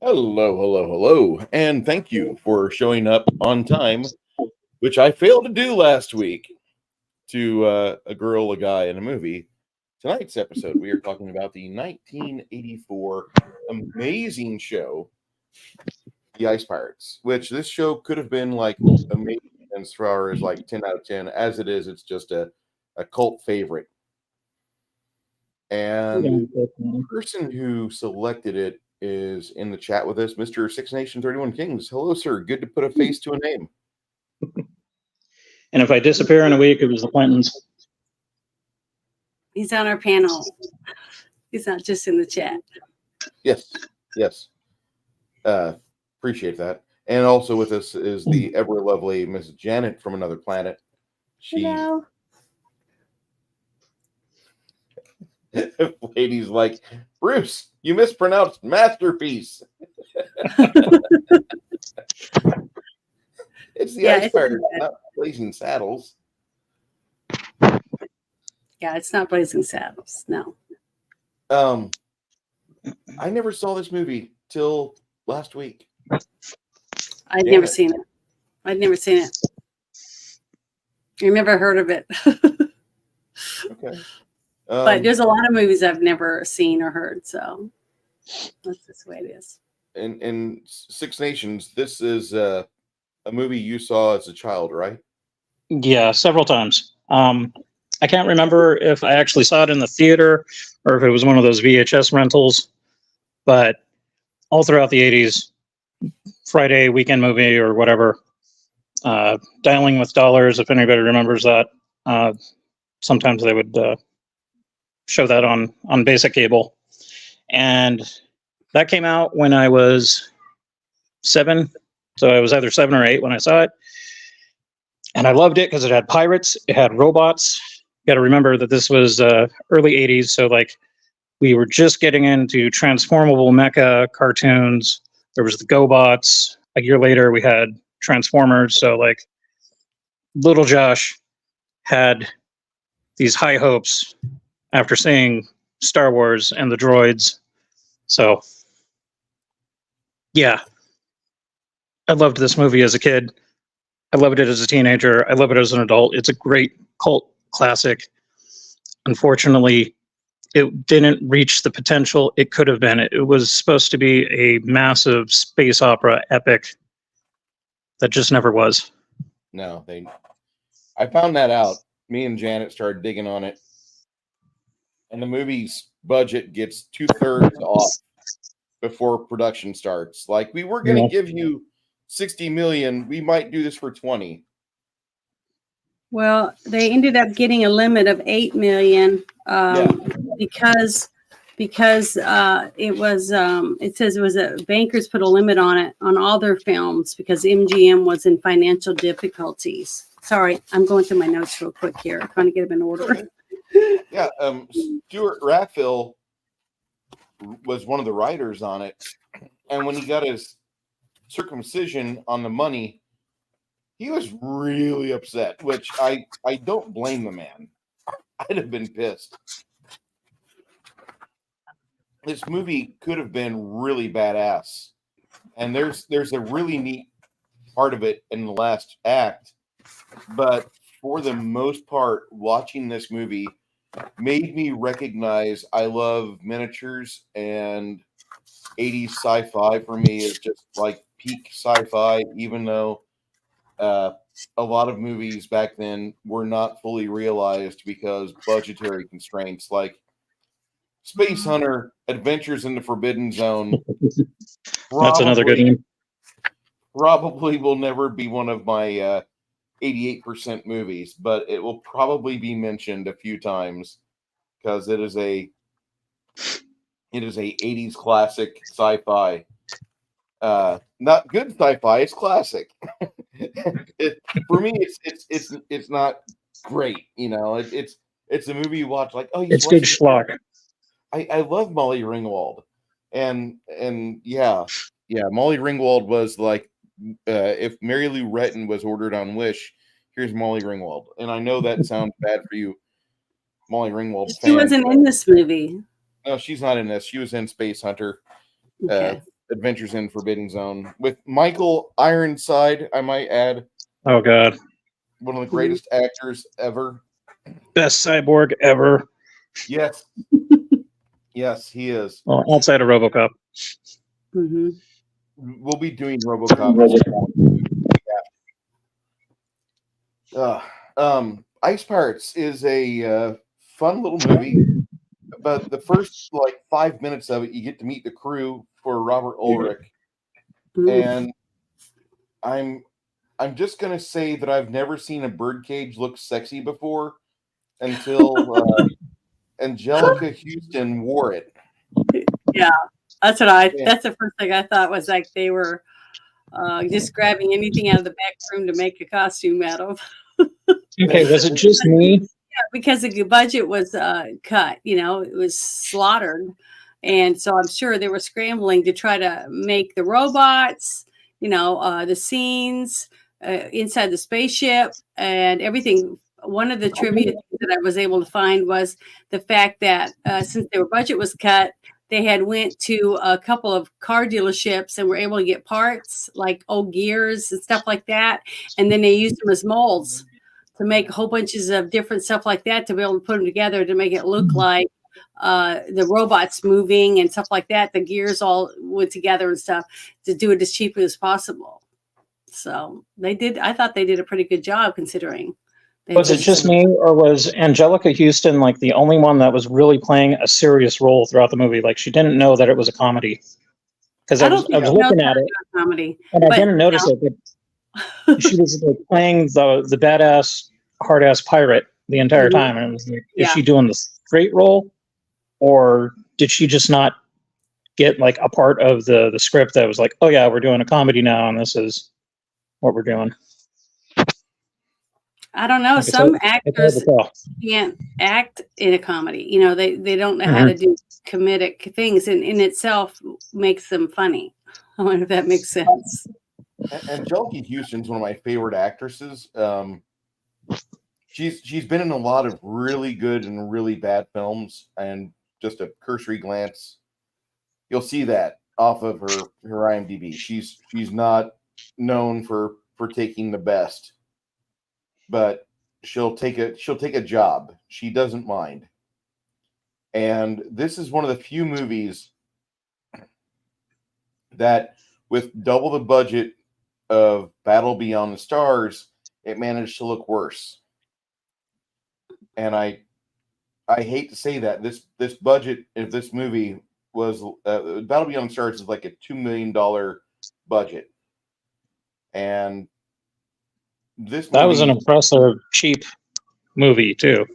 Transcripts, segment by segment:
Hello, and thank you for showing up on time, which I failed to do last week, to A Girl, a Guy, and a Movie. Tonight's episode, we are talking about the 1984 amazing show, The Ice Pirates, which this show could have been like amazing as far as like 10 out of 10. As it is, it's just a cult favorite. And the person who selected it is in the chat with us, Mr. 6Nation31Kings. Hello, sir. Good to put a face to a name. And if I disappear in a week, it was the Clintons. He's on our panel. He's not just in the chat. Yes. Appreciate that. And also with us is the ever lovely Miss Janet from another planet. Hello. Ladies like, Bruce, you mispronounced masterpiece. It's the Ice Pirates, not Blazing Saddles. Yeah, it's not Blazing Saddles. No. I never saw this movie till last week. I'd never seen it. I'd never heard of it. Okay. But there's a lot of movies I've never seen or heard, so that's just the way it is. In Six Nations, this is a movie you saw as a child, right? Yeah, several times. I can't remember if I actually saw it in the theater or if it was one of those VHS rentals, but all throughout the 80s, Friday weekend movie or whatever, Dialing with Dollars, if anybody remembers that. Sometimes they would show that on basic cable. And that came out when I was 7. So I was either 7 or 8 when I saw it. And I loved it because it had pirates, it had robots. You got to remember that this was early 80s. So like we were just getting into transformable mecha cartoons. There was the GoBots. A year later, we had Transformers. So like little Josh had these high hopes after seeing Star Wars and the droids. So, yeah. I loved this movie as a kid. I loved it as a teenager. I love it as an adult. It's a great cult classic. Unfortunately, it didn't reach the potential it could have been. It was supposed to be a massive space opera epic that just never was. No, I found that out. Me and Janet started digging on it. And the movie's budget gets 2/3 off before production starts. Like, we were going to give you 60 million. We might do this for 20. Well, they ended up getting a limit of 8 million because it was it says it was bankers put a limit on it on all their films because MGM was in financial difficulties. Sorry, I'm going through my notes real quick here, trying to get them in order. Yeah, Stuart Raffel was one of the writers on it, and when he got his circumcision on the money, he was really upset, which I don't blame the man. I'd have been pissed. This movie could have been really badass, and there's a really neat part of it in the last act, but for the most part, watching this movie made me recognize I love miniatures, and 80s sci-fi for me is just like peak sci-fi, even though a lot of movies back then were not fully realized because budgetary constraints, like Space Hunter, Adventures in the Forbidden Zone. That's another good one. Probably will never be one of my 88% movies, but it will probably be mentioned a few times because it is It is a 80s classic sci-fi. Not good sci-fi, it's classic. For me, it's not great, you know. It's a movie you watch like, oh, he's It's good watching. schlock. I love Molly Ringwald, and yeah, Molly Ringwald was like, if Mary Lou Retton was ordered on Wish, here's Molly Ringwald, and I know that sounds bad for you, Molly Ringwald She fans. wasn't in this movie. No, she's not in this. She was in Space Hunter, Okay. Adventures in Forbidden Zone with Michael Ironside. I might add, Oh God, one of the greatest actors ever. best cyborg ever. Yes, yes, he is. Well, outside of RoboCop. Mm-hmm. We'll be doing RoboCop. Ice Pirates is a fun little movie, but the first like 5 minutes of it, you get to meet the crew for Robert Ulrich, and I'm just gonna say that I've never seen a birdcage look sexy before until Angelica Houston wore it. Yeah, that's the first thing I thought was like they were just grabbing anything out of the back room to make a costume out of. Okay, was it just me? Yeah, because the budget was cut, you know, it was slaughtered. And so I'm sure they were scrambling to try to make the robots, you know, the scenes inside the spaceship and everything. One of the trivia that I was able to find was the fact that since their budget was cut, they had went to a couple of car dealerships and were able to get parts like old gears and stuff like that. And then they used them as molds to make whole bunches of different stuff like that to be able to put them together to make it look like the robots moving and stuff like that. The gears all went together and stuff to do it as cheaply as possible. So they did. I thought they did a pretty good job considering. Was it just me, or was Angelica Houston like the only one that was really playing a serious role throughout the movie? Like she didn't know that it was a comedy. Because I was looking at it, comedy, and I didn't notice it, but she was like playing the badass, hard ass pirate the entire time, and it was like, is she doing the straight role, or did she just not get like a part of the script that was like, oh yeah, we're doing a comedy now, and this is what we're doing? I don't know. Some actors can't act in a comedy. You know, they don't know how to do comedic things, and in itself makes them funny. I wonder if that makes sense. Angelica Houston's one of my favorite actresses. She's been in a lot of really good and really bad films, and just a cursory glance, you'll see that off of her IMDb. She's not known for taking the best, but she'll take a job. She doesn't mind. And this is one of the few movies that, with double the budget of Battle Beyond the Stars, it managed to look worse. And I hate to say that this budget of this movie was Battle Beyond the Stars is like a $2 million budget, and that was an impressive cheap movie too.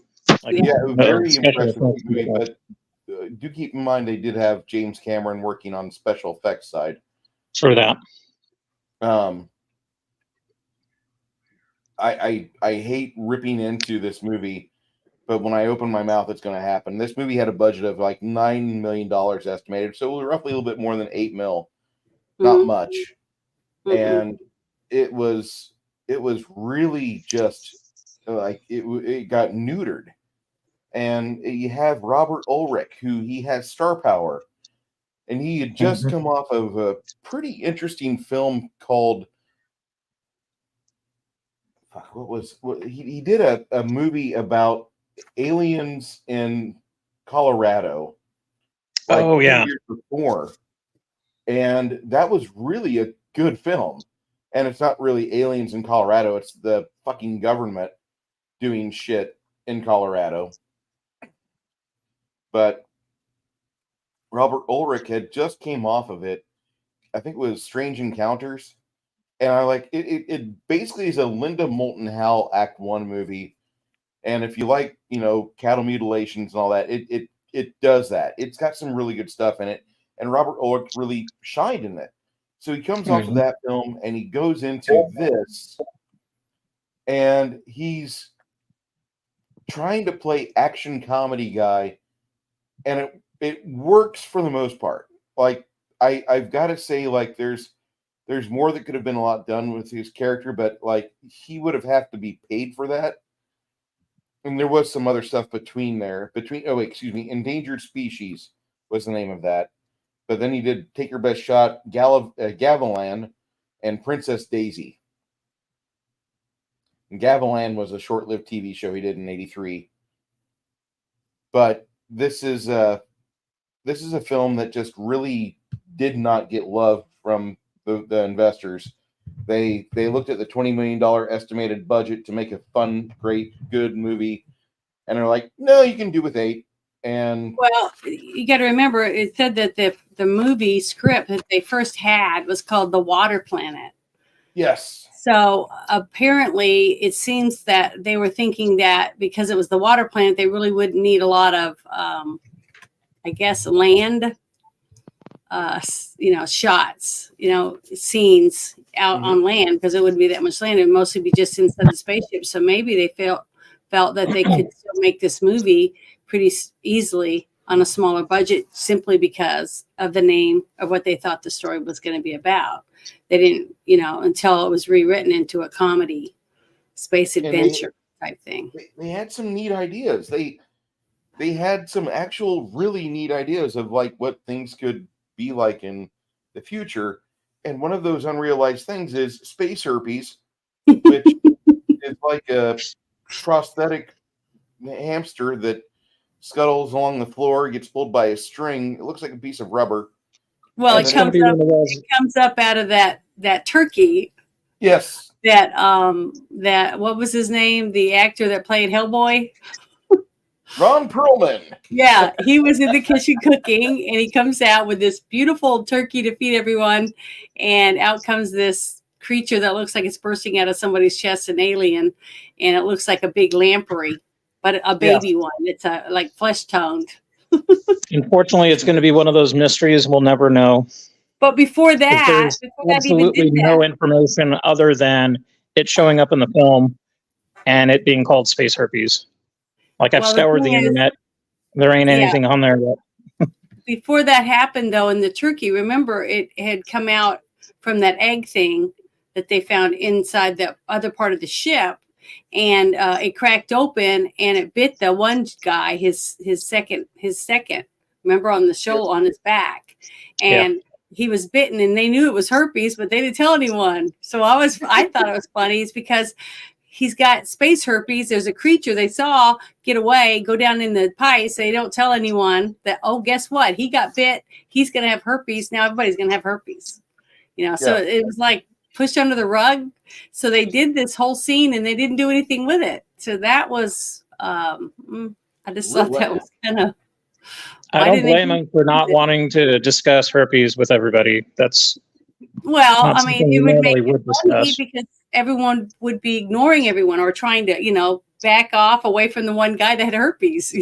Like, yeah, it was very impressive movie, but do keep in mind they did have James Cameron working on the special effects side. For that. I hate ripping into this movie, but when I open my mouth, it's going to happen. This movie had a budget of like $9 million estimated, so it was roughly a little bit more than $8 million, not much. And it was really just like it got neutered. And you have Robert Ulrich, who he has star power, and he had just come off of a pretty interesting film called he did a movie about aliens in Colorado. Like 2 years before, and that was really a good film. And it's not really aliens in Colorado; it's the fucking government doing shit in Colorado. But Robert Ulrich had just came off of it. I think it was Strange Encounters. And I like it. It basically is a Linda Moulton Howe Act 1 movie. And if you like, cattle mutilations and all that, it it does that. It's got some really good stuff in it, and Robert Ulrich really shined in it. So he comes off of that film and he goes into this, and he's trying to play action comedy guy, and it works for the most part. Like I've got to say, like there's more that could have been a lot done with his character, but like he would have to be paid for that. And there was some other stuff Endangered Species was the name of that. But then he did Take Your Best Shot, Gavilan, and Princess Daisy. And Gavilan was a short-lived TV show he did in '83. But this is a film that just really did not get love from the investors. They looked at the $20 million estimated budget to make a fun, great, good movie, and they're like, no, you can do with 8. And well, you got to remember, it said that the movie script that they first had was called The Water Planet. Yes. So apparently, it seems that they were thinking that because it was the water planet, they really wouldn't need a lot of, I guess, land, shots, scenes out on land, because it wouldn't be that much land. It would mostly be just inside the spaceship. So maybe they felt that they could still make this movie pretty easily on a smaller budget, simply because of the name of what they thought the story was going to be about. They didn't, until it was rewritten into a comedy, space adventure type thing. They had some neat ideas. They had some actual really neat ideas of like what things could be like in the future. And one of those unrealized things is space herpes, which is like a prosthetic hamster that scuttles along the floor, gets pulled by a string. It looks like a piece of rubber. Well, it comes up out of that turkey. Yes. That what was his name? The actor that played Hellboy? Ron Perlman. Yeah, he was in the kitchen cooking, and he comes out with this beautiful turkey to feed everyone, and out comes this creature that looks like it's bursting out of somebody's chest, an alien, and it looks like a big lamprey, but a baby one. It's like flesh toned. Unfortunately, it's going to be one of those mysteries we'll never know. But before that, absolutely no information other than it showing up in the film and it being called space herpes. Like I've scoured the internet, there ain't anything on there yet. Before that happened, though, in the turkey, remember it had come out from that egg thing that they found inside the other part of the ship, and it cracked open and it bit the one guy, his second. Remember, on the show, on his back, and he was bitten, and they knew it was herpes, but they didn't tell anyone. So I thought it was funny. It's because he's got space herpes. There's a creature they saw get away, go down in the pipes. They don't tell anyone that, oh, guess what? He got bit. He's going to have herpes. Now everybody's going to have herpes. So it was like pushed under the rug. So they did this whole scene and they didn't do anything with it. So that was, I just thought that was kind of. I don't blame them for not wanting to discuss herpes with everybody. That's I mean, it would make it funny because everyone would be ignoring everyone or trying to, back off away from the one guy that had herpes.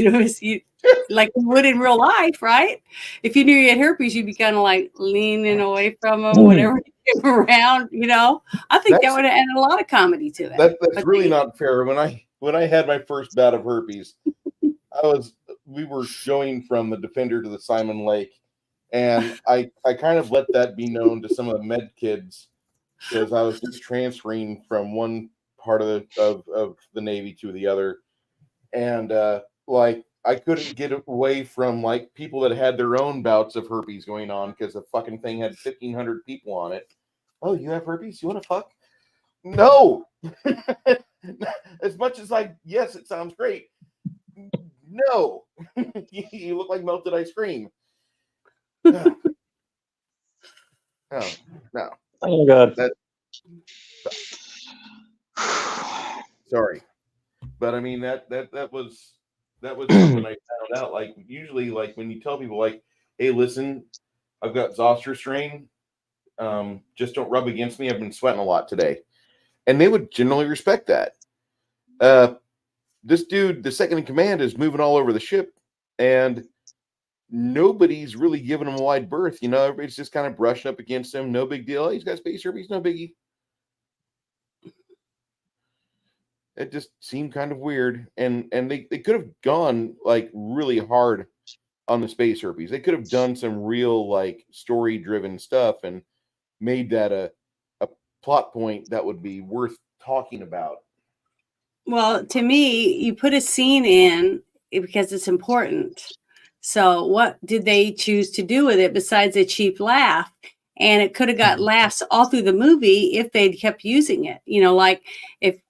Like you would in real life, right? If you knew you had herpes, you'd be kind of like leaning away from him whenever he came around. I think that would have added a lot of comedy to it. That's really not fair. When I had my first bout of herpes, we were going from the Defender to the Simon Lake, and I kind of let that be known to some of the med kids because I was just transferring from one part of the Navy to the other, and I couldn't get away from like people that had their own bouts of herpes going on because the fucking thing had 1,500 people on it. Oh, you have herpes? You want to fuck? No. As much as yes, it sounds great. No, you look like melted ice cream. No. No. Oh God. Sorry, but I mean that was something I found out. Like usually, like when you tell people, like, "Hey, listen, I've got zoster strain. Just don't rub against me. I've been sweating a lot today," and they would generally respect that. This dude, the second in command, is moving all over the ship, and nobody's really giving him a wide berth. You know, everybody's just kind of brushing up against him. No big deal. Oh, he's got space herpes. No biggie. It just seemed kind of weird. And they could have gone like really hard on the space herpes. They could have done some real like story driven stuff and made that a plot point that would be worth talking about. Well, to me, you put a scene in because it's important. So what did they choose to do with it besides a cheap laugh? And it could have got laughs all through the movie if they'd kept using it. You know, like if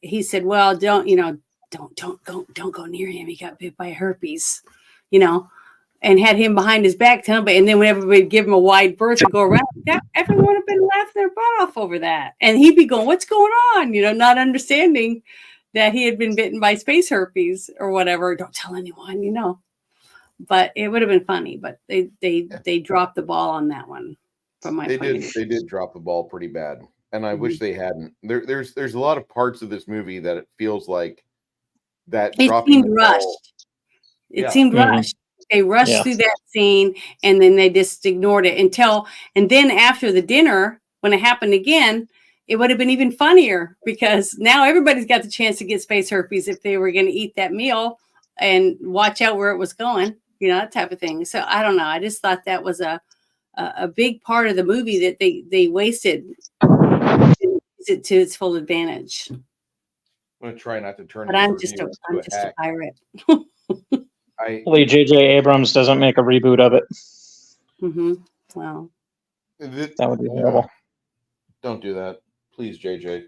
he said, well, don't go near him. He got bit by herpes, you know, and had him behind his back, and then when everybody give him a wide berth and go around, everyone would have been laughing their butt off over that. And he'd be going, what's going on? You know, not understanding that he had been bitten by space herpes or whatever. Don't tell anyone, you know. But it would have been funny. But they dropped the ball on that one. From my point of view. They did drop the ball pretty bad, and I wish they hadn't. There's a lot of parts of this movie that it feels like that it dropping seemed rushed. ball. It seemed rushed. They rushed through that scene, and then they just ignored it and then after the dinner, when it happened again, it would have been even funnier because now everybody's got the chance to get space herpes if they were going to eat that meal and watch out where it was going, you know, that type of thing. So I don't know. I just thought that was a big part of the movie that they wasted it to its full advantage. I'm going to try not to turn. But I'm just a pirate. Hopefully J.J. Abrams doesn't make a reboot of it. Well, that would be horrible. Don't do that, please, J.J.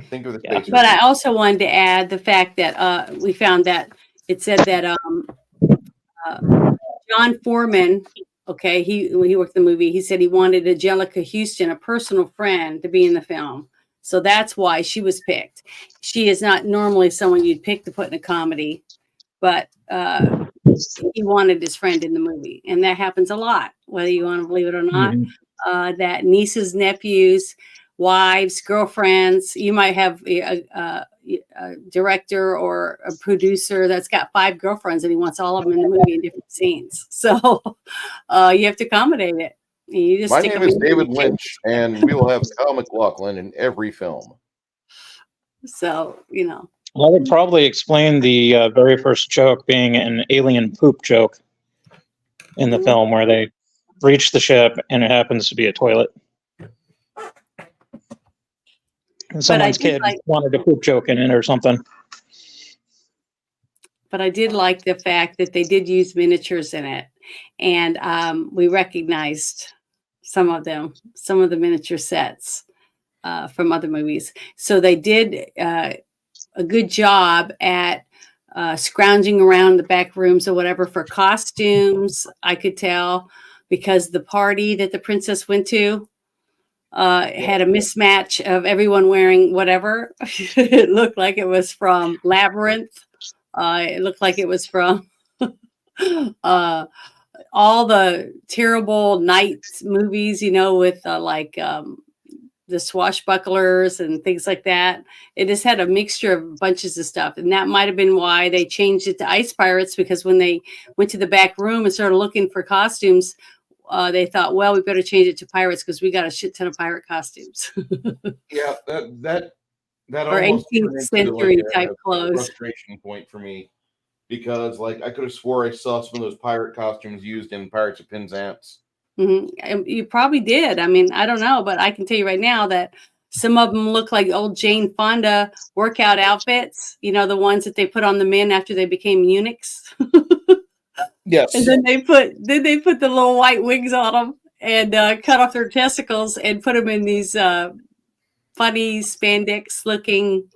Think of the space. But I also wanted to add the fact that we found that it said that John Foreman, okay, he worked the movie. He said he wanted Angelica Houston, a personal friend, to be in the film. So that's why she was picked. She is not normally someone you'd pick to put in a comedy, but he wanted his friend in the movie. And that happens a lot, whether you want to believe it or not. That nieces, nephews, wives, girlfriends, you might have a director or a producer that's got 5 girlfriends and he wants all of them in the movie in different scenes. So you have to accommodate it. You just My name is David Lynch, and we will have Kyle MacLachlan in every film. So, you know. That would probably explain the very first joke being an alien poop joke in the film where they reach the ship and it happens to be a toilet. And someone's kid wanted a poop joke in it or something. But I did like the fact that they did use miniatures in it. And we recognized some of the miniature sets from other movies. So they did a good job at scrounging around the back rooms or whatever for costumes, I could tell, because the party that the princess went to had a mismatch of everyone wearing whatever. It looked like it was from Labyrinth. It looked like it was from all the terrible night movies, you know, with the swashbucklers and things like that. It just had a mixture of bunches of stuff. And that might have been why they changed it to Ice Pirates, because when they went to the back room and started looking for costumes, they thought, well, we better change it to pirates because we got a shit ton of pirate costumes. Yeah, that or 18th century type clothes. Frustration point for me, because like I could have swore I saw some of those pirate costumes used in Pirates of Penzance. You probably did. I mean, I don't know, but I can tell you right now that some of them look like old Jane Fonda workout outfits. You know, the ones that they put on the men after they became eunuchs. Yes. And then they put the little white wigs on them and cut off their testicles and put them in these funny spandex looking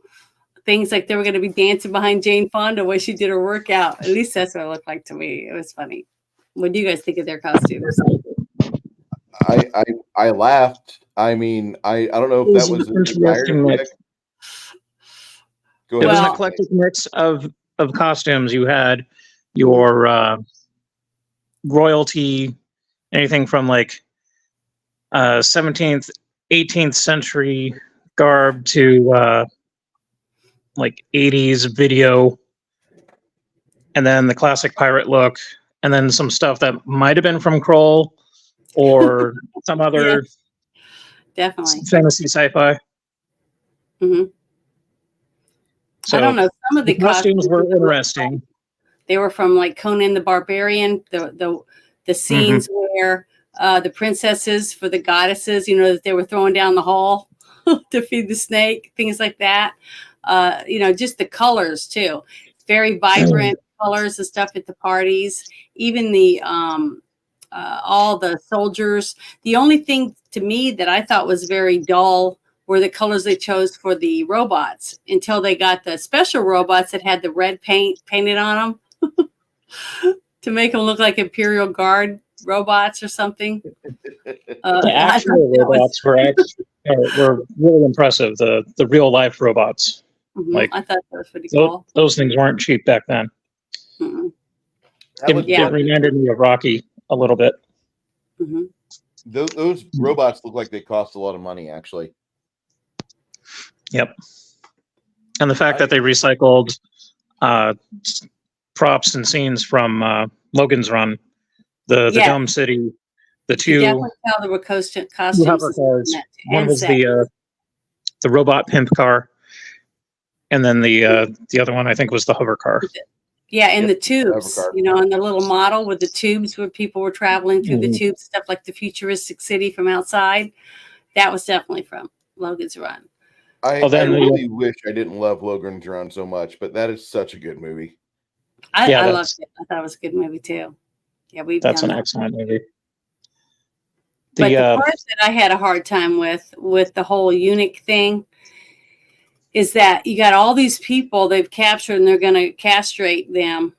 things, like they were going to be dancing behind Jane Fonda while she did her workout. At least that's what it looked like to me. It was funny. What do you guys think of their costumes? I laughed. I mean, I don't know if that was an interesting mix. Go ahead. It was an Well- eclectic mix of costumes. You had your royalty, anything from like 17th, 18th century garb to like 80s video, and then the classic pirate look, and then some stuff that might have been from Kroll or some other Definitely. fantasy sci-fi. hmm So I don't know. Some of the the costumes were costumes interesting. they were from like Conan the Barbarian. The scenes where the princesses for the goddesses, you know, that they were throwing down the hall to feed the snake, things like that. You know, just the colors too. Very vibrant colors and stuff at the parties. Even the all the soldiers. The only thing to me that I thought was very dull were the colors they chose for the robots until they got the special robots that had the red paint painted on them to make them look like Imperial Guard robots or something. The actual robots were really impressive. The real life robots. Like, I thought that was pretty cool. Those things weren't cheap back then. It reminded me of Rocky a little bit. Those robots look like they cost a lot of money, actually. Yep. And the fact that they recycled props and scenes from Logan's Run, the Dome City, the two. You definitely tell there were costumes. Hover cars. One was the robot pimp car, and then the other one I think was the hover car. Yeah, and the tubes, you know, and the little model with the tubes where people were traveling through the tubes, stuff like the futuristic city from outside. That was definitely from Logan's Run. I really wish I didn't love Logan's Run so much, but that is such a good movie. I loved it. I thought it was a good movie too. Yeah, that's an excellent movie. But the part that I had a hard time with the whole eunuch thing is that you got all these people they've captured and they're going to castrate them.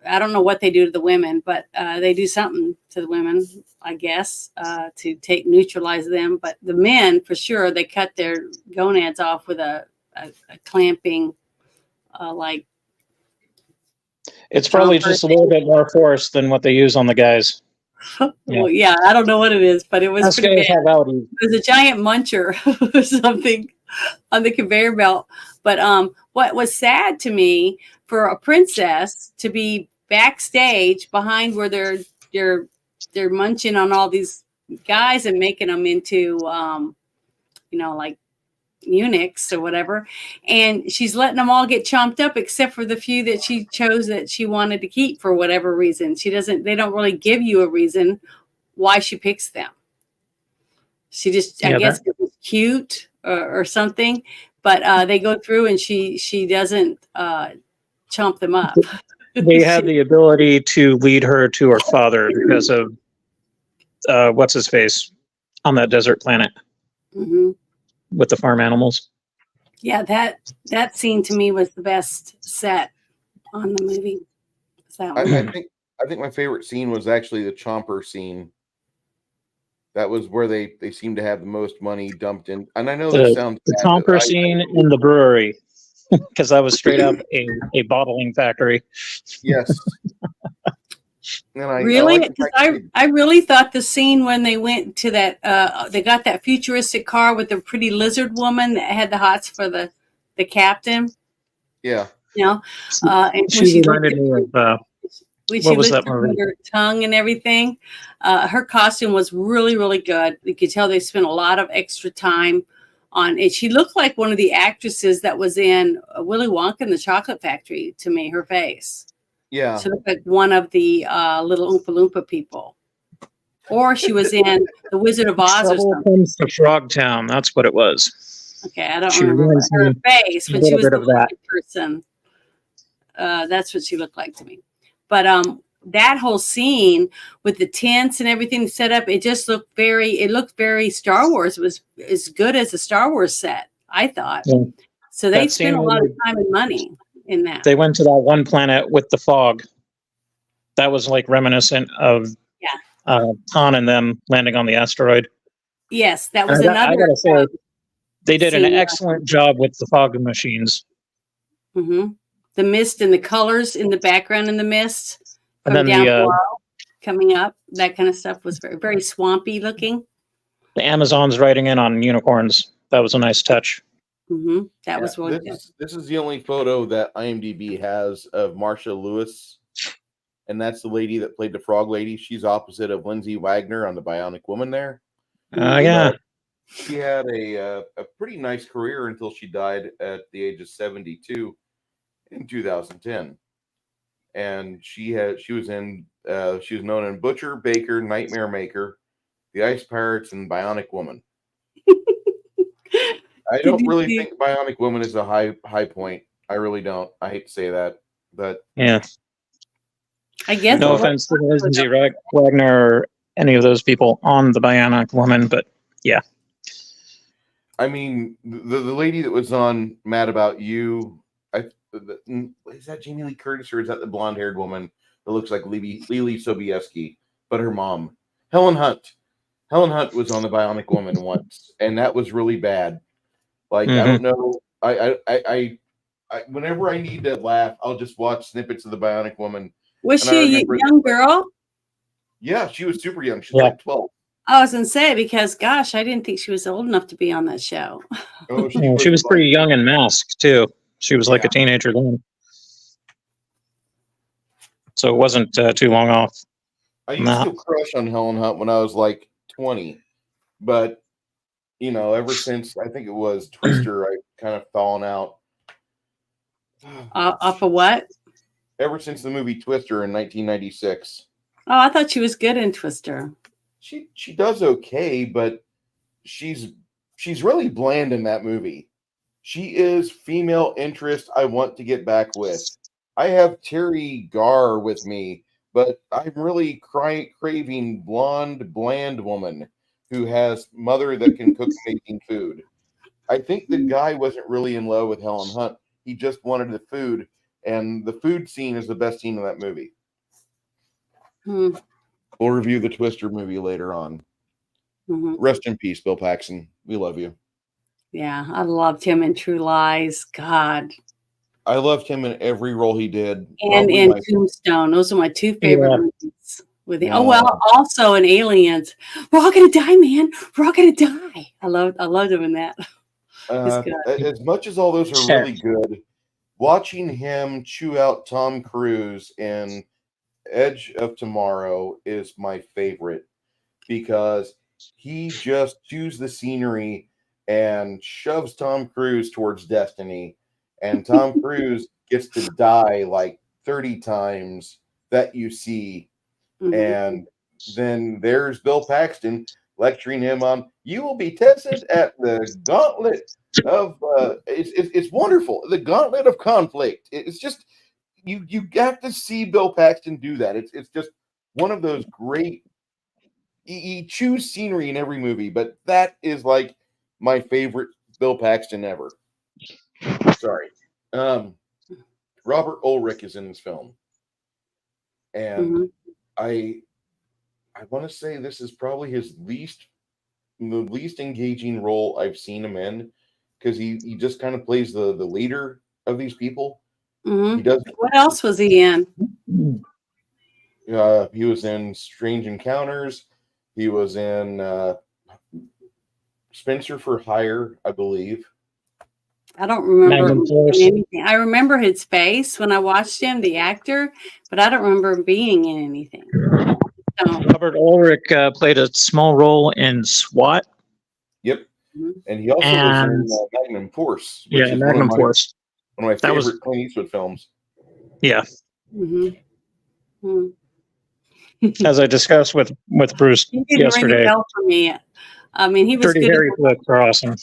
I don't know what they do to the women, but they do something to the women, I guess, to neutralize them. But the men, for sure, they cut their gonads off with a clamping, like. It's probably just a little bit more force than what they use on the guys. Well, yeah, I don't know what it is, but it was pretty bad. It was a giant muncher or something on the conveyor belt. But what was sad to me for a princess to be backstage behind where they're munching on all these guys and making them into you know, like eunuchs or whatever, and she's letting them all get chomped up except for the few that she chose that she wanted to keep for whatever reason. They don't really give you a reason why she picks them. She just I guess it was cute or something, but they go through and she doesn't chomp them up. They had the ability to lead her to her father because of what's his face on that desert planet. With the farm animals. Yeah, that scene to me was the best set on the movie. I think my favorite scene was actually the chomper scene. That was where they seemed to have the most money dumped in. And I know this sounds the chomper scene in the brewery, because that was straight up a bottling factory. Yes. Really? I really thought the scene when they went to that, they got that futuristic car with the pretty lizard woman that had the hots for the captain. Yeah. You know, and she reminded me of what was that movie? Her tongue and everything. Her costume was really, really good. You could tell they spent a lot of extra time on it. She looked like one of the actresses that was in Willy Wonka and the Chocolate Factory to me, her face. Yeah. She looked like one of the little Oompa Loompa people. Or she was in The Wizard of Oz or something. Comes to Frogtown. That's what it was. Okay, I don't remember her face, but she was the person. That's what she looked like to me. But that whole scene with the tents and everything set up, it looked very Star Wars. It was as good as a Star Wars set, I thought. Yeah. So they spent a lot of time and money in that. They went to that one planet with the fog. That was like reminiscent of Han and them landing on the asteroid. Yes, that was another. I gotta say, they did an excellent job with the fog machines. Mm-hmm. The mist and the colors in the background in the mist, and then down below, coming up, that kind of stuff was very, very swampy looking. The Amazons riding in on unicorns. That was a nice touch. Mm-hmm. That was really good. This is the only photo that IMDb has of Marsha Lewis and that's the lady that played the Frog Lady. She's opposite of Lindsay Wagner on the Bionic Woman there. Yeah. But she had a pretty nice career until she died at the age of 72 in 2010. And she was known in Butcher, Baker, Nightmare Maker, The Ice Pirates, and Bionic Woman. I don't really think Bionic Woman is a high point. I really don't. I hate to say that, but Yeah. I guess No offense to Lindsay Wagner or any of those people on the Bionic Woman, but yeah. I mean, the lady that was on Mad About You, is that Jamie Lee Curtis or is that the blonde-haired woman that looks like Lily Sobieski, but her mom? Helen Hunt. Helen Hunt was on the Bionic Woman once, and that was really bad. Like, I don't know. I whenever I need to laugh, I'll just watch snippets of the Bionic Woman. Was she a young girl? Yeah, she was super young. She's Yeah. like 12. I was gonna say, because gosh, I didn't think she was old enough to be on that show. Oh, She was pretty young in Mask too. She was like a teenager then, so it wasn't too long off. I used to crush on Helen Hunt when I was like 20, but you know, ever since I think it was Twister, I kind of fallen out. Off of what? Ever since the movie Twister in 1996. Oh, I thought she was good in Twister. She does okay, but she's really bland in that movie. She is female interest I want to get back with. I have Terry Garr with me, but I'm really craving blonde, bland woman who has mother that can cook amazing food. I think the guy wasn't really in love with Helen Hunt. He just wanted the food, and the food scene is the best scene in that movie. We'll review the Twister movie later on. Rest in peace, Bill Paxton. We love you. Yeah, I loved him in True Lies. God. I loved him in every role he did. And in Tombstone. Those are my two favorite movies with him. Oh, well, also in Aliens. We're all gonna die, man. We're all gonna die. I loved him in that. As much as all those are really good, watching him chew out Tom Cruise in Edge of Tomorrow is my favorite because he just chews the scenery and shoves Tom Cruise towards destiny, and Tom Cruise gets to die like 30 times that you see. And then there's Bill Paxton lecturing him on, you will be tested at the gauntlet of it's wonderful, the gauntlet of conflict. It's just you got to see Bill Paxton do that. It's just one of those great. He chews scenery in every movie, but that is like my favorite Bill Paxton ever. Sorry, Robert Ulrich is in this film, and I want to say this is probably the least engaging role I've seen him in, because he just kind of plays the leader of these people. He does. What else was he in? He was in Strange Encounters. He was in Spencer for Hire, I believe. I don't remember anything. I remember his face when I watched him, the actor, but I don't remember him being in anything. So. Robert Ulrich played a small role in SWAT. Yep. And he also was in Magnum Force. Yeah, Magnum Force. One of my favorite Clint Eastwood films. Yeah. As I discussed with Bruce yesterday. Ring a bell for me. I mean, he was Dirty good. Harry flicks are awesome.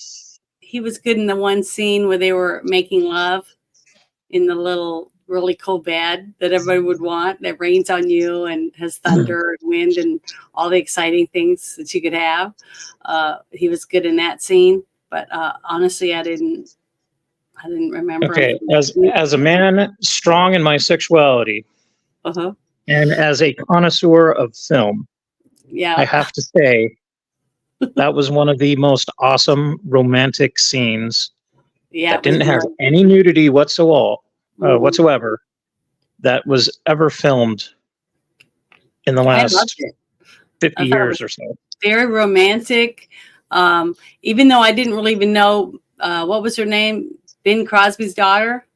He was good in the one scene where they were making love in the little really cool bed that everybody would want, that rains on you and has thunder and wind and all the exciting things that you could have. He was good in that scene, but honestly, I didn't remember. Okay, as a man strong in my sexuality, and as a connoisseur of film, I have to say that was one of the most awesome romantic scenes. That didn't have any nudity whatsoever that was ever filmed in the last 50 years or so. Very romantic. Even though I didn't really even know what was her name, Bing Crosby's daughter.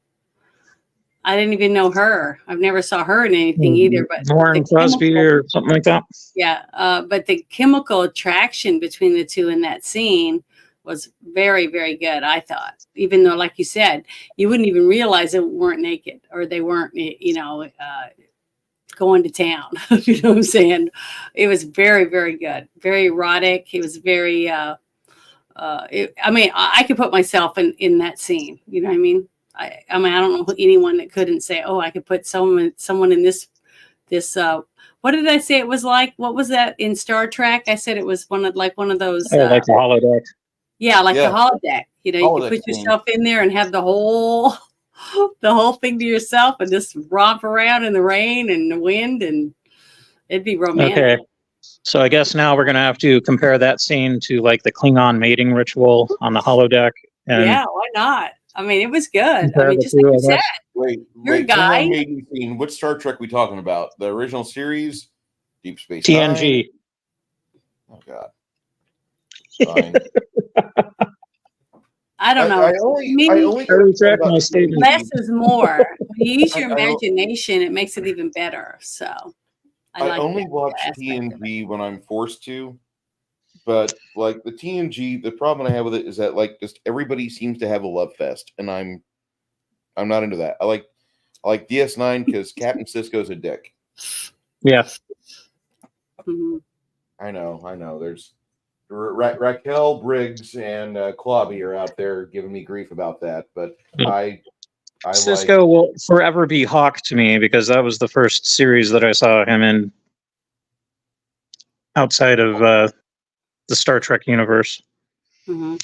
I didn't even know her. I've never saw her in anything either. But Lauren Crosby or something like that. Yeah, but the chemical attraction between the two in that scene was very, very good, I thought. Even though, like you said, you wouldn't even realize they weren't naked or they weren't, going to town. You know what I'm saying? It was very, very good. Very erotic. It was very, I could put myself in that scene. You know what I mean? I don't know anyone that couldn't say, oh, I could put someone in this, what did I say it was like? What was that in Star Trek? I said it was one of those. Like the holodeck. Yeah, like the holodeck. You know, you can put yourself in there and have the whole thing to yourself and just romp around in the rain and the wind, and it'd be romantic. Okay. So I guess now we're going to have to compare that scene to like the Klingon mating ritual on the holodeck. And yeah, why not? I mean, it was good. compare I mean, the just like two, I you said, guess. Your guy. Mating scene. What Star Trek we talking about? The original series? Deep Space TNG. Nine? Oh, God. Fine. I don't know. I only retract my statement. Less is more. When you use your imagination, it makes it even better. So I only watch TNG when I'm forced to, but like the TNG, the problem I have with it is that like just everybody seems to have a love fest, and I'm not into that. I like DS9 because Captain Sisko's a dick. Yeah. Mm-hmm. I know. There's Raquel Briggs and Clawby are out there giving me grief about that, but I Sisko will forever be Hawk to me because that was the first series that I saw him in outside of the Star Trek universe. Mm-hmm.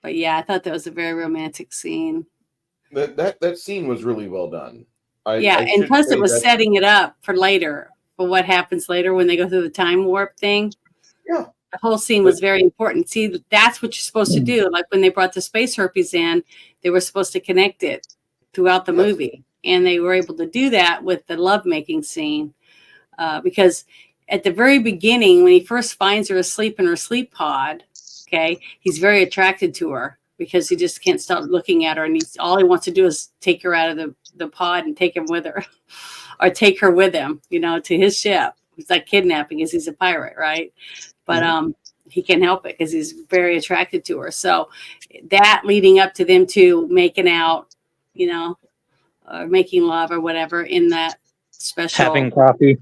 But yeah, I thought that was a very romantic scene. That scene was really well done. And plus it was setting it up for later, for what happens later when they go through the time warp thing. Yeah. The whole scene was very important. See, that's what you're supposed to do. Like when they brought the space herpes in, they were supposed to connect it throughout the movie. And they were able to do that with the lovemaking scene. Because at the very beginning, when he first finds her asleep in her sleep pod, okay, he's very attracted to her because he just can't stop looking at her. And all he wants to do is take her out of the pod and take him with her or take her with him, to his ship. It's like kidnapping because he's a pirate, right? But he can't help it because he's very attracted to her. So that leading up to them two making out, or making love or whatever in that special. Having coffee.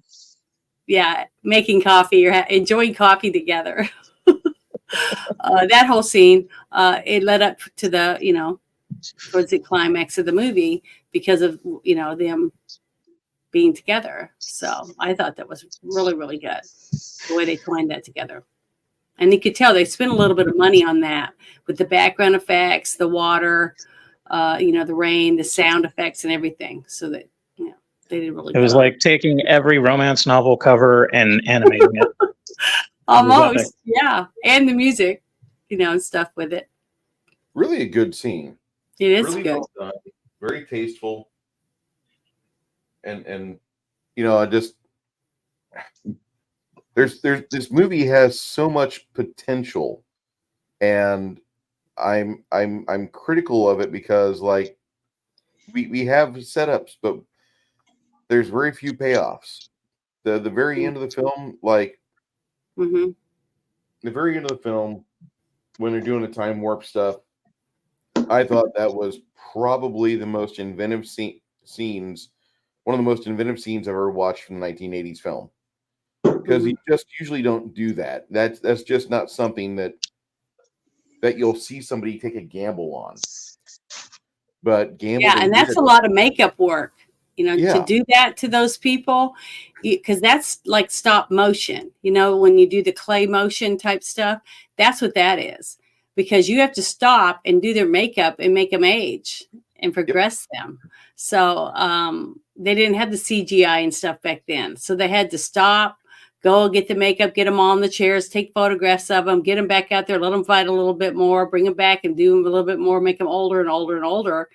Yeah, making coffee or enjoying coffee together. That whole scene, it led up to the, towards the climax of the movie because of, them being together. So I thought that was really, really good, the way they coined that together. And you could tell they spent a little bit of money on that with the background effects, the water, the rain, the sound effects and everything. So that, they did really good. It was like taking every romance novel cover and animating it. Almost, yeah. And the music, and stuff with it. Really a good scene. It is really good. Well done, very tasteful. And I just there's this movie has so much potential, and I'm critical of it because like we have setups, but there's very few payoffs. The very end of the film, like the very end of the film, when they're doing the time warp stuff, I thought that was probably the most inventive scenes. One of the most inventive scenes I've ever watched from the 1980s film, because you just usually don't do that. That's just not something that you'll see somebody take a gamble on. But and that's a lot of makeup work, to do that to those people, because that's like stop motion. When you do the clay motion type stuff, that's what that is, because you have to stop and do their makeup and make them age and progress them. So they didn't have the CGI and stuff back then. So they had to stop, go get the makeup, get them on the chairs, take photographs of them, get them back out there, let them fight a little bit more, bring them back and do them a little bit more, make them older and older and older.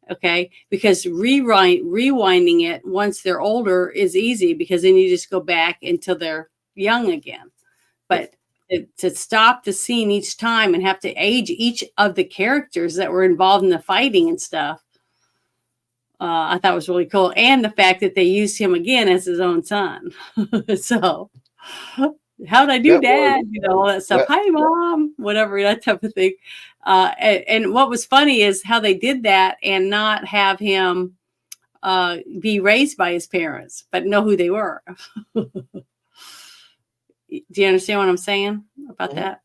Okay. Because rewinding it once they're older is easy, because then you just go back until they're young again. But to stop the scene each time and have to age each of the characters that were involved in the fighting and stuff. I thought was really cool. And the fact that they used him again as his own son. So how'd I do, Dad? All that stuff. Hi, Mom, whatever, that type of thing. And what was funny is how they did that and not have him be raised by his parents, but know who they were. Do you understand what I'm saying about that?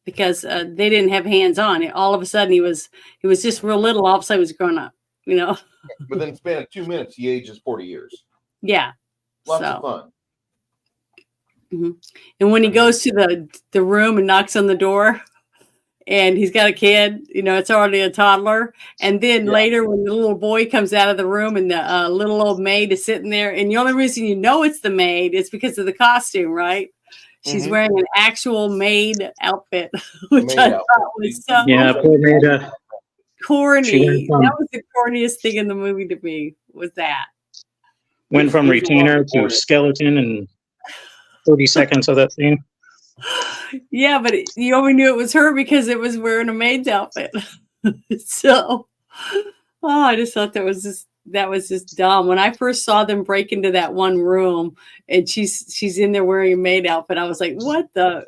Because they didn't have hands on. All of a sudden, he was just real little. All of a sudden, he was grown up. Within the span of 2 minutes, he ages 40 years. Yeah. Lots of fun. Mm-hmm. And when he goes to the room and knocks on the door, and he's got a kid, it's already a toddler. And then later, when the little boy comes out of the room and the little old maid is sitting there, and the only reason it's the maid is because of the costume, right? She's wearing an actual maid outfit, which I thought was so corny. That was the corniest thing in the movie to me, was that. Went from retainer to skeleton in 30 seconds of that scene. Yeah, but you only knew it was her because it was wearing a maid's outfit. So, I just thought that was just dumb. When I first saw them break into that one room and she's in there wearing a maid outfit, I was like, what the?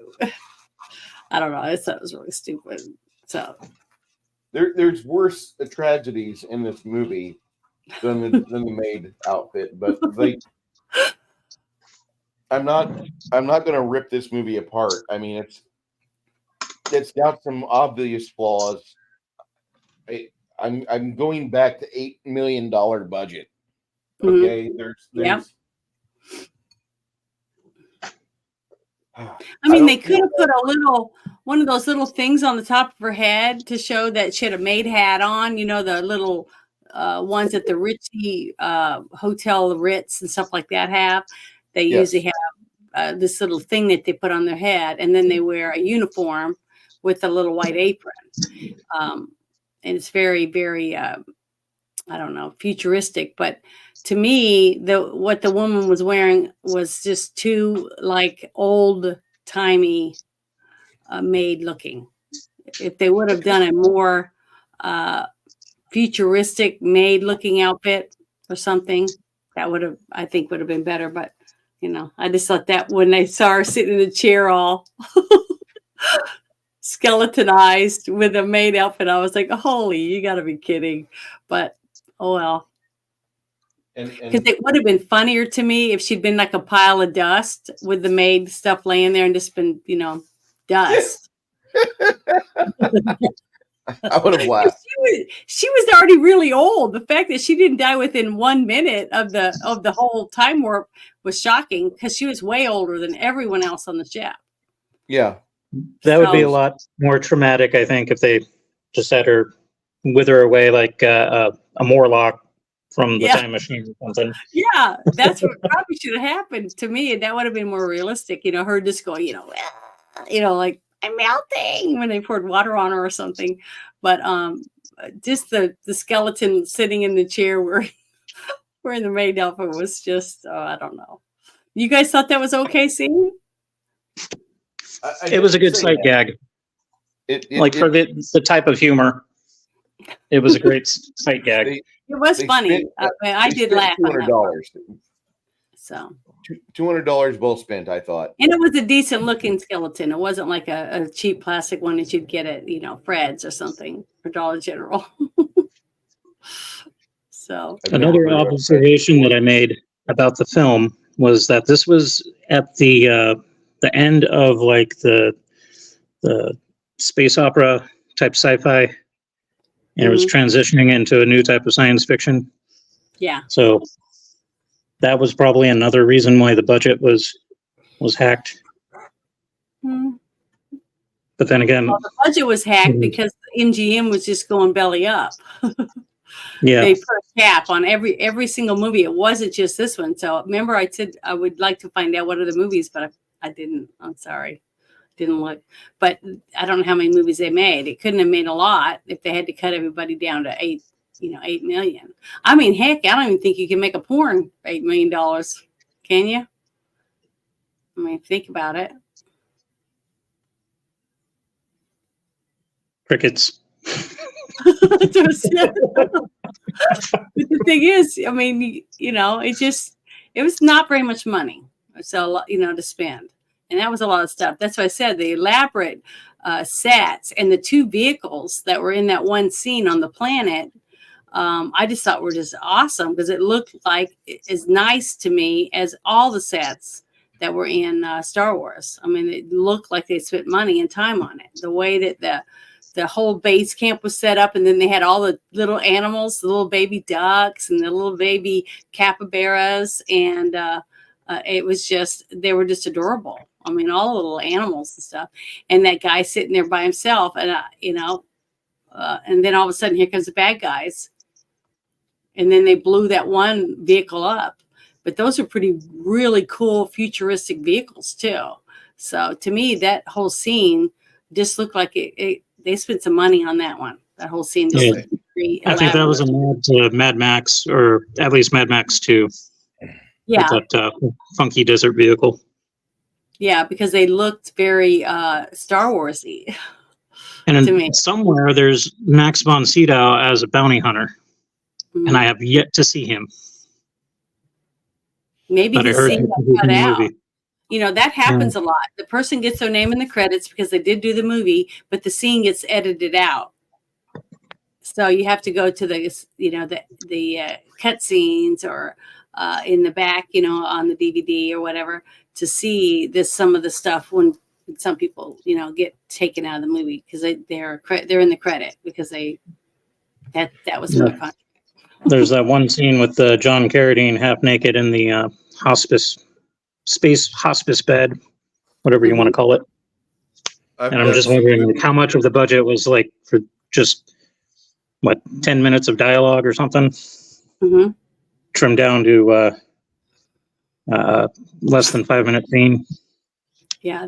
I don't know. I thought it was really stupid. So there's worse tragedies in this movie than the maid outfit, but I'm not going to rip this movie apart. I mean, it's got some obvious flaws. I'm going back to $8 million budget. Okay, there's I mean, they could have put one of those little things on the top of her head to show that she had a maid hat on. The little ones at the Ritzy Hotel Ritz and stuff like that have. They usually have this little thing that they put on their head, and then they wear a uniform with a little white apron. And it's very, very, I don't know, futuristic. But to me, what the woman was wearing was just too old-timey maid looking. If they would have done a more futuristic maid looking outfit or something, that would have been better. But I just thought that when I saw her sitting in the chair all skeletonized with a maid outfit, I was like, holy, you gotta be kidding. But oh well. Because it would have been funnier to me if she'd been like a pile of dust with the maid stuff laying there and just been, dust. I would have laughed. She was already really old. The fact that she didn't die within 1 minute of the whole time warp was shocking, because she was way older than everyone else on the ship. Yeah. That would be a lot more traumatic, I think, if they just had her wither away like a Morlock from the time machine or something. Yeah, that's what probably should have happened to me. That would have been more realistic. Her just going, like, I'm melting, when they poured water on her or something. But just the skeleton sitting in the chair wearing the maid outfit was just, I don't know. You guys thought that was okay scene? It was a good sight gag. For the type of humor, it was a great sight gag. It was funny. I did laugh. $200. So $200 well spent, I thought. And it was a decent looking skeleton. It wasn't like a cheap plastic one that you'd get at Fred's or something, for Dollar General. So another observation that I made about the film was that this was at the end of like the space opera type sci-fi, and it was transitioning into a new type of science fiction. Yeah. So that was probably another reason why the budget was hacked. But then again, the budget was hacked because MGM was just going belly up. Yeah, they put a cap on every single movie. It wasn't just this one. So remember, I said I would like to find out what other movies, but I didn't. I'm sorry, didn't look. But I don't know how many movies they made. It couldn't have made a lot if they had to cut everybody down to 8 million. I mean, heck, I don't even think you can make a porn for $8 million. Can you? I mean, think about it. Crickets. But the thing is, I mean, you know, it was not very much money, so you know, to spend, and that was a lot of stuff. That's why I said the elaborate sets and the two vehicles that were in that one scene on the planet. I just thought were just awesome because it looked like as nice to me as all the sets that were in Star Wars. I mean, it looked like they spent money and time on it. The way that the whole base camp was set up, and then they had all the little animals, the little baby ducks and the little baby capybaras, and it was just, they were just adorable. I mean, all the little animals and stuff, and that guy sitting there by himself, and you know, and then all of a sudden here comes the bad guys, and then they blew that one vehicle up. But those are really cool futuristic vehicles too. So to me, that whole scene just looked like they spent some money on that one. That whole scene. Yeah. I think that was a nod to Mad Max, or at least Mad Max 2. Yeah. With that funky desert vehicle. Yeah, because they looked very Star Wars-y. And somewhere there's Max von Sydow as a bounty hunter. And I have yet to see him. Maybe he's seen that cut out. Movie. You know, that happens a lot. The person gets their name in the credits because they did do the movie, but the scene gets edited out. So you have to go to the, you know, the cut scenes or in the back, you know, on the DVD or whatever, to see some of the stuff when some people, you know, get taken out of the movie because they're in the credit because that was in the contract. There's that one scene with John Carradine half naked in the space hospice bed, whatever you want to call it. And I'm just wondering how much of the budget was like for just 10 minutes of dialogue or something, trimmed down to less than 5-minute scene. Yeah,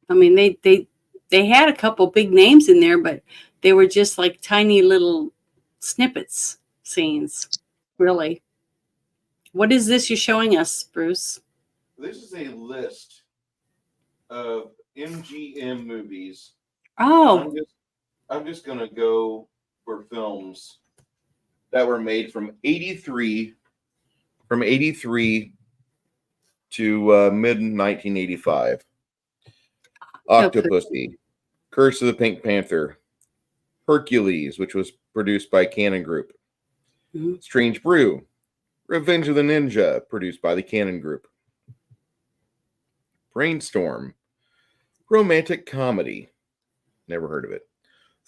I mean, they had a couple big names in there, but they were just like tiny little snippets. Scenes, really. What is this you're showing us, Bruce? This is a list of MGM movies. Oh, I'm just gonna go for films that were made from 83 to mid 1985. Octopussy, Curse of the Pink Panther, Hercules, which was produced by Cannon Group. Strange Brew, Revenge of the Ninja, produced by the Cannon Group. Brainstorm, romantic comedy, never heard of it.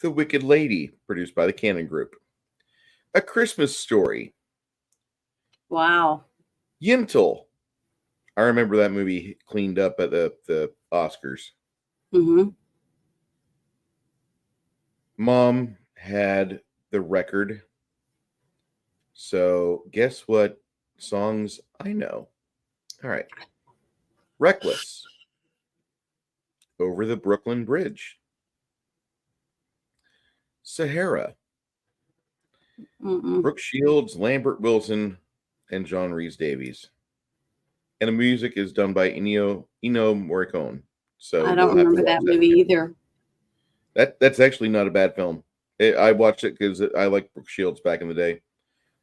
The Wicked Lady, produced by the Cannon Group. A Christmas Story. Wow. Yentl. I remember that movie cleaned up at the Oscars. Mom had the record. So guess what songs I know? All right. Reckless. Over the Brooklyn Bridge. Sahara. Brooke Shields, Lambert Wilson, and John Rhys Davies. And the music is done by Ennio Morricone. So I don't remember that movie either. That's actually not a bad film. I watched it because I liked Brooke Shields back in the day.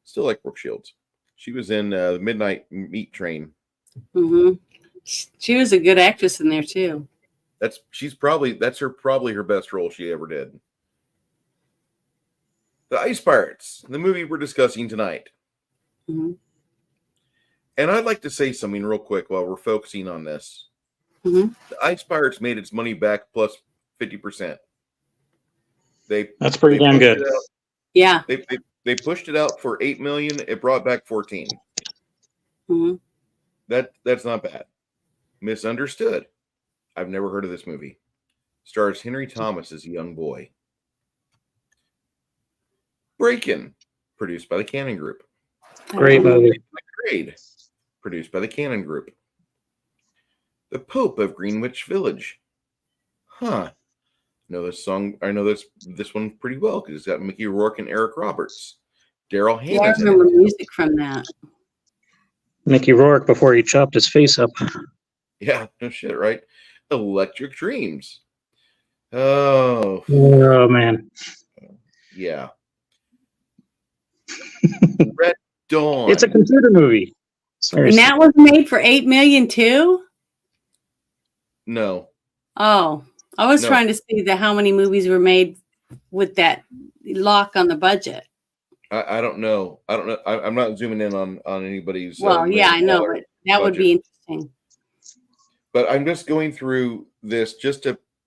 Still like Brooke Shields. She was in the Midnight Meat Train. She was a good actress in there too. That's probably her best role she ever did. The Ice Pirates, the movie we're discussing tonight. And I'd like to say something real quick while we're focusing on this. The Ice Pirates made its money back plus 50%. That's pretty damn good. Yeah. They pushed it out for $8 million. It brought back 14. That's not bad. Misunderstood. I've never heard of this movie. Stars Henry Thomas as a young boy. Breakin', produced by the Cannon Group. Great movie. Grade, produced by the Cannon Group. The Pope of Greenwich Village. Huh. I know this one pretty well because it's got Mickey Rourke and Eric Roberts. Daryl Hannah. I remember music from that. Mickey Rourke before he chopped his face up. Yeah, no shit, right? Electric Dreams. Oh, Oh man, yeah. Red Dawn. it's a computer movie. And Seriously. that was made for 8 million too? No. Oh, I was No. trying to see how many movies were made with that lock on the budget. I don't know. I don't know. I'm not zooming in on anybody's. Well, yeah, I know, but that would budget. be interesting. But I'm just going through this just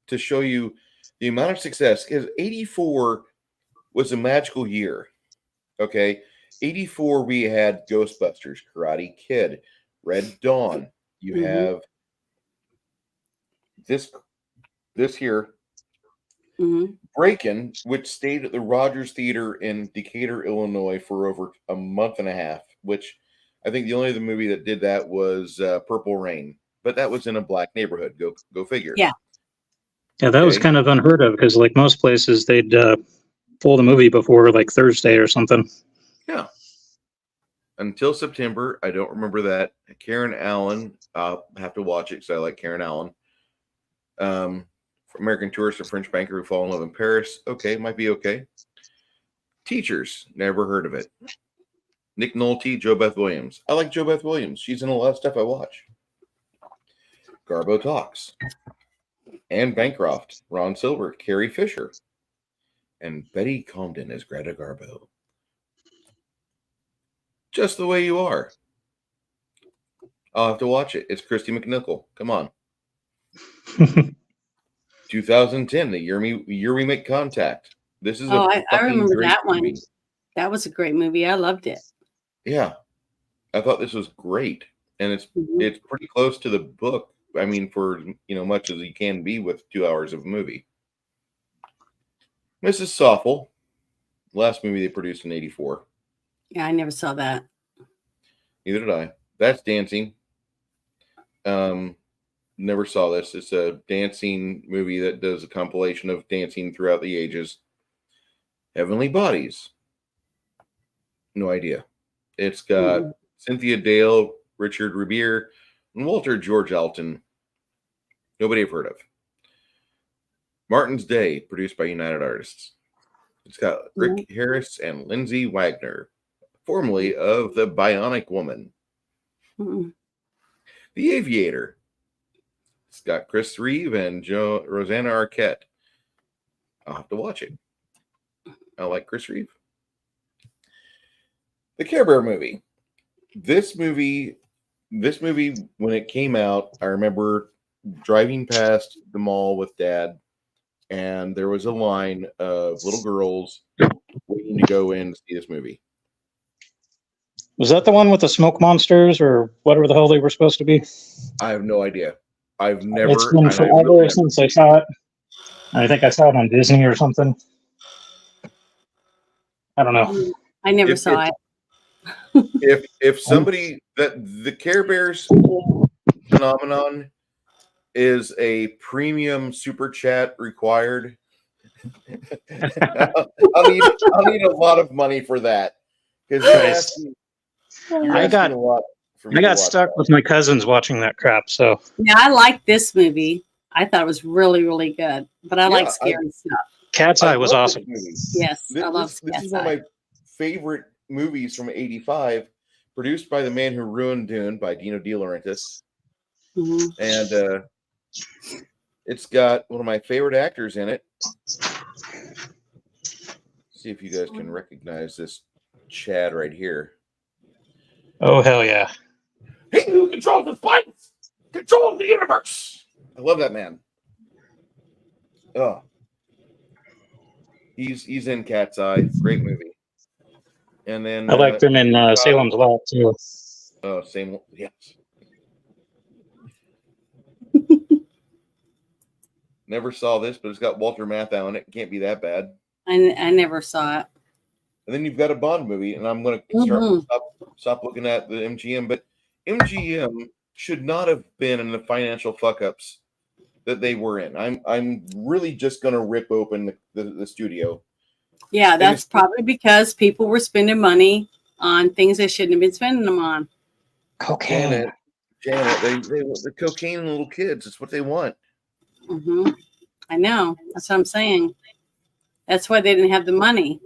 to show you the amount of success. Because 84 was a magical year. Okay. 84, we had Ghostbusters, Karate Kid, Red Dawn. You Mhm. have this here, Mhm. Breakin', which stayed at the Rogers Theater in Decatur, Illinois for over a month and a half, which I think the only other movie that did that was Purple Rain, but that was in a black neighborhood. Go figure. Yeah. Yeah, that was Okay. kind of unheard of because, like most places, they'd pull the movie before like Thursday or something. Yeah. Until September, I don't remember that. Karen Allen, I'll have to watch it because I like Karen Allen. American Tourist, a French banker who fall in love in Paris. Okay, might be okay. Teachers, never heard of it. Nick Nolte, Jo Beth Williams. I like Jo Beth Williams. She's in a lot of stuff I watch. Garbo Talks. Anne Bancroft, Ron Silver, Carrie Fisher, and Betty Comden as Greta Garbo. Just the Way You Are. I'll have to watch it. It's Christy McNichol. Come on. 2010, the year we make contact. This is I remember great that one. movie. That was a great movie. I loved it. Yeah, I thought this was great, and it's pretty close to the book. I mean, for much as you can be with 2 hours of a movie. Mrs. Soffel, last movie they produced in '84. Yeah, I never saw that. Neither did I. That's dancing. Never saw this. It's a dancing movie that does a compilation of dancing throughout the ages. Heavenly Bodies. No idea. It's got Cynthia Dale, Richard Revere, and Walter George Alton. Nobody I've heard of. Martin's Day, produced by United Artists. It's got Rick Harris and Lindsay Wagner, formerly of The Bionic Woman. The Aviator. It's got Chris Reeve and Rosanna Arquette. I'll have to watch it. I like Chris Reeve. The Care Bear movie. This movie, when it came out, I remember driving past the mall with Dad, and there was a line of little girls waiting to go in to see this movie. Was that the one with the smoke monsters or whatever the hell they were supposed to be? I have no idea. I've never. It's been forever since I saw it. I think I saw it on Disney or something. I don't know. I never saw it. If somebody that the Care Bears phenomenon is a premium super chat required, I'll need a lot of money for that, because I got stuck with my cousins watching that crap. So yeah, I like this movie. I thought it was really, really good. But I like scary stuff. Cat's Eye was awesome. Yes, I love this Cat's is one of Eye. my favorite movies from '85, produced by the man who ruined Dune, by Dino De Laurentiis. And it's got one of my favorite actors in it. See if you guys can recognize this Chad right here. Oh, hell yeah. He who controls the spikes controls the universe. I love that man. Oh, he's in Cat's Eye. Great movie. And then I liked him in Salem's Lot too. Oh, same. Yes. Never saw this, but it's got Walter Matthau in it. Can't be that bad. I never saw it. And then you've got a Bond movie, and I'm going to stop looking at the MGM. But MGM should not have been in the financial fuck-ups that they were in. I'm really just going to rip open the studio. Yeah, that's probably because people were spending money on things they shouldn't have been spending them on. Cocaine. Janet, they want the cocaine and little kids. It's what they want. I know. That's what I'm saying. That's why they didn't have the money.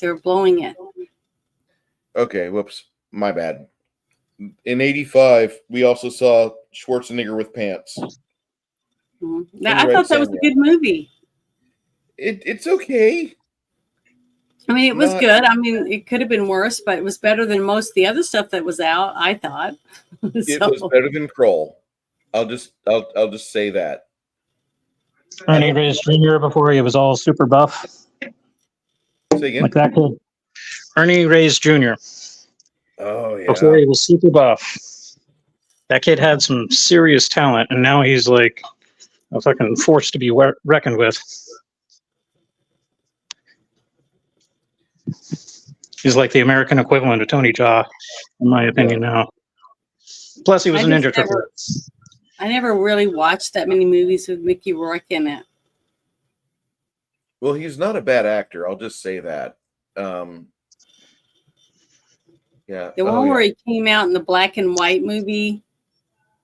They were blowing it. Okay, whoops, my bad. In '85, we also saw Schwarzenegger with pants. I thought that was a good movie. It's okay. I mean, it was good. I mean, it could have been worse, but it was better than most of the other stuff that was out, I thought. It was better than Kroll. I'll just say that. Ernie Reyes Jr. before he was all super buff. Say again? Like that kid. Ernie Reyes Jr. Oh, yeah. Before he was super buff. That kid had some serious talent, and now he's like a fucking force to be reckoned with. He's like the American equivalent of Tony Jaa, in my opinion now. Plus, he was a Ninja Turtle. I never really watched that many movies with Mickey Rourke in it. Well, he's not a bad actor. I'll just say that. Yeah. The one where he came out in the black and white movie.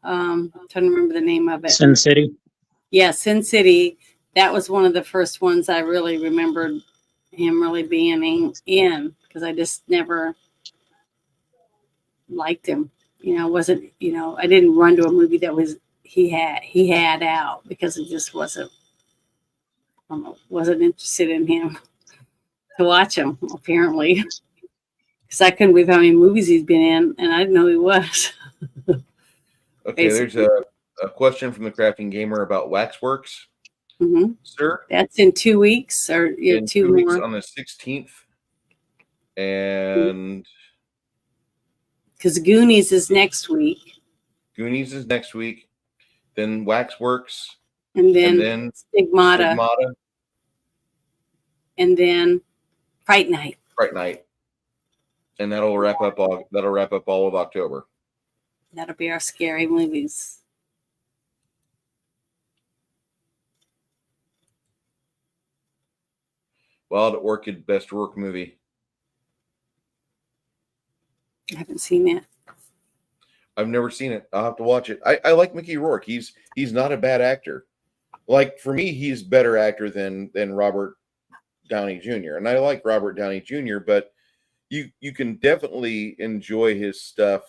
I'm trying to remember the name of it. Sin City. Yeah, Sin City. That was one of the first ones I really remembered him really being in, because I just never liked him. Wasn't, I didn't run to a movie that he had out, because it just wasn't interested in him to watch him, apparently. Because I couldn't believe how many movies he's been in, and I didn't know he was. Okay, basically. There's a question from the Crafting Gamer about Waxworks. Mm-hmm. Sir? That's in 2 weeks, or in 2 weeks more. on the 16th. And because Goonies is next week. Goonies is next week. Then Waxworks. And then Stigmata. And then Fright Night. And that'll wrap up all of October. That'll be our scary movies. Wild Orchid Best Rourke movie. I haven't seen it. I've never seen it. I'll have to watch it. I like Mickey Rourke. He's not a bad actor. Like, for me, he's a better actor than Robert Downey Jr. And I like Robert Downey Jr., but you can definitely enjoy his stuff.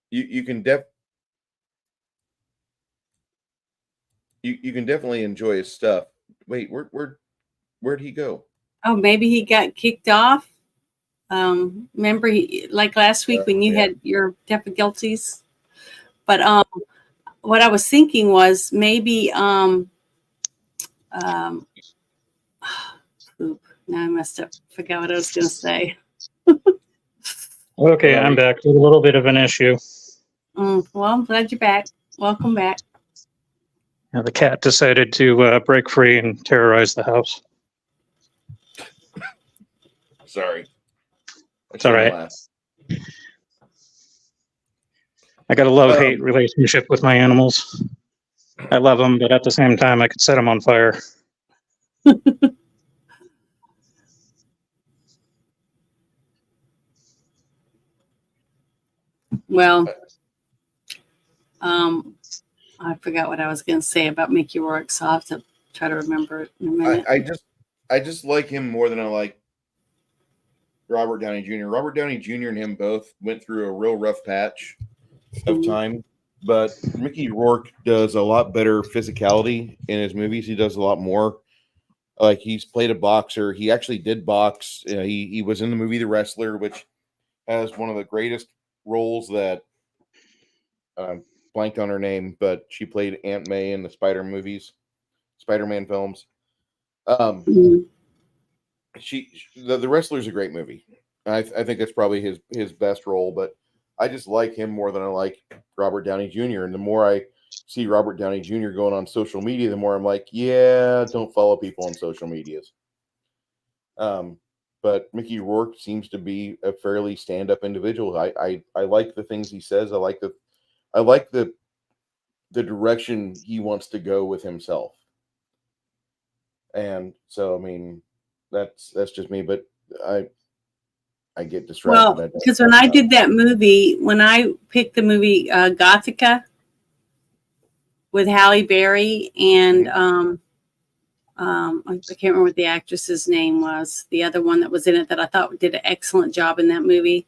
You can definitely enjoy his stuff. Wait, where'd he go? Oh, maybe he got kicked off. Remember, like last week when you had your difficulties. But what I was thinking was maybe now I must have forgot what I was going to say. Okay, I'm back with a little bit of an issue. Well, I'm glad you're back. Welcome back. Now, the cat decided to break free and terrorize the house. Sorry. It's all right. I got a love-hate relationship with my animals. I love them, but at the same time, I could set them on fire. Well, I forgot what I was going to say about Mickey Rourke, so I'll have to try to remember it in a minute. I just like him more than I like Robert Downey Jr. Robert Downey Jr. and him both went through a real rough patch of time, but Mickey Rourke does a lot better physicality in his movies. He does a lot more. Like, he's played a boxer. He actually did box. He was in the movie The Wrestler, which has one of the greatest roles that blanked on her name, but she played Aunt May in the Spider-Man films. The Wrestler's a great movie. I think that's probably his best role, but I just like him more than I like Robert Downey Jr. And the more I see Robert Downey Jr. going on social media, the more I'm like, yeah, don't follow people on social medias. But Mickey Rourke seems to be a fairly stand-up individual. I like the things he says. I like the direction he wants to go with himself. And so, I mean, that's just me, but I get distracted. Well, because when I did that movie, when I picked the movie Gothica, with Halle Berry and I can't remember what the actress's name was. The other one that was in it that I thought did an excellent job in that movie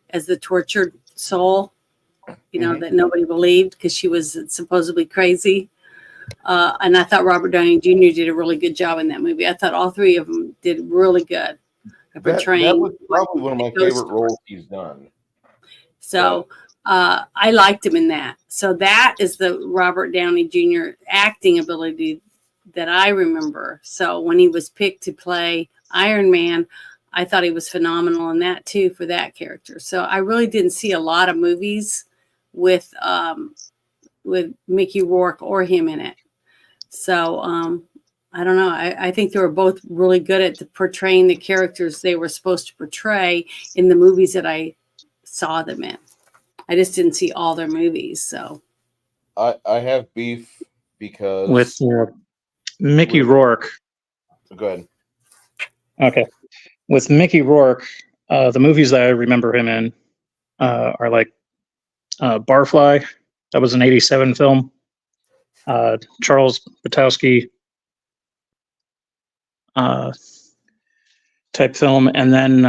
as the tortured soul, that nobody believed because she was supposedly crazy. And I thought Robert Downey Jr. did a really good job in that movie. I thought all three of them did really good at portraying. That was probably one of my favorite roles he's done. So I liked him in that. So that is the Robert Downey Jr. acting ability that I remember. So when he was picked to play Iron Man, I thought he was phenomenal in that too for that character. So I really didn't see a lot of movies with Mickey Rourke or him in it. So I don't know. I think they were both really good at portraying the characters they were supposed to portray in the movies that I saw them in. I just didn't see all their movies. So I have beef because with Mickey Rourke. Go ahead. Okay. With Mickey Rourke, the movies that I remember him in are like Barfly. That was an 1987 film. Charles Bukowski type film. And then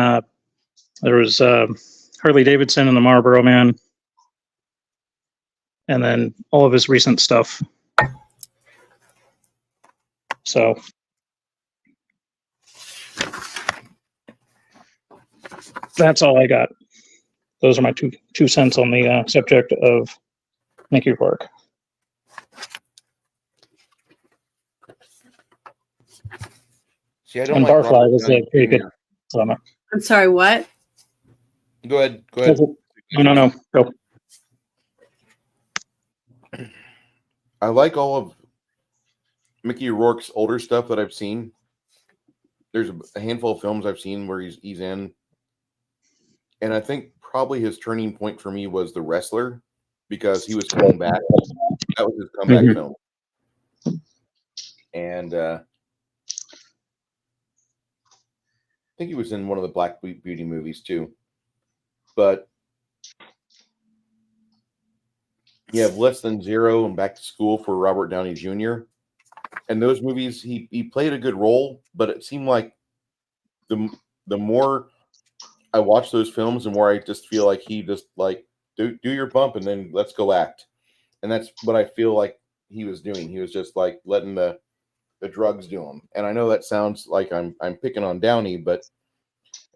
there was Harley Davidson and the Marlboro Man. And then all of his recent stuff. So that's all I got. Those are my two cents on the subject of Mickey Rourke. See, I don't And like Barfly was a pretty good drama. I'm sorry, what? Go ahead. No. Go. I like all of Mickey Rourke's older stuff that I've seen. There's a handful of films I've seen where he's in. And I think probably his turning point for me was The Wrestler, because he was coming back. That was his comeback film. And I think he was in one of the Black Beauty movies too. But you have Less Than Zero and Back to School for Robert Downey Jr. And those movies, he played a good role, but it seemed like the more I watch those films, the more I just feel like he just like do your bump and then let's go act. And that's what I feel like he was doing. He was just like letting the drugs do him. And I know that sounds like I'm picking on Downey, but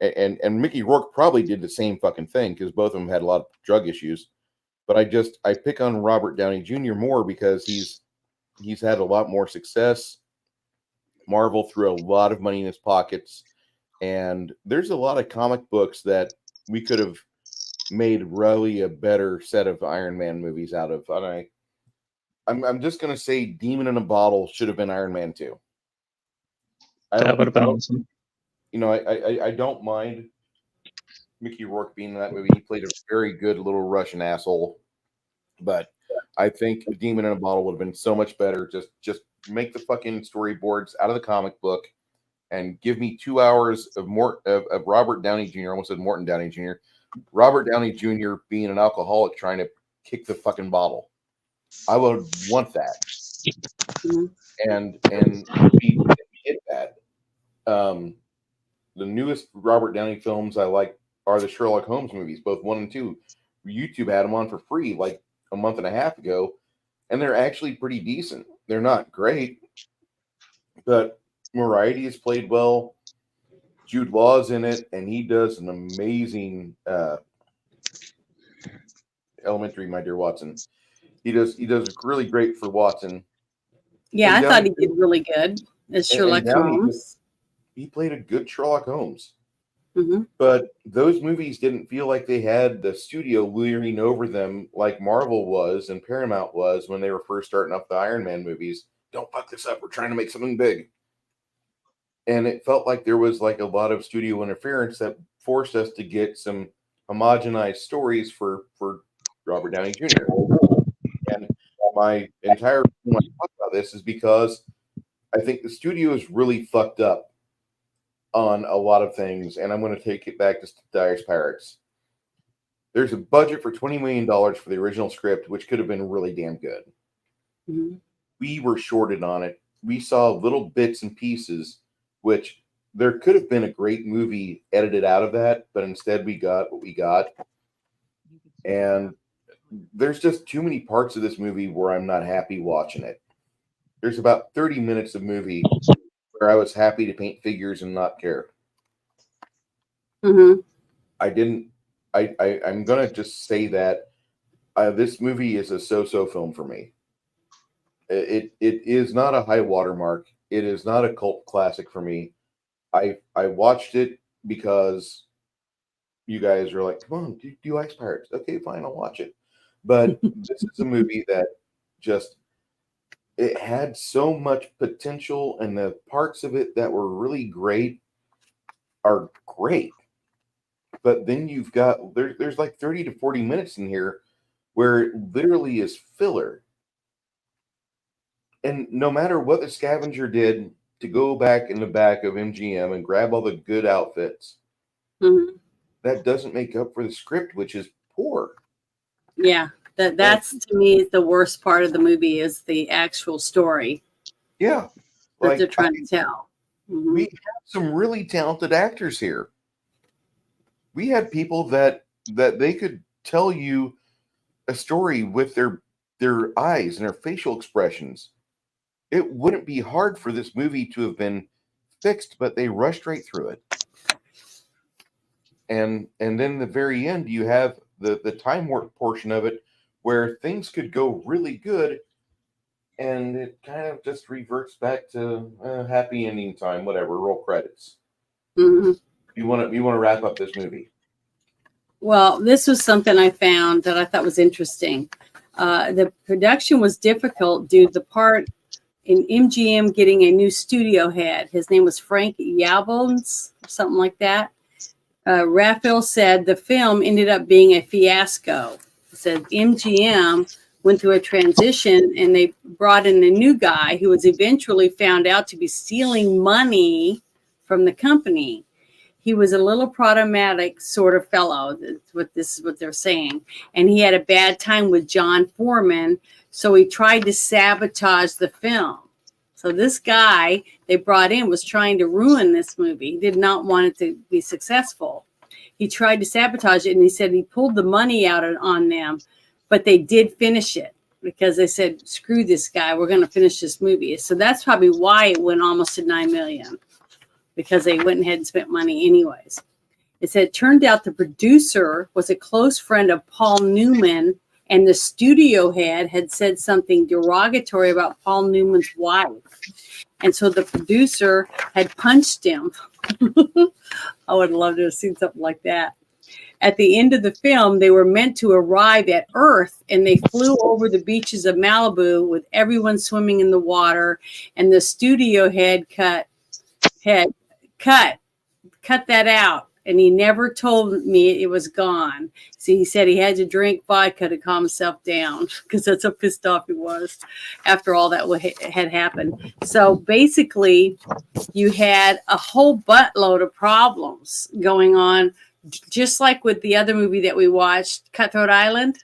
and Mickey Rourke probably did the same fucking thing because both of them had a lot of drug issues. But I pick on Robert Downey Jr. more because he's had a lot more success. Marvel threw a lot of money in his pockets, and there's a lot of comic books that we could have made really a better set of Iron Man movies out of. And I'm just gonna say Demon in a Bottle should have been Iron Man 2. That would have been awesome. I don't mind Mickey Rourke being in that movie. He played a very good little Russian asshole, but I think Demon in a Bottle would have been so much better. Just make the fucking storyboards out of the comic book and give me 2 hours of Robert Downey Jr. I almost said Morton Downey Jr. Robert Downey Jr. being an alcoholic trying to kick the fucking bottle. I would want that. And he hit that. The newest Robert Downey films I like are the Sherlock Holmes movies, both 1 and 2. YouTube had them on for free like a month and a half ago, and they're actually pretty decent. They're not great, but Variety is played well. Jude Law's in it, and he does an amazing Elementary, My Dear Watson. He does really great for Watson. Yeah, I thought he did really good as Sherlock Holmes. He played a good Sherlock Holmes. But those movies didn't feel like they had the studio leering over them like Marvel was and Paramount was when they were first starting up the Iron Man movies. Don't fuck this up. We're trying to make something big. And it felt like there was like a lot of studio interference that forced us to get some homogenized stories for Robert Downey Jr. And my entire reason why I talk about this is because I think the studio is really fucked up on a lot of things, and I'm going to take it back to Dice Pirates. There's a budget for $20 million for the original script, which could have been really damn good. Mhm. We were shorted on it. We saw little bits and pieces, which there could have been a great movie edited out of that, but instead we got what we got. And there's just too many parts of this movie where I'm not happy watching it. There's about 30 minutes of movie where I was happy to paint figures and not care. Mhm. I didn't. I'm gonna just say that this movie is a so-so film for me. It is not a high watermark. It is not a cult classic for me. I watched it because you guys are like, come on, do you like pirates? Okay, fine, I'll watch it. But this is a movie that just it had so much potential, and the parts of it that were really great are great. But then you've got there's like 30 to 40 minutes in here where it literally is filler. And no matter what the scavenger did to go back in the back of MGM and grab all the good outfits, Mhm. that doesn't make up for the script, which is poor. Yeah, that's to me the worst part of the movie is the actual story Yeah. that they're Like trying to tell. Mhm. we have some really talented actors here. We had people that they could tell you a story with their eyes and their facial expressions. It wouldn't be hard for this movie to have been fixed, but they rushed right through it. And then the very end, you have the time warp portion of it where things could go really good, and it kind of just reverts back to happy ending time, whatever. Roll credits. Mhm. You want to wrap up this movie? Well, this was something I found that I thought was interesting. The production was difficult due to the part in MGM getting a new studio head. His name was Frank Yabons, or something like that. Raphael said the film ended up being a fiasco. He said MGM went through a transition and they brought in a new guy who was eventually found out to be stealing money from the company. He was a little problematic sort of fellow. This is what they're saying. And he had a bad time with John Foreman, so he tried to sabotage the film. So this guy they brought in was trying to ruin this movie. He did not want it to be successful. He tried to sabotage it, and he said he pulled the money out on them, but they did finish it because they said, screw this guy, we're going to finish this movie. So that's probably why it went almost to $9 million, because they went ahead and spent money anyways. It said it turned out the producer was a close friend of Paul Newman, and the studio head had said something derogatory about Paul Newman's wife. And so the producer had punched him. I would love to have seen something like that. At the end of the film, they were meant to arrive at Earth, and they flew over the beaches of Malibu with everyone swimming in the water. And the studio head cut that out. And he never told me it was gone. See, he said he had to drink vodka to calm himself down because that's how pissed off he was after all that had happened. So basically, you had a whole buttload of problems going on, just like with the other movie that we watched, Cutthroat Island.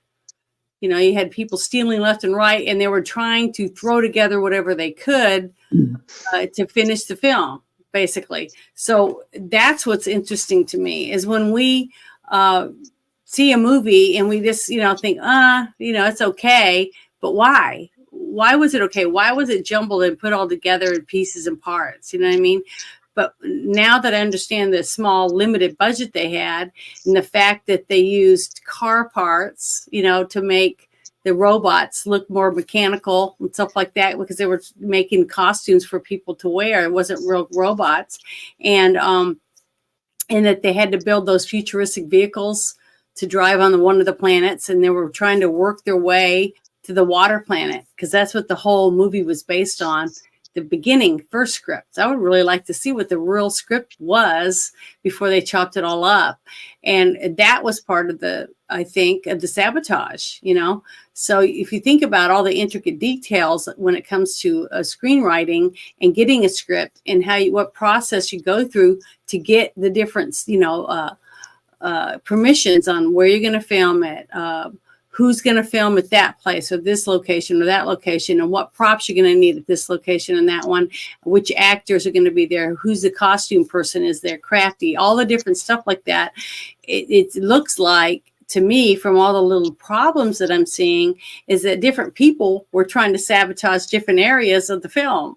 You know, you had people stealing left and right, and they were trying to throw together whatever they could to finish the film, basically. So that's what's interesting to me is when we see a movie and we just, think, it's okay, but why? Why was it okay? Why was it jumbled and put all together in pieces and parts? You know what I mean? But now that I understand the small limited budget they had and the fact that they used car parts, to make the robots look more mechanical and stuff like that, because they were making costumes for people to wear. It wasn't real robots. And that they had to build those futuristic vehicles to drive on one of the planets. And they were trying to work their way to the water planet, because that's what the whole movie was based on. The beginning first script. I would really like to see what the real script was before they chopped it all up. And that was part of the sabotage, So if you think about all the intricate details when it comes to screenwriting and getting a script and what process you go through to get the different, permissions on where you're going to film it, who's going to film at that place or this location or that location, and what props you're going to need at this location and that one, which actors are going to be there, who's the costume person is there, crafty, all the different stuff like that. It looks like, to me, from all the little problems that I'm seeing, is that different people were trying to sabotage different areas of the film.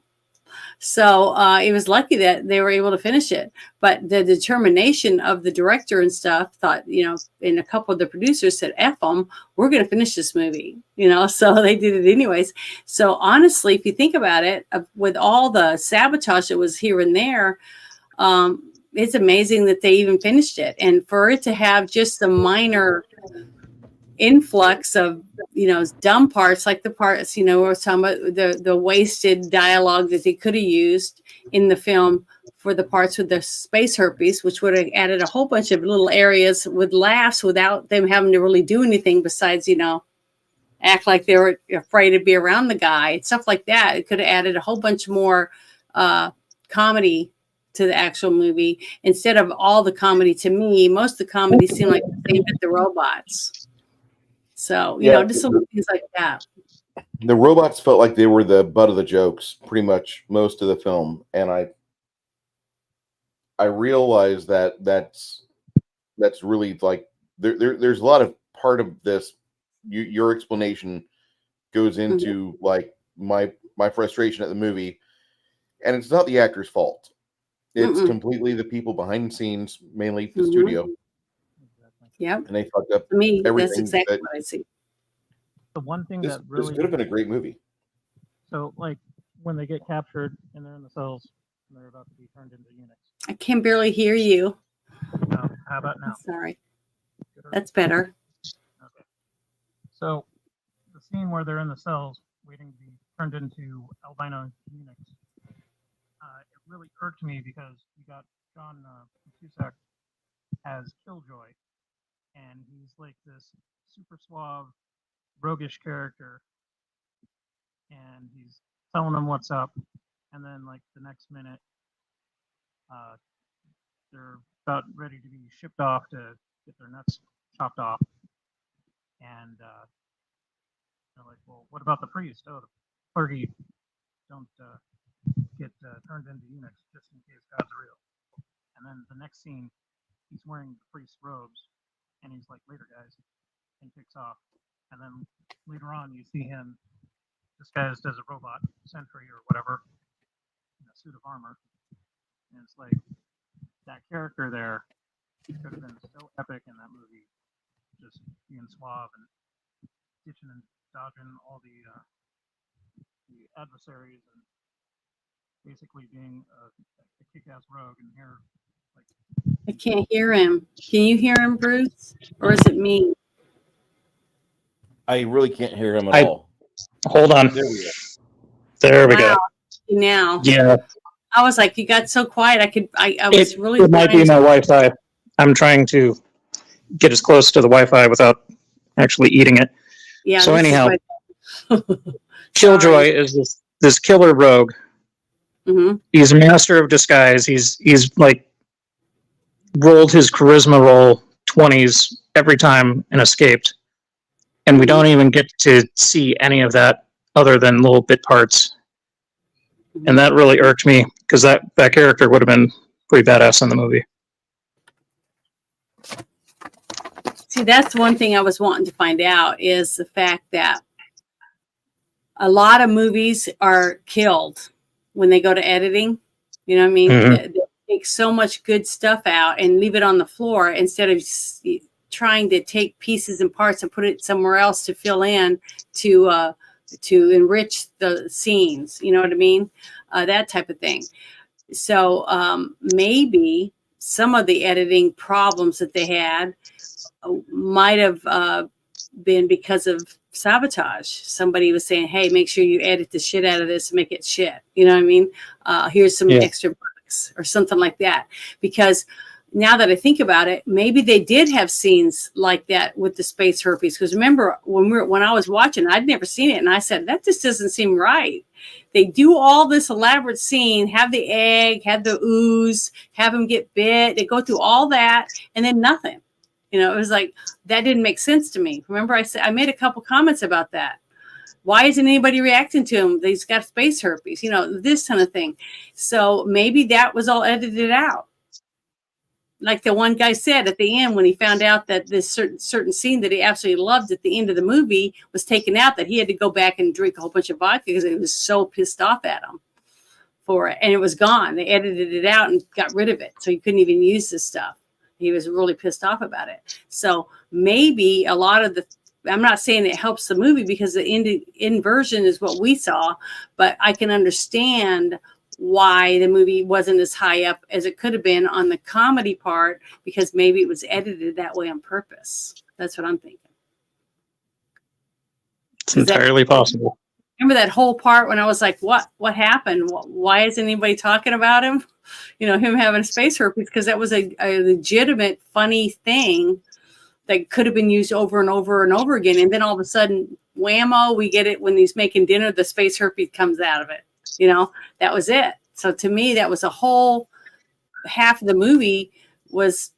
So it was lucky that they were able to finish it. But the determination of the director and stuff thought, and a couple of the producers said, F them, we're going to finish this movie, so they did it anyways. So honestly, if you think about it, with all the sabotage that was here and there, it's amazing that they even finished it. And for it to have just a minor influx of dumb parts, like the parts we're talking about, the wasted dialogue that they could have used in the film for the parts with the space herpes, which would have added a whole bunch of little areas with laughs without them having to really do anything besides act like they were afraid to be around the guy and stuff like that. It could have added a whole bunch more comedy to the actual movie instead of all the comedy. To me, most of the comedy seemed like they with the robots. So, just some things like that. The robots felt like they were the butt of the jokes pretty much most of the film. And I realized that that's really like, there's a lot of part of this. Your explanation goes into like my frustration at the movie, and it's not the actor's fault. It's completely the people behind the scenes, mainly the studio. Yep. And they fucked up. I mean, everything. that's exactly what I see. The one thing This that really could have been a great movie. So, like, when they get captured and they're in the cells and they're about to be turned into eunuchs. I can barely hear you. How about now? Sorry. That's better. Okay. So, the scene where they're in the cells waiting to be turned into albino eunuchs, it really irked me because you got John Cusack as Killjoy, and he's like this super suave, roguish character, and he's telling them what's up, and then like the next minute, they're about ready to be shipped off to get their nuts chopped off, and they're like, well, what about the priest? Oh, the clergy don't get turned into eunuchs just in case God's real. And then the next scene, he's wearing the priest's robes, and he's like, later guys, and kicks off. And then later on, you see him disguised as a robot sentry or whatever, in a suit of armor. And it's like, that character there could have been so epic in that movie, just being suave and ditching and dodging all the adversaries and basically being a kick-ass rogue. And here, like, I can't hear him. Can you hear him, Bruce? Or is it me? I really can't hear him at all. Hold on. There we go. There we go. Now. Yeah. I was like, you got so quiet. I was really. It might be my Wi-Fi. I'm trying to get as close to the Wi-Fi without actually eating it. Yeah. So anyhow, Killjoy is this killer rogue. Mm-hmm. He's a master of disguise. He's like rolled his charisma roll 20s every time and escaped. And we don't even get to see any of that other than little bit parts. And that really irked me because that character would have been pretty badass in the movie. See, that's one thing I was wanting to find out is the fact that a lot of movies are killed when they go to editing. You know what I mean? Mm-hmm. They take so much good stuff out and leave it on the floor instead of trying to take pieces and parts and put it somewhere else to fill in to enrich the scenes. You know what I mean? That type of thing. So maybe some of the editing problems that they had might have been because of sabotage. Somebody was saying, hey, make sure you edit the shit out of this and make it shit. You know what I mean? Here's some extra bucks or something like that. Because now that I think about it, maybe they did have scenes like that with the space herpes. Because remember, when I was watching, I'd never seen it. And I said, that just doesn't seem right. They do all this elaborate scene, have the egg, have the ooze, have him get bit. They go through all that and then nothing. You know, it was like, that didn't make sense to me. Remember, I made a couple comments about that. Why isn't anybody reacting to him? He's got space herpes, you know, this kind of thing. So maybe that was all edited out. Like the one guy said at the end, when he found out that this certain scene that he absolutely loved at the end of the movie was taken out, that he had to go back and drink a whole bunch of vodka because he was so pissed off at him for it. And it was gone. They edited it out and got rid of it. So he couldn't even use this stuff. He was really pissed off about it. So maybe a lot of I'm not saying it helps the movie because the end version is what we saw, but I can understand why the movie wasn't as high up as it could have been on the comedy part, because maybe it was edited that way on purpose. That's what I'm thinking. It's entirely possible. Remember that whole part when I was like, what happened? Why isn't anybody talking about him? You know, him having space herpes, because that was a legitimate funny thing that could have been used over and over and over again. And then all of a sudden, whammo, we get it when he's making dinner, the space herpes comes out of it. You know, that was it. So to me, that was a whole half of the movie was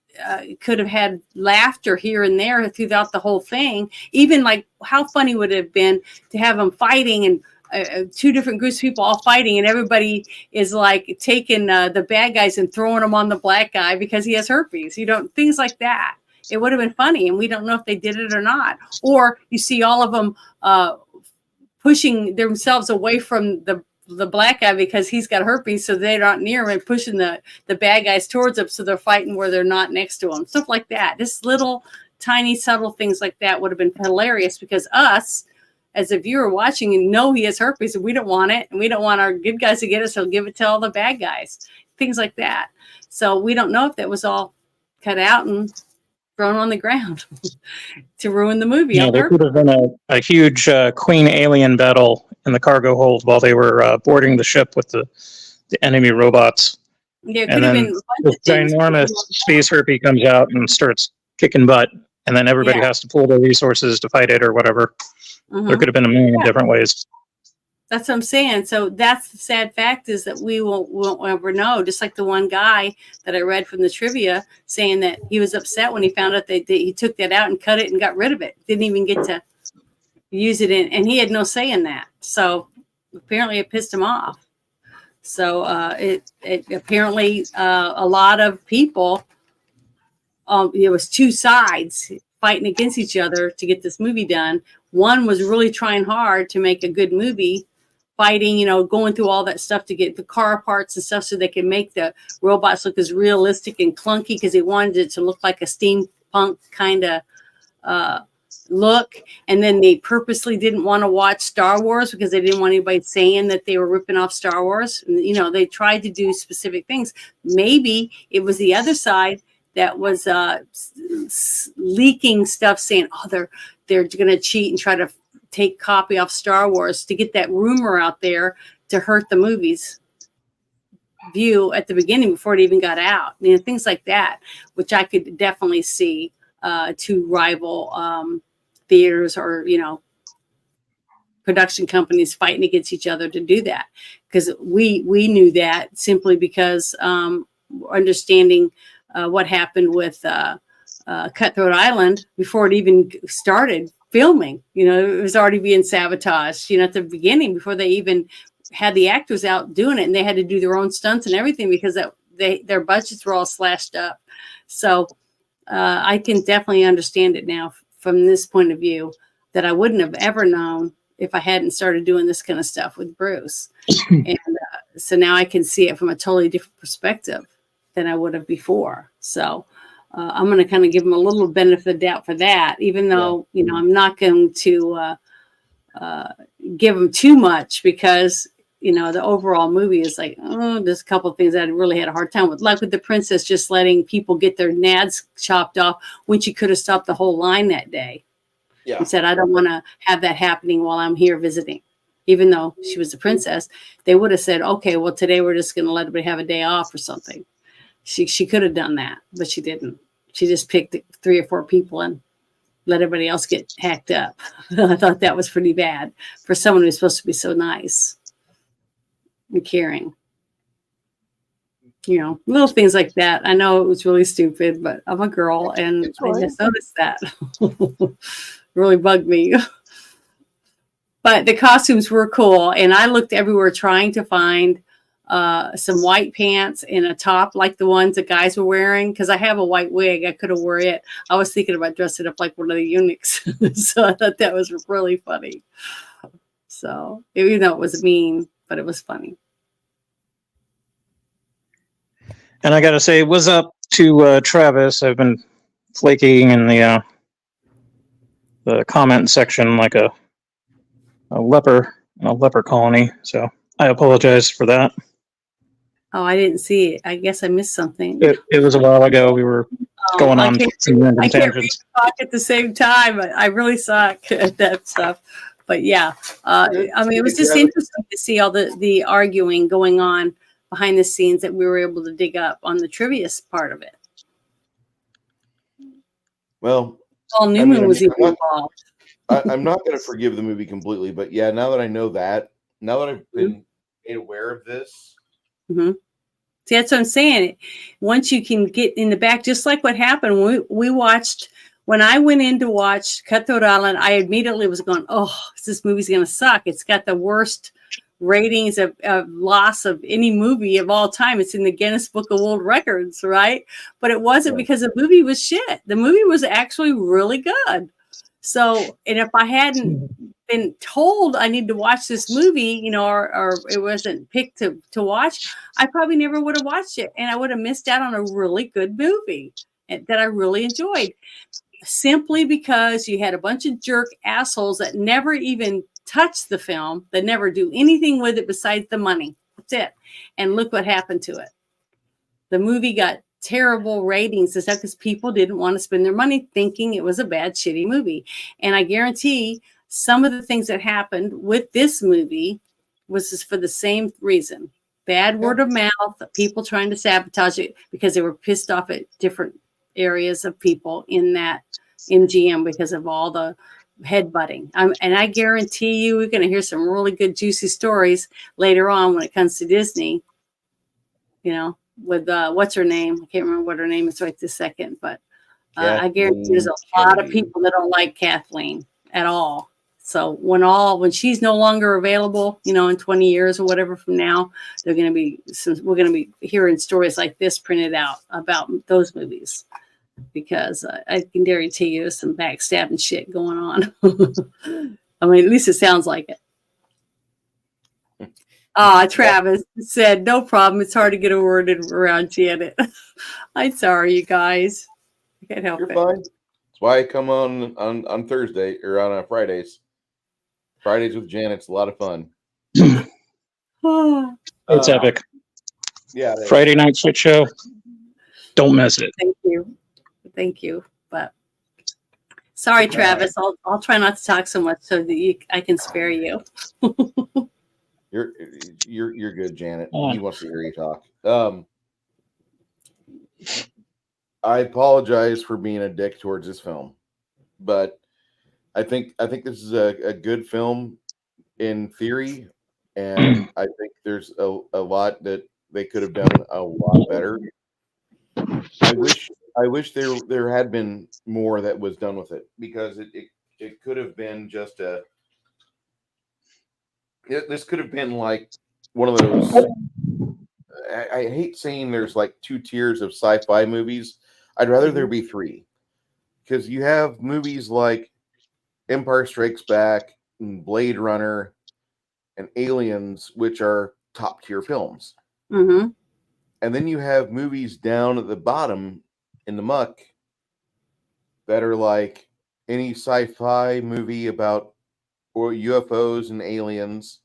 could have had laughter here and there throughout the whole thing. Even like, how funny would it have been to have them fighting and two different groups of people all fighting, and everybody is like taking the bad guys and throwing them on the black guy because he has herpes. You know, things like that. It would have been funny, and we don't know if they did it or not. Or you see all of them pushing themselves away from the black guy because he's got herpes, so they're not near him, and pushing the bad guys towards him, so they're fighting where they're not next to him. Stuff like that. Just little tiny subtle things like that would have been hilarious, because us as a viewer watching and know he has herpes and we don't want it, and we don't want our good guys to get it, so give it to all the bad guys. Things like that. So we don't know if that was all cut out and thrown on the ground to ruin the movie. Yeah, there could have been a huge Queen alien battle in the cargo hold while they were boarding the ship with the enemy robots. Yeah, it and could have then been this ginormous space herpy comes out and starts kicking butt, and then everybody has to pool their resources to fight it or whatever. There could have been a million different ways. That's what I'm saying. So that's the sad fact, is that we won't ever know. Just like the one guy that I read from the trivia saying that he was upset when he found out that he took that out and cut it and got rid of it. Didn't even get to use it in, and he had no say in that. So apparently it pissed him off. So it apparently a lot of people, it was two sides fighting against each other to get this movie done. One was really trying hard to make a good movie, fighting, you know, going through all that stuff to get the car parts and stuff so they can make the robots look as realistic and clunky, because they wanted it to look like a steampunk kind of look. And then they purposely didn't want to watch Star Wars because they didn't want anybody saying that they were ripping off Star Wars. And, you know, they tried to do specific things. Maybe it was the other side that was leaking stuff, saying, oh, they're going to cheat and try to take copy off Star Wars to get that rumor out there to hurt the movie's view at the beginning before it even got out. You know, things like that, which I could definitely see to rival theaters or, you know, production companies fighting against each other to do that. Because we knew that simply because understanding what happened with Cutthroat Island before it even started filming. You know, it was already being sabotaged, you know, at the beginning before they even had the actors out doing it, and they had to do their own stunts and everything because their budgets were all slashed up. So I can definitely understand it now from this point of view, that I wouldn't have ever known if I hadn't started doing this kind of stuff with Bruce. And so now I can see it from a totally different perspective than I would have before. So I'm going to kind of give him a little benefit of the doubt for that, even though, you know, I'm not going to give him too much, because, you know, the overall movie is like, oh, there's a couple of things that I really had a hard time with. Like with the princess just letting people get their nads chopped off when she could have stopped the whole line that day. Yeah. And said, I don't want to have that happening while I'm here visiting. Even though she was a princess, they would have said, okay, well, today we're just going to let everybody have a day off or something. She could have done that, but she didn't. She just picked 3 or 4 people and let everybody else get hacked up. I thought that was pretty bad for someone who's supposed to be so nice and caring. little things like that. I know it was really stupid, but I'm a girl and It's I fine. just noticed that. Really bugged me. But the costumes were cool, and I looked everywhere trying to find some white pants and a top like the ones the guys were wearing, because I have a white wig. I could have wore it. I was thinking about dressing up like one of the eunuchs. So I thought that was really funny. So even though it was mean, but it was funny. And I got to say, what's up to Travis? I've been flaking in the comment section like a leper in a leper colony. So I apologize for that. Oh, I didn't see it. I guess I missed something. It was a while ago. We were going on some random I can't tangents. talk at the same time. I really suck at that stuff. But yeah, I mean, it was just interesting to see all the arguing going on behind the scenes that we were able to dig up on the trivia part of it. Well, Paul Newman was even involved. I'm not going to forgive the movie completely, but yeah, now that I know that, now that I've been made aware of this. Mm-hmm. See, that's what I'm saying. Once you can get in the back, just like what happened when we watched, when I went in to watch Cutthroat Island, I immediately was going, oh, this movie's going to suck. It's got the worst ratings of loss of any movie of all time. It's in the Guinness Book of World Records, right? But it wasn't because the movie was shit. The movie was actually really good. So, and if I hadn't been told I need to watch this movie, or it wasn't picked to watch, I probably never would have watched it. And I would have missed out on a really good movie that I really enjoyed, simply because you had a bunch of jerk assholes that never even touch the film, that never do anything with it besides the money. That's it. And look what happened to it. The movie got terrible ratings and stuff because people didn't want to spend their money thinking it was a bad, shitty movie. And I guarantee some of the things that happened with this movie was just for the same reason. Bad word of mouth, people trying to sabotage it because they were pissed off at different areas of people in that MGM because of all the headbutting. And I guarantee you we're going to hear some really good juicy stories later on when it comes to Disney, with what's her name? I can't remember what her name is right this second, but I guarantee there's a lot of people that don't like Kathleen at all. So when she's no longer available, in 20 years or whatever from now, we're going to be hearing stories like this printed out about those movies. Because I can guarantee you there's some backstabbing shit going on. I mean, at least it sounds like it. Travis said, no problem. It's hard to get a word in around Janet. I'm sorry, you guys. I can't help it. You're fine. That's why I come on Thursday or on Fridays. Fridays with Janet's a lot of fun. It's epic. Yeah. Friday night shit show. Don't miss it. Thank you. But sorry, Travis. I'll try not to talk so much so that I can spare you. You're good, Janet. Oh. He wants to hear you talk. I apologize for being a dick towards this film, but I think this is a good film in theory, and I think there's a lot that they could have done a lot better. I wish there had been more that was done with it, because it could have been just this could have been like one of those. I hate saying there's like two tiers of sci-fi movies. I'd rather there be three, because you have movies like Empire Strikes Back, and Blade Runner, and Aliens, which are top tier films. Mm-hmm. And then you have movies down at the bottom in the muck that are like any sci-fi movie about or UFOs and aliens,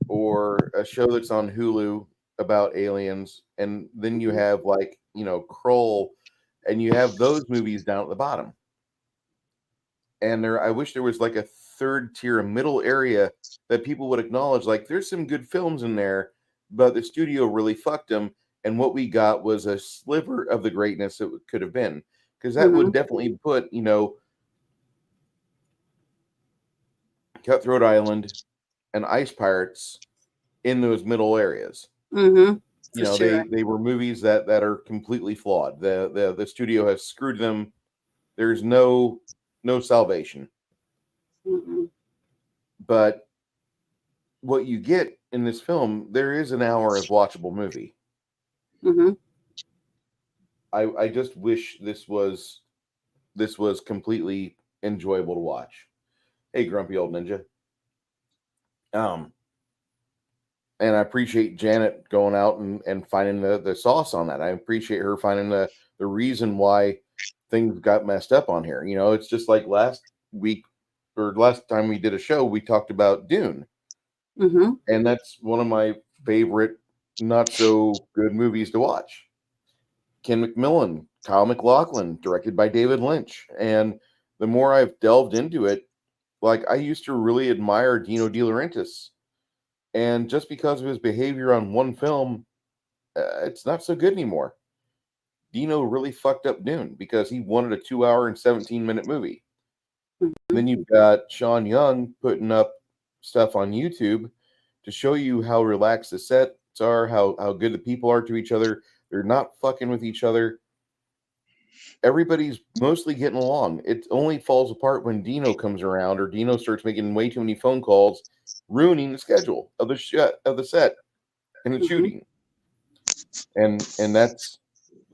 or a show that's on Hulu about aliens. And then you have like, Kroll, and you have those movies down at the bottom. And I wish there was like a third tier, a middle area that people would acknowledge, like there's some good films in there, but the studio really fucked them. And what we got was a sliver of the greatness it could have been. Because that would definitely put, Cutthroat Island and Ice Pirates in those middle areas. Mm-hmm. You For know, sure. they were movies that are completely flawed. The studio has screwed them. There's no salvation. Mm-mm. But what you get in this film, there is an hour of watchable movie. Mm-hmm. I just wish this was completely enjoyable to watch. Hey, grumpy old ninja. And I appreciate Janet going out and finding the sauce on that. I appreciate her finding the reason why things got messed up on here. You know, it's just like last week or last time we did a show, we talked about Dune. Mm-hmm. And that's one of my favorite not so good movies to watch. Ken McMillan, Kyle MacLachlan, directed by David Lynch. And the more I've delved into it, like I used to really admire Dino De Laurentiis. And just because of his behavior on one film, it's not so good anymore. Dino really fucked up Dune because he wanted a 2 hour and 17-minute movie. Mm-hmm. Then you've got Sean Young putting up stuff on YouTube to show you how relaxed the sets are, how good the people are to each other. They're not fucking with each other. Everybody's mostly getting along. It only falls apart when Dino comes around or Dino starts making way too many phone calls, ruining the schedule of the set and the Mm-hmm. shooting. And that's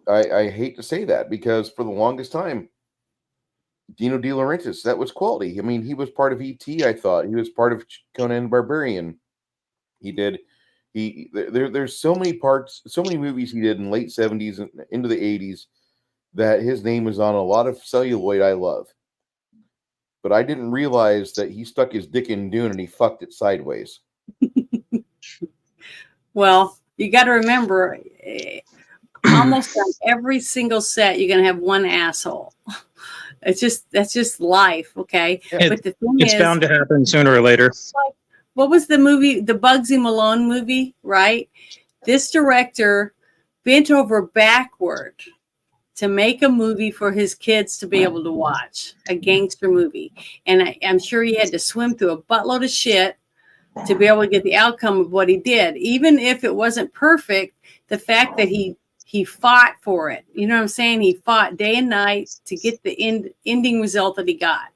I hate to say that because for the longest time, Dino De Laurentiis, that was quality. I mean, he was part of E.T., I thought. He was part of Conan the Barbarian. There's so many parts, so many movies he did in late 70s and into the 80s that his name is on a lot of celluloid I love. But I didn't realize that he stuck his dick in Dune and he fucked it sideways. Well, you got to remember, almost on every single set, you're going to have one asshole. That's just life, okay? But the thing It's is, bound to happen sooner or later. what was the movie, the Bugsy Malone movie, right? This director bent over backward to make a movie for his kids to be able to watch, a gangster movie. And I'm sure he had to swim through a buttload of shit to be able to get the outcome of what he did. Even if it wasn't perfect, the fact that he fought for it, you know what I'm saying? He fought day and night to get the ending result that he got,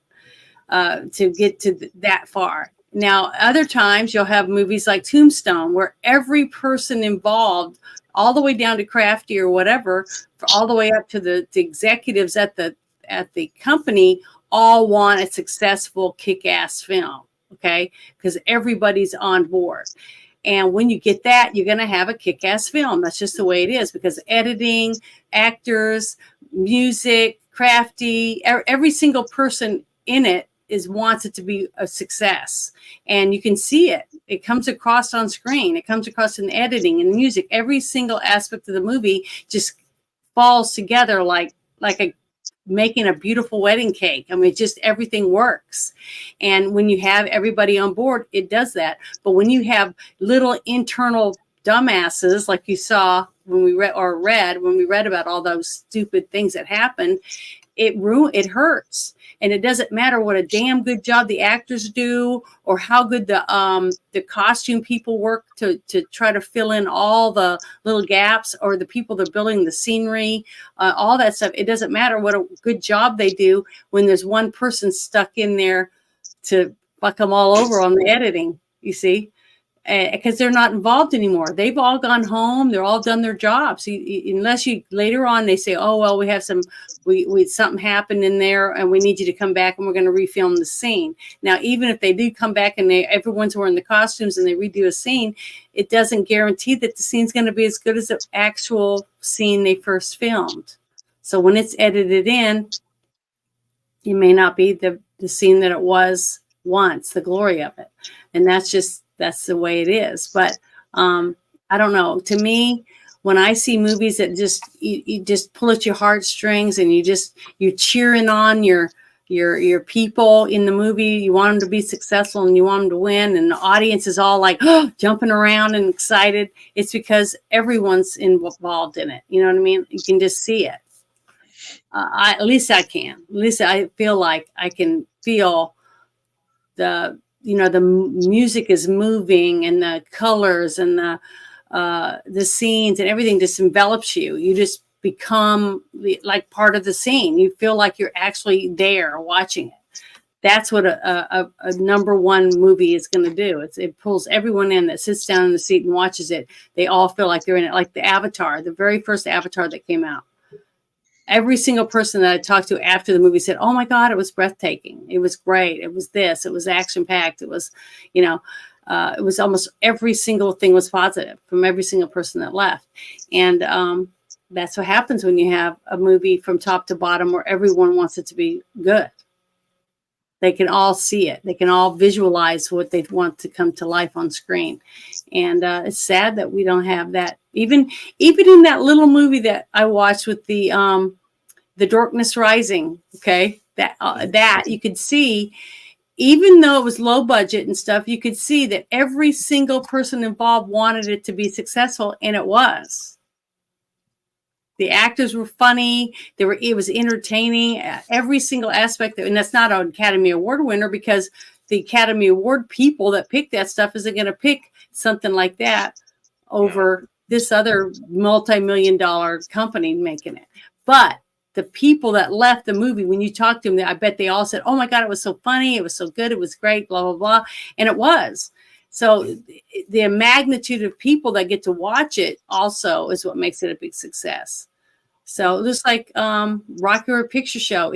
to get to that far. Now, other times you'll have movies like Tombstone, where every person involved, all the way down to Crafty or whatever, all the way up to the executives at the company, all want a successful kick-ass film. Okay, because everybody's on board. And when you get that, you're going to have a kick-ass film. That's just the way it is, because editing, actors, music, Crafty, every single person in it wants it to be a success. And you can see it. It comes across on screen. It comes across in editing and music. Every single aspect of the movie just falls together like making a beautiful wedding cake. I mean, just everything works. And when you have everybody on board, it does that. But when you have little internal dumbasses, like you saw when we read about all those stupid things that happened, it hurts. And it doesn't matter what a damn good job the actors do or how good the costume people work to try to fill in all the little gaps, or the people that are building the scenery, all that stuff. It doesn't matter what a good job they do when there's one person stuck in there to fuck them all over on the editing, you see, because they're not involved anymore. They've all gone home. They're all done their jobs. Unless you later on they say, oh, well, we have something happened in there and we need you to come back and we're going to refilm the scene. Now, even if they do come back and everyone's wearing the costumes and they redo a scene, it doesn't guarantee that the scene's going to be as good as the actual scene they first filmed. So when it's edited in, it may not be the scene that it was once, the glory of it. And that's the way it is. But I don't know. To me, when I see movies that you just pull at your heartstrings and you're cheering on your people in the movie, you want them to be successful and you want them to win, and the audience is all like jumping around and excited, it's because everyone's involved in it. You know what I mean? You can just see it. At least I can. At least I feel like I can feel the music is moving and the colors and the the scenes and everything just envelops you. You just become like part of the scene. You feel like you're actually there watching it. That's what a number one movie is going to do. It pulls everyone in that sits down in the seat and watches it. They all feel like they're in it. Like the Avatar, the very first Avatar that came out. Every single person that I talked to after the movie said, "Oh my God, it was breathtaking. It was great. It was this. It was action packed. It was, it was almost every single thing was positive from every single person that left." And that's what happens when you have a movie from top to bottom where everyone wants it to be good. They can all see it. They can all visualize what they want to come to life on screen. And it's sad that we don't have that. Even in that little movie that I watched with the Darkness Rising, okay, that you could see, even though it was low budget and stuff, you could see that every single person involved wanted it to be successful, and it was. The actors were funny. It was entertaining. Every single aspect, and that's not an Academy Award winner, because the Academy Award people that pick that stuff isn't going to pick something like that over this other multi-million-dollar company making it. But the people that left the movie, when you talk to them, I bet they all said, "Oh my God, it was so funny. It was so good. It was great, blah, blah, blah." And it was. So the magnitude of people that get to watch it also is what makes it a big success. So just like Rocky Horror Picture Show,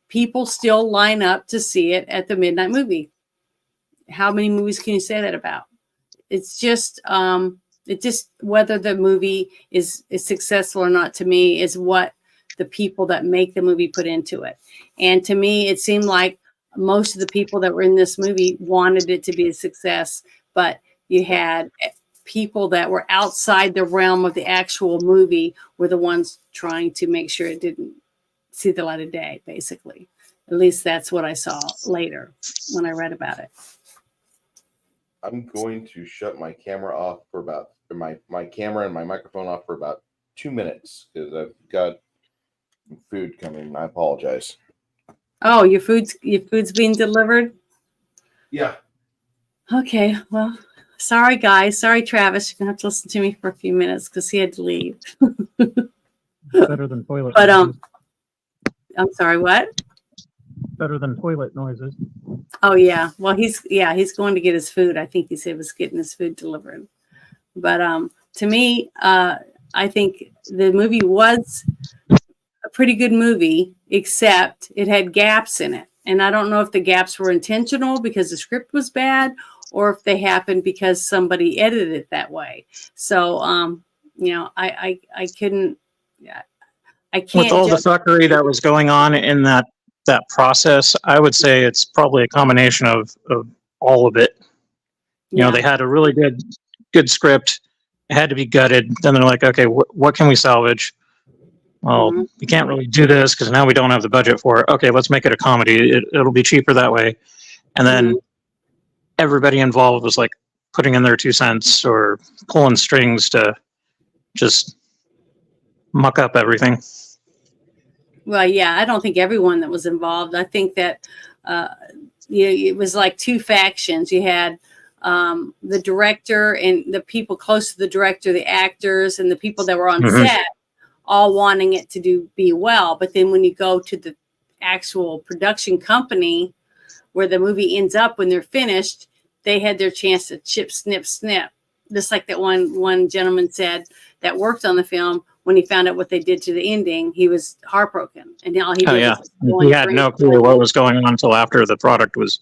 people still line up to see it at the midnight movie. How many movies can you say that about? It's just whether the movie is successful or not, to me, is what the people that make the movie put into it. And to me, it seemed like most of the people that were in this movie wanted it to be a success, but you had people that were outside the realm of the actual movie were the ones trying to make sure it didn't see the light of day, basically. At least that's what I saw later when I read about it. I'm going to shut my camera off for about my camera and my microphone off for about 2 minutes because I've got food coming. I apologize. Oh, your food's being delivered? Yeah. Okay. Well, sorry guys. Sorry, Travis. You're gonna have to listen to me for a few minutes because he had to leave. Better than toilet But noises. I'm sorry, what? Better than toilet noises. Oh yeah. Well, he's going to get his food. I think he said he was getting his food delivered. But to me, I think the movie was a pretty good movie, except it had gaps in it. And I don't know if the gaps were intentional because the script was bad, or if they happened because somebody edited it that way. So, I couldn't, I can't. With all the fuckery that was going on in that process, I would say it's probably a combination of all of it. You know, they had a really good script. It had to be gutted. Then they're like, okay, what can we salvage? Well, we can't really do this because now we don't have the budget for it. Okay, let's make it a comedy. It'll be cheaper that way. And then everybody involved was like putting in their 2 cents or pulling strings to just muck up everything. Well, yeah, I don't think everyone that was involved. I think that it was like two factions. You had the director and the people close to the director, the actors, and the people that were on set, all wanting it to be well. But then when you go to the actual production company where the movie ends up, when they're finished, they had their chance to chip, snip, snip. Just like that one gentleman said that worked on the film, when he found out what they did to the ending, he was heartbroken. And all he did was he had no clue what was going on until after the product was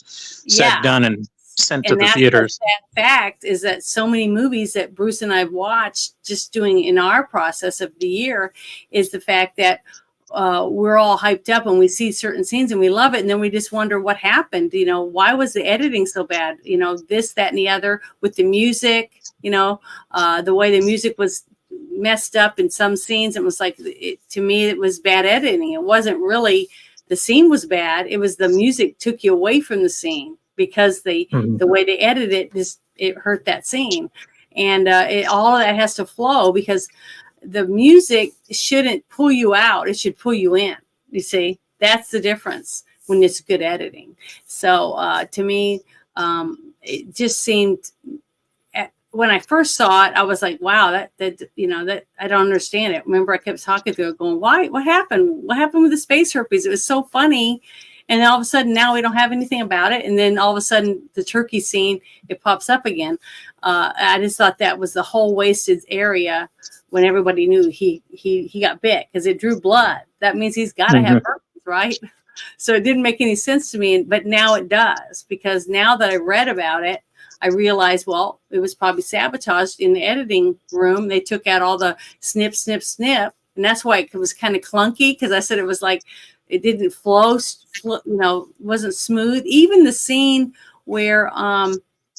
said, done, and sent to the theaters. That fact is that so many movies that Bruce and I've watched just doing in our process of the year is the fact that we're all hyped up and we see certain scenes and we love it. And then we just wonder what happened. You know, why was the editing so bad? You know, this, that, and the other with the music, the way the music was messed up in some scenes. It was like, to me, it was bad editing. It wasn't really, the scene was bad. It was the music took you away from the scene because the way they edited it, it hurt that scene. And all of that has to flow because the music shouldn't pull you out. It should pull you in. You see, that's the difference when it's good editing. So to me, it just seemed when I first saw it, I was like, wow, that I don't understand it. Remember, I kept talking to her going, why, what happened? What happened with the space herpes? It was so funny. And then all of a sudden now we don't have anything about it. And then all of a sudden the turkey scene, it pops up again. I just thought that was the whole wasted area when everybody knew he got bit because it drew blood. That means he's got to have herpes, right? So it didn't make any sense to me, but now it does, because now that I read about it, I realized, well, it was probably sabotaged in the editing room. They took out all the snip, snip, snip. And that's why it was kind of clunky, because I said it was like, it didn't flow, wasn't smooth. Even the scene where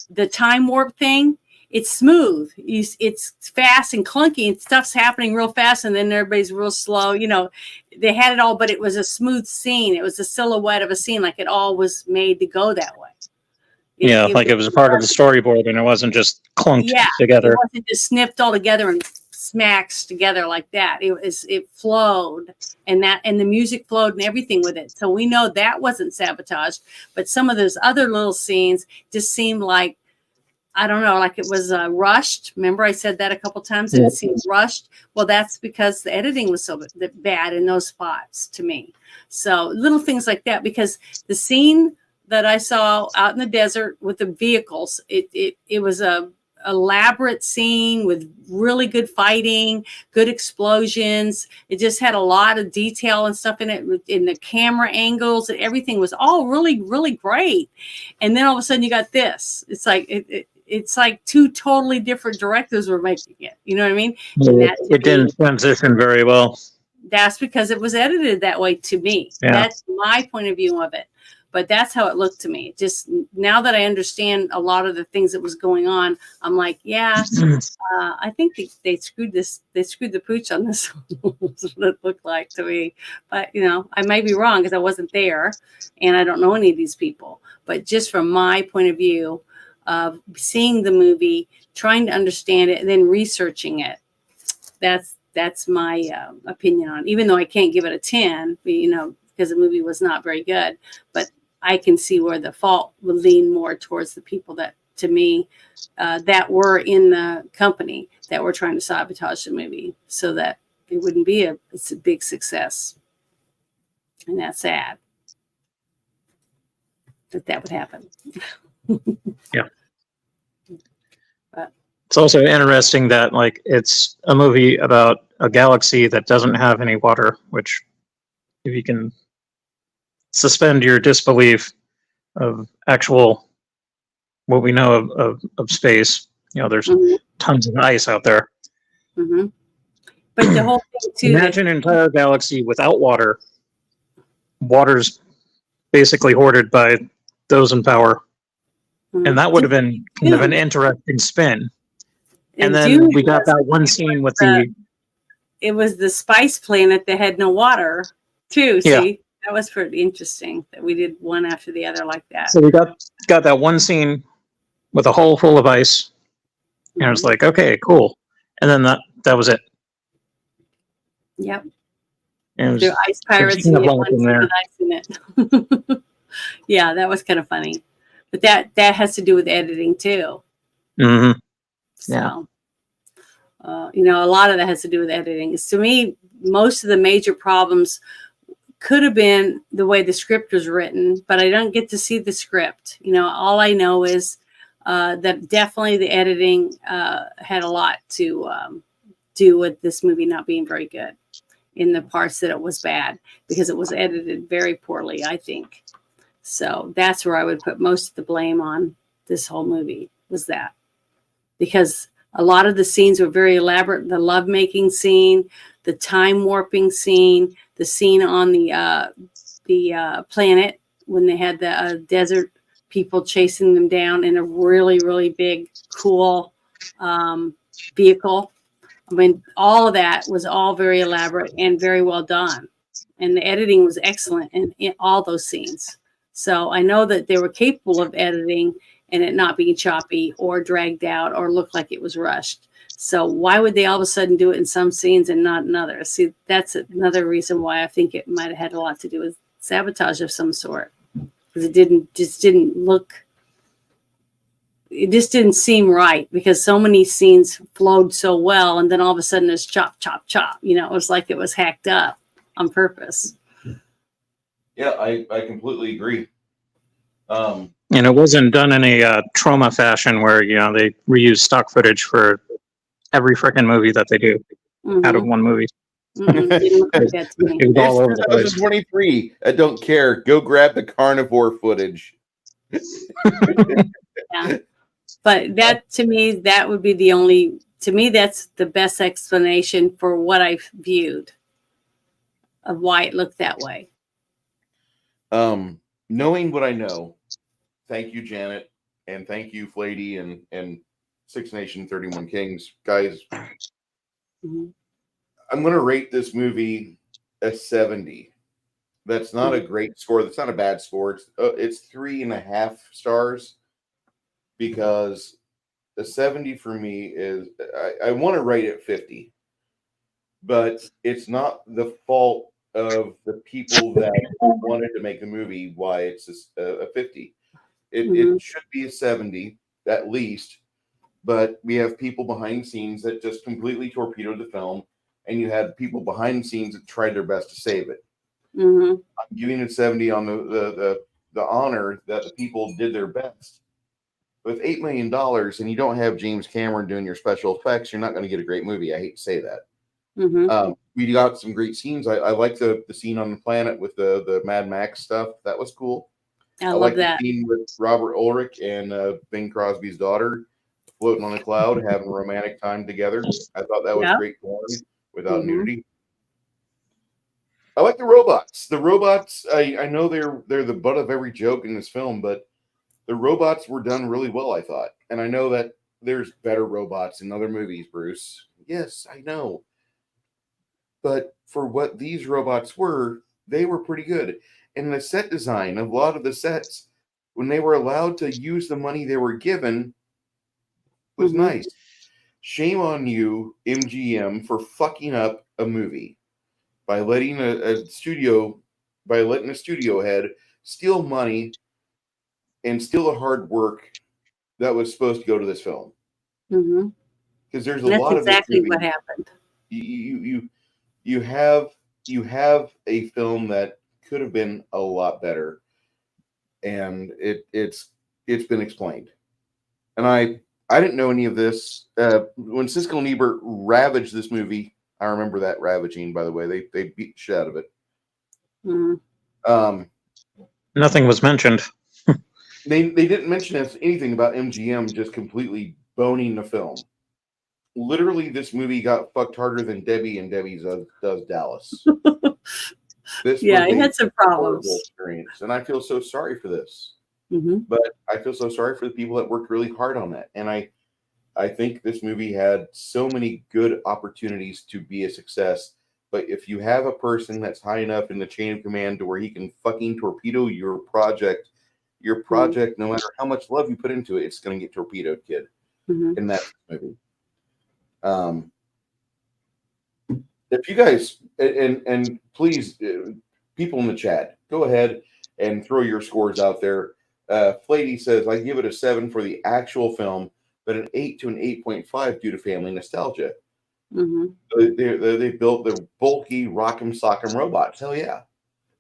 the time warp thing, it's smooth. It's fast and clunky, and stuff's happening real fast, and then everybody's real slow. They had it all, but it was a smooth scene. It was a silhouette of a scene, like it all was made to go that way. It was a part of the storyboard, and it wasn't just clunked together. It wasn't just snipped all together and smacks together like that. It flowed, and the music flowed and everything with it. So we know that wasn't sabotaged, but some of those other little scenes just seemed like, I don't know, like it was rushed. Remember, I said that a couple times, and it seemed rushed. Well, that's because the editing was so bad in those spots to me. So little things like that, because the scene that I saw out in the desert with the vehicles, it was a elaborate scene with really good fighting, good explosions. It just had a lot of detail and stuff in it, in the camera angles, and everything was all really, really great. And then all of a sudden you got this. It's like it's like two totally different directors were making it. You know what I mean? And it didn't transition very well. That's because it was edited that way to me. Yeah. That's my point of view of it. But that's how it looked to me. Just now that I understand a lot of the things that was going on, I'm like, I think they screwed this. They screwed the pooch on this. That's what it looked like to me. But, I may be wrong because I wasn't there and I don't know any of these people. But just from my point of view of seeing the movie, trying to understand it, and then researching it, that's my opinion on it. Even though I can't give it a 10, because the movie was not very good. But I can see where the fault would lean more towards the people that, to me, that were in the company that were trying to sabotage the movie so that it wouldn't be it's a big success. And that's sad that would happen. Yeah. But it's also interesting that it's a movie about a galaxy that doesn't have any water, which, if you can suspend your disbelief of actual what we know of space, there's tons of ice out there. Mm-hmm. But the whole thing too, imagine an entire galaxy without water. Water's basically hoarded by those in power. And that would have been kind of an interesting spin. And then we got that one scene with it was the spice planet that had no water too. See, that was pretty interesting that we did one after the other like that. So we got that one scene with a hole full of ice, and it was like, okay, cool. And then that was it. Yep. And there ice pirates and ice in it. Yeah, that was kind of funny. But that has to do with editing too. Mm-hmm. So, a lot of that has to do with editing. To me, most of the major problems could have been the way the script was written, but I don't get to see the script. All I know is that definitely the editing had a lot to do with this movie not being very good in the parts that it was bad, because it was edited very poorly, I think. So that's where I would put most of the blame on this whole movie, was that. Because a lot of the scenes were very elaborate. The lovemaking scene, the time warping scene, the scene on the planet when they had the desert people chasing them down in a really, really big, cool vehicle. I mean, all of that was all very elaborate and very well done. And the editing was excellent in all those scenes. So I know that they were capable of editing and it not being choppy or dragged out or looked like it was rushed. So why would they all of a sudden do it in some scenes and not in others? See, that's another reason why I think it might have had a lot to do with sabotage of some sort, because it didn't look it just didn't seem right because so many scenes flowed so well, and then all of a sudden it's chop, chop, chop. You know, it was like it was hacked up on purpose. Yeah, I completely agree. And it wasn't done in a trauma fashion where, you know, they reuse stock footage for every freaking movie that they do out of one movie. Didn't look like that to me. It was all over It's the place. 2023. I don't care. Go grab the carnivore footage. Yeah. But that, to me, that would be the only, to me, that's the best explanation for what I've viewed of why it looked that way. Knowing what I know, thank you, Janet, and thank you, Flady, and 6Nation31Kings. Guys, Mhm. I'm going to rate this movie a 70. That's not a great score. That's not a bad score. It's 3.5 stars because the 70 for me is, I want to rate it 50, but it's not the fault of the people that wanted to make the movie why it's a 50. It should be a 70 at least, but we have people behind the scenes that just completely torpedoed the film, and you had people behind the scenes that tried their best to save it. Mm-hmm. I'm giving it 70 on the honor that the people did their best. With $8 million and you don't have James Cameron doing your special effects, you're not going to get a great movie. I hate to say that. Mm-hmm. We got some great scenes. I like the scene on the planet with the Mad Max stuff. That was cool. I like love that. the scene with Robert Ulrich and Bing Crosby's daughter floating on a cloud, having a romantic time together. I thought that was Yeah. great porn without nudity. I like the robots. The robots, I know they're the butt of every joke in this film, but the robots were done really well, I thought. And I know that there's better robots in other movies, Bruce. Yes, I know. But for what these robots were, they were pretty good. And the set design of a lot of the sets, when they were allowed to use the money they were given, was nice. Shame on you, MGM, for fucking up a movie by letting a studio head steal money and steal the hard work that was supposed to go to this film. Because there's a lot of exactly this movie, what happened. You have a film that could have been a lot better, and it's been explained. And I didn't know any of this when Siskel and Ebert ravaged this movie. I remember that ravaging. By the way, they beat the shit out of it. Nothing was mentioned. They didn't mention anything about MGM just completely boning the film. Literally, this movie got fucked harder than Debbie and Debbie's does Dallas. This Yeah, was it had some problems. experience, and I feel so sorry for this. Mm-hmm. But I feel so sorry for the people that worked really hard on that. And I think this movie had so many good opportunities to be a success. But if you have a person that's high enough in the chain of command to where he can fucking torpedo your project, no matter how much love you put into it, it's going to get torpedoed, kid. In that movie. If you guys, and please, people in the chat, go ahead and throw your scores out there. Flady says, I give it a 7 for the actual film, but an 8 to an 8.5 due to family nostalgia. They built the bulky rock'em sock'em robots. Hell yeah.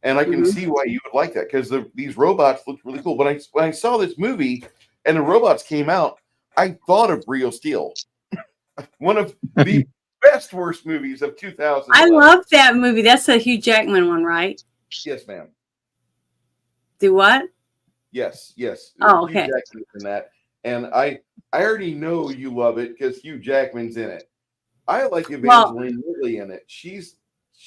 And I can see why you would like that, because these robots looked really cool. When I saw this movie and the robots came out, I thought of Real Steel. One of the best worst movies of 2000. I love that movie. That's a Hugh Jackman one, right? Yes, ma'am. Do what? Yes. Oh, Hugh okay. Jackman's in that. And I already know you love it because Hugh Jackman's in it. I like Evangeline Lilly in it. She's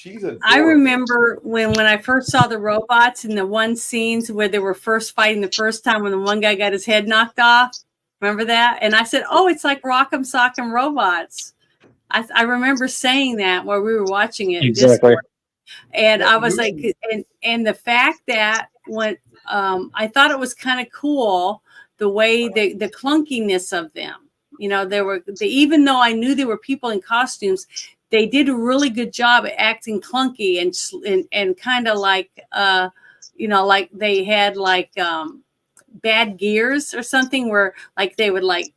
adorable. I remember when I first saw the robots in the one scenes where they were first fighting the first time when the one guy got his head knocked off. Remember that? And I said, oh, it's like Rock'em Sock'em Robots. I remember saying that while we were watching it. Exactly. And I was like, and the fact that when I thought it was kind of cool, the way the clunkiness of them, you know, even though I knew there were people in costumes, they did a really good job at acting clunky and kind of like, you know, like they had like bad gears or something, where like they would like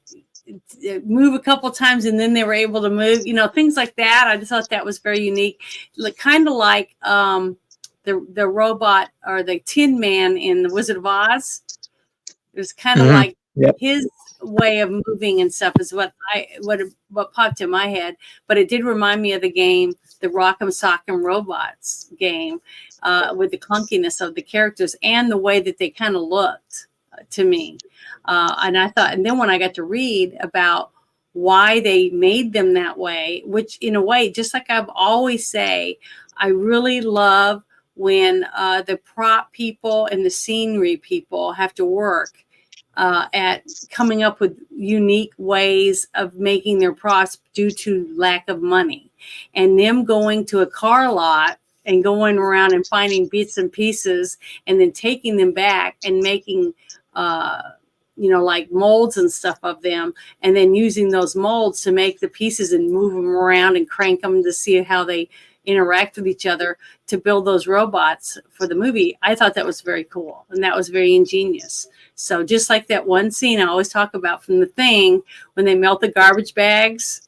move a couple times and then they were able to move, things like that. I just thought that was very unique. Like, kind of like the robot or the Tin Man in The Wizard of Oz. It was kind of like his way of moving and stuff is what popped in my head. But it did remind me of the game, the Rock'em Sock'em Robots game, with the clunkiness of the characters and the way that they kind of looked to me. And I thought, and then when I got to read about why they made them that way, which in a way, just like I've always say, I really love when the prop people and the scenery people have to work at coming up with unique ways of making their props due to lack of money, and them going to a car lot and going around and finding bits and pieces and then taking them back and making like molds and stuff of them, and then using those molds to make the pieces and move them around and crank them to see how they interact with each other to build those robots for the movie. I thought that was very cool, and that was very ingenious. So just like that one scene I always talk about from The Thing, when they melt the garbage bags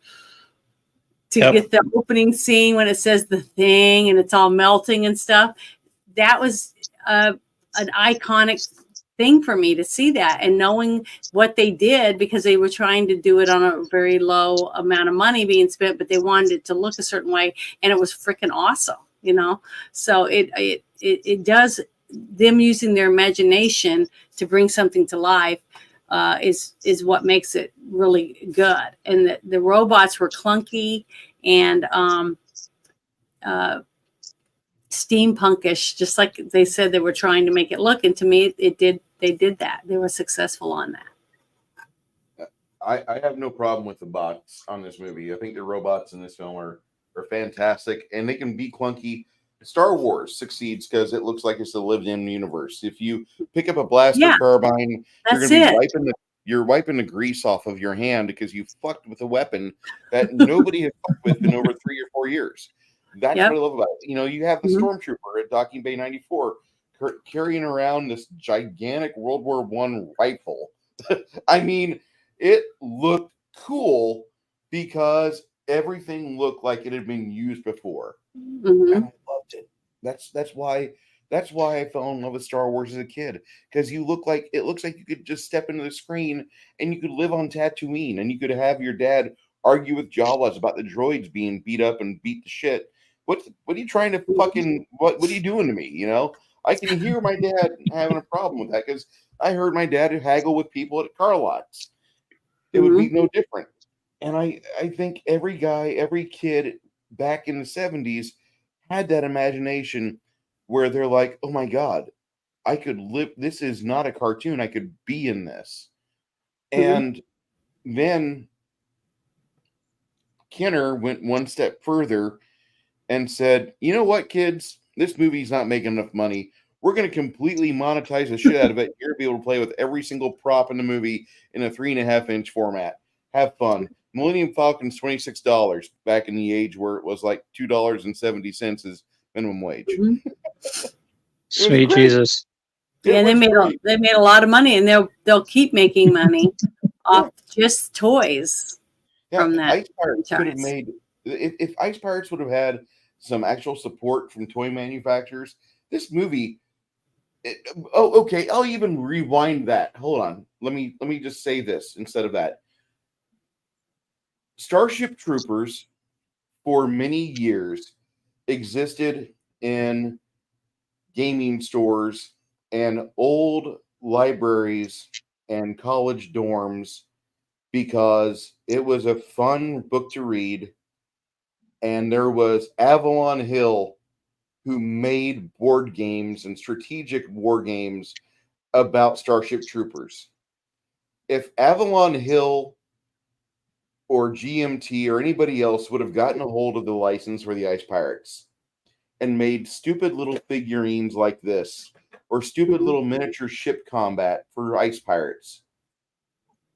to get the opening scene when it says The Thing and it's all melting and stuff, that was an iconic thing for me to see that, and knowing what they did, because they were trying to do it on a very low amount of money being spent, but they wanted it to look a certain way, and it was freaking awesome, so it does, them using their imagination to bring something to life is what makes it really good. And the robots were clunky and steampunkish, just like they said they were trying to make it look. And to me, they did that. They were successful on that. I have no problem with the bots on this movie. I think the robots in this film are fantastic, and they can be clunky. Star Wars succeeds because it looks like it's a lived-in universe. If you pick up a blaster carbine, you're wiping the grease off of your hand because you fucked with a weapon that nobody has fucked with in over 3 or 4 years. That's what I love about it. You have the stormtrooper at Docking Bay 94 carrying around this gigantic World War I rifle. I mean, it looked cool because everything looked like it had been used before. And I loved it. That's why I fell in love with Star Wars as a kid, because it looks like you could just step into the screen and you could live on Tatooine, and you could have your dad argue with Jawas about the droids being beat up and beat to shit. What are you trying to fucking what are you doing to me? I can hear my dad having a problem with that, because I heard my dad haggle with people at car lots. It would be no different. And I think every kid back in the 70s had that imagination where they're like, oh my God, I could live. This is not a cartoon. I could be in this. And then Kenner went one step further and said, you know what, kids, this movie's not making enough money. We're going to completely monetize the shit out of it. You're going to be able to play with every single prop in the movie in a 3.5-inch format. Have fun. Millennium Falcon's $26 back in the age where it was like $2.70 as minimum wage. Sweet Jesus. Yeah, they made a lot of money, and they'll keep making money off just toys from that. Ice Pirates could have made, if Ice Pirates would have had some actual support from toy manufacturers, this movie. Okay, I'll even rewind that. Hold on. Let me just say this instead of that. Starship Troopers for many years existed in gaming stores and old libraries and college dorms because it was a fun book to read, and there was Avalon Hill who made board games and strategic war games about Starship Troopers. If Avalon Hill or GMT or anybody else would have gotten a hold of the license for the Ice Pirates and made stupid little figurines like this, or stupid little miniature ship combat for Ice Pirates,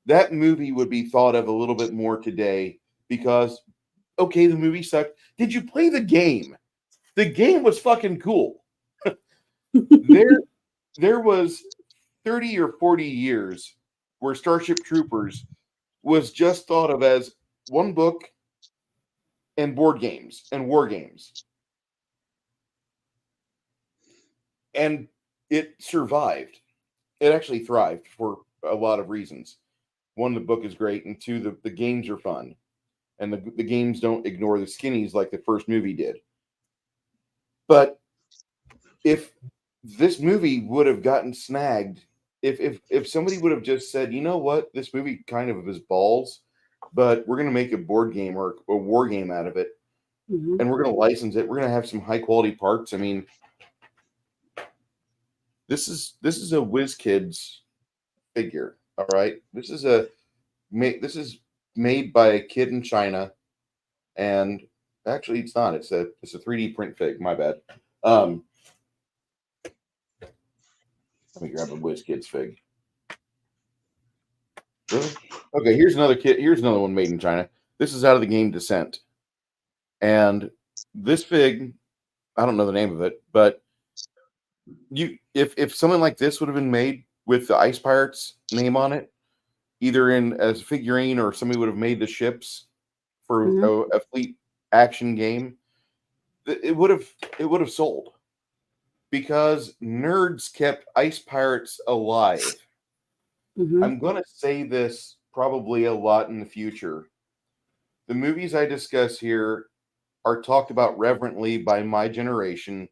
that movie would be thought of a little bit more today, because, okay, the movie sucked. Did you play the game? The game was fucking cool. There was 30 or 40 years where Starship Troopers was just thought of as one book and board games and war games. And it survived. It actually thrived for a lot of reasons. One, the book is great, and two, the games are fun. And the games don't ignore the skinnies like the first movie did. But if this movie would have gotten snagged, if somebody would have just said, you know what, this movie kind of is balls, but we're going to make a board game or a war game out of it, and we're going to license it. We're going to have some high quality parts. I mean, this is a WizKids figure. All right, this is made by a kid in China, and actually, it's not. It's a 3D print fig. My bad. Let me grab a WizKids fig. Really? Okay, here's another kid. Here's another one made in China. This is out of the game Descent, and this fig, I don't know the name of it, but if something like this would have been made with the Ice Pirates name on it, either in as a figurine or somebody would have made the ships for a fleet action game, it would have sold, because nerds kept Ice Pirates alive. I'm going to say this probably a lot in the future. The movies I discuss here are talked about reverently by my generation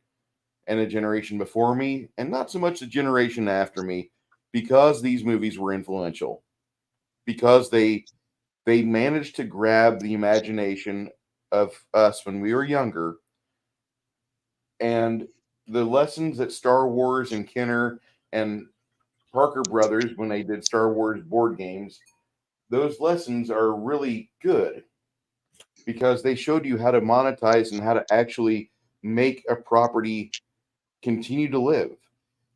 and a generation before me, and not so much the generation after me, because these movies were influential, because they managed to grab the imagination of us when we were younger, and the lessons that Star Wars and Kenner and Parker Brothers, when they did Star Wars board games, those lessons are really good, because they showed you how to monetize and how to actually make a property continue to live.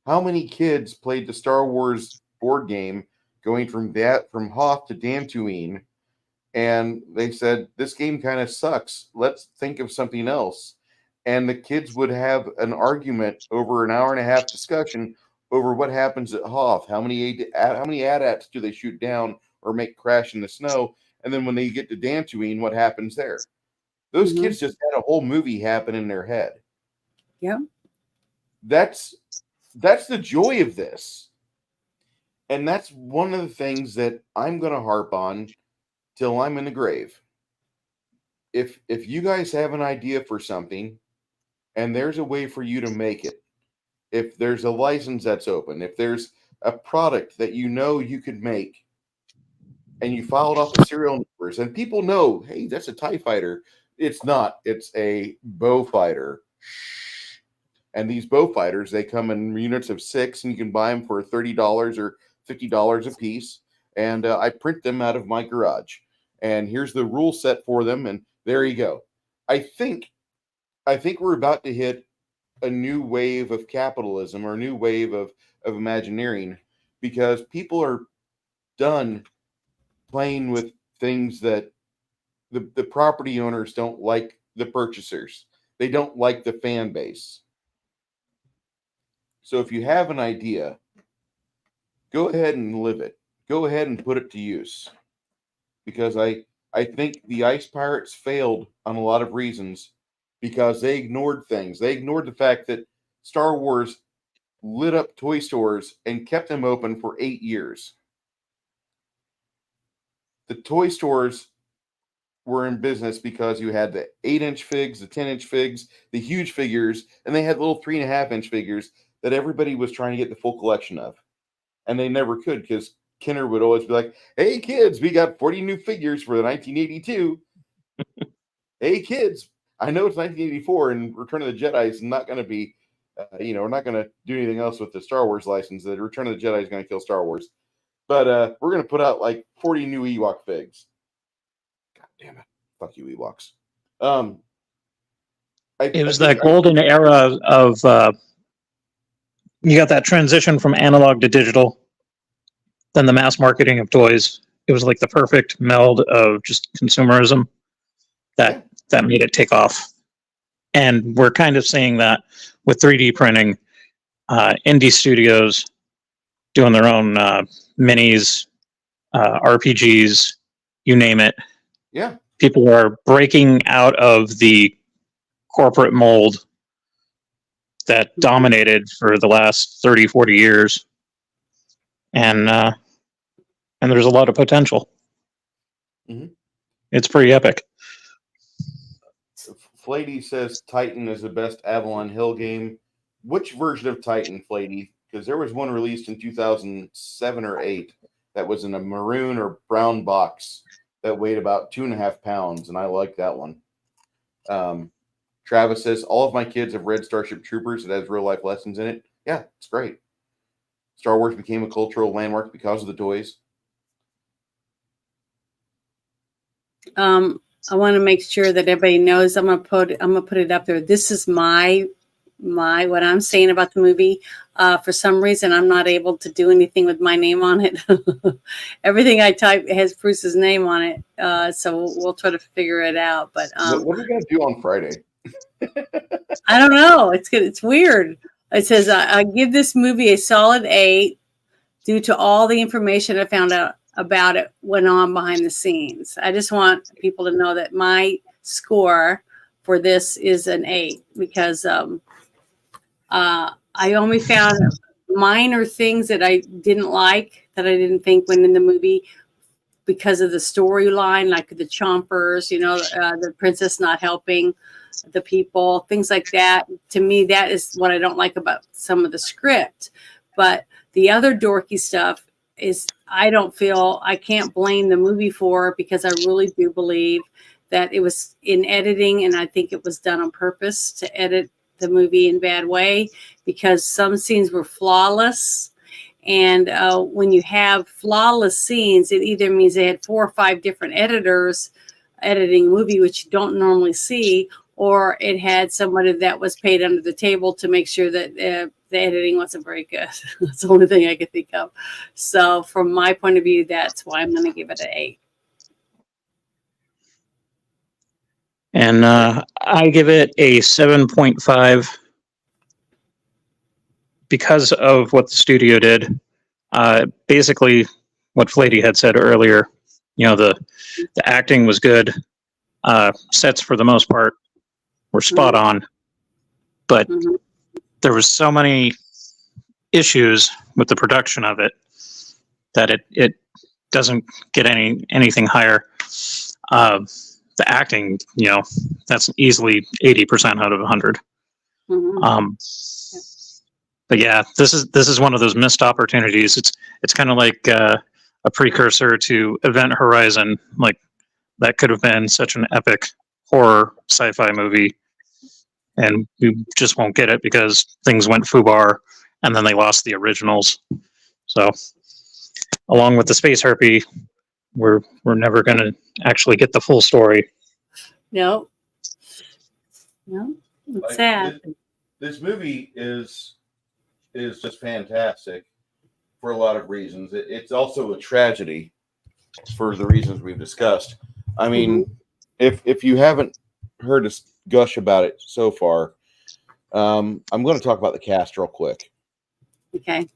How many kids played the Star Wars board game going from Hoth to Dantooine, and they said, this game kind of sucks, let's think of something else? And the kids would have an argument over an hour and a half discussion over what happens at Hoth. How many AT-ATs do they shoot down or make crash in the snow? And then when they get to Dantooine, what happens there? Those kids just had a whole movie happen in their head. Yeah. That's the joy of this. And that's one of the things that I'm going to harp on till I'm in the grave. If you guys have an idea for something and there's a way for you to make it, if there's a license that's open, if there's a product that you know you could make, and you filed off the serial numbers, and people know, hey, that's a TIE fighter. It's not. It's a bow fighter. And these bow fighters, they come in units of 6, and you can buy them for $30 or $50 a piece. And I print them out of my garage. And here's the rule set for them, and there you go. I think we're about to hit a new wave of capitalism, or a new wave of Imagineering, because people are done playing with things that the property owners don't like, the purchasers. They don't like the fan base. So if you have an idea, go ahead and live it. Go ahead and put it to use. Because I think the Ice Pirates failed on a lot of reasons, because they ignored things. They ignored the fact that Star Wars lit up toy stores and kept them open for 8 years. The toy stores were in business because you had the 8-inch figs, the 10-inch figs, the huge figures, and they had little 3.5-inch figures that everybody was trying to get the full collection of. And they never could, because Kenner would always be like, hey, kids, we got 40 new figures for the 1982. Hey, kids, I know it's 1984, and Return of the Jedi is not going to be, we're not going to do anything else with the Star Wars license. The Return of the Jedi is going to kill Star Wars. But we're going to put out like 40 new Ewok figs. God damn it. Fuck you, Ewoks. It was that golden era of, you got that transition from analog to digital, then the mass marketing of toys. It was like the perfect meld of just consumerism that made it take off. And we're kind of seeing that with 3D printing. Indie studios doing their own minis, RPGs, you name it. Yeah. People are breaking out of the corporate mold that dominated for the last 30, 40 years. And there's a lot of potential. Mhm. It's pretty epic. Flady says Titan is the best Avalon Hill game. Which version of Titan, Flady? Because there was one released in 2007 or 8 that was in a maroon or brown box that weighed about 2.5 pounds, and I like that one. Travis says, all of my kids have read Starship Troopers. It has real life lessons in it. Yeah, it's great. Star Wars became a cultural landmark because of the toys. I want to make sure that everybody knows. I'm gonna put it up there. This is my what I'm saying about the movie. For some reason, I'm not able to do anything with my name on it. Everything I type has Bruce's name on it. So we'll try to figure it out. But What are we gonna do on Friday? I don't know. It's good. It's weird. It says I give this movie a solid 8 due to all the information I found out about it went on behind the scenes. I just want people to know that my score for this is an 8 because I only found minor things that I didn't like, that I didn't think went in the movie because of the storyline, like the chompers, the princess not helping the people, things like that. To me, that is what I don't like about some of the script. But the other dorky stuff is I can't blame the movie for it, because I really do believe that it was in editing, and I think it was done on purpose to edit the movie in a bad way, because some scenes were flawless. And when you have flawless scenes, it either means they had 4 or 5 different editors editing a movie, which you don't normally see, or it had somebody that was paid under the table to make sure that the editing wasn't very good. That's the only thing I could think of. So from my point of view, that's why I'm going to give it an 8. And I give it a 7.5 because of what the studio did. Basically, what Flady had said earlier, the acting was good. Sets, for the most part, were spot on. But there was so many issues with the production of it that it doesn't get anything higher. The acting, that's easily 80% out of 100. But yeah, this is one of those missed opportunities. It's kind of like a precursor to Event Horizon. Like, that could have been such an epic horror sci-fi movie, and we just won't get it because things went foobar, and then they lost the originals. So, along with the Space Harpy, we're never going to actually get the full story. No, it's sad. This movie is just fantastic for a lot of reasons. It's also a tragedy for the reasons we've discussed. I mean, if you haven't heard us gush about it so far, I'm going to talk about the cast real quick. Okay.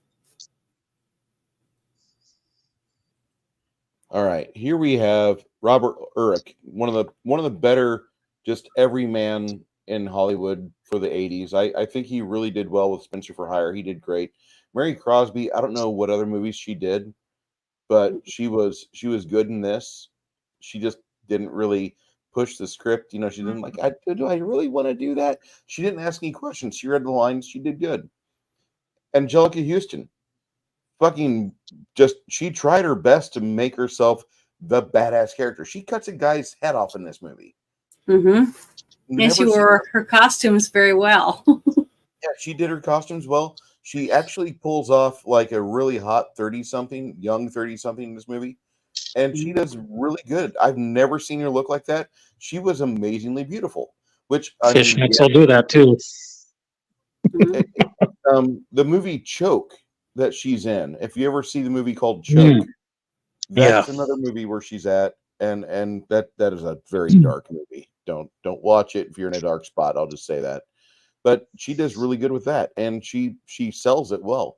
All right, here we have Robert Urich, one of the better just everyman in Hollywood for the 80s. I think he really did well with Spencer for Hire. He did great. Mary Crosby, I don't know what other movies she did, but she was good in this. She just didn't really push the script. She didn't like, do I really want to do that? She didn't ask any questions. She read the lines. She did good. Angelica Houston, she tried her best to make herself the badass character. She cuts a guy's head off in this movie. And she wore her costumes very well. Yeah, she did her costumes well. She actually pulls off like a really hot 30-something, young 30-something in this movie. And she does really good. I've never seen her look like that. She was amazingly beautiful. Which Fishnets will do that too. The movie Choke that she's in, if you ever see the movie called Choke, that's another movie where she's at, and that is a very dark movie. Don't watch it if you're in a dark spot. I'll just say that. But she does really good with that, and she sells it well.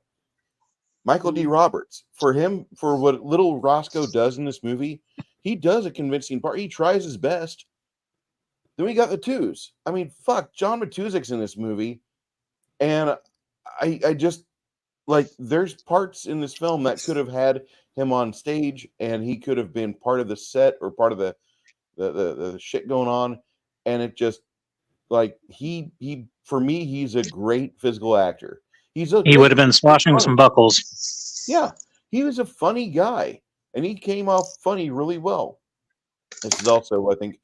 Michael D. Roberts, for him, for what little Roscoe does in this movie, he does a convincing part. He tries his best. Then we got the twos. I mean, fuck, John Matuzik's in this movie, and I just like there's parts in this film that could have had him on stage, and he could have been part of the set or part of the shit going on, and it just like he for me, he's a great physical actor. He's a He would great have been swashing some buckles. yeah, he was a funny guy, and he came off funny really well. This is also, I think,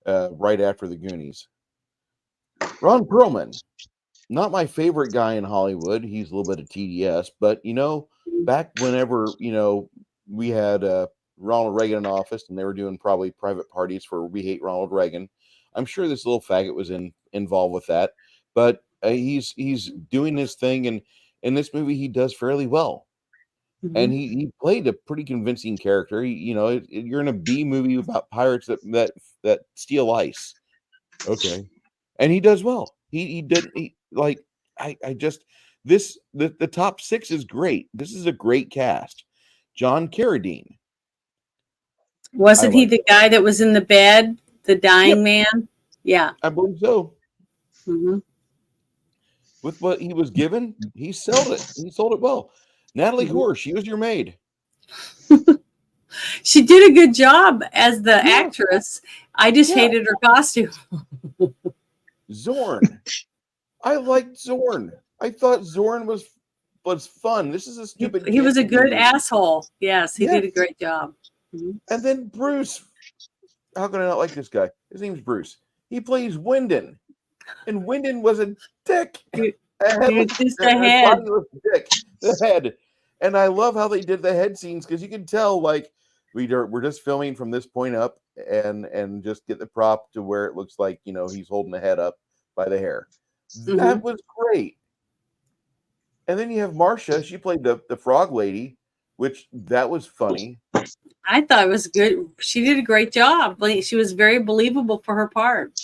right after the Goonies. Ron Perlman, not my favorite guy in Hollywood. He's a little bit of TDS, but back whenever we had Ronald Reagan in office, and they were doing probably private parties for "We Hate Ronald Reagan." I'm sure this little faggot was involved with that, but he's doing his thing, and in this movie he does fairly well. And he played a pretty convincing character. You're in a B movie about pirates that steal ice. Okay. And he does well. The top six is great. This is a great cast. John Carradine. Wasn't he the guy that was in the bed, the dying man? Yeah. I believe so. Mm-hmm. With what he was given, he sold it. He sold it well. Natalie Hoare, she was your maid. She did a good job as the actress. I just hated her costume. Zorn. I liked Zorn. I thought Zorn was fun. This is a stupid. He was a good asshole. Yes, he did a great job. And then Bruce. How can I not like this guy? His name's Bruce. He plays Wyndon, and Wyndon was a dick. The head. And I love how they did the head scenes, because you can tell like we're just filming from this point up and just get the prop to where it looks like he's holding the head up by the hair. That was great. And then you have Marcia. She played the frog lady, which that was funny. I thought it was good. She did a great job. She was very believable for her part.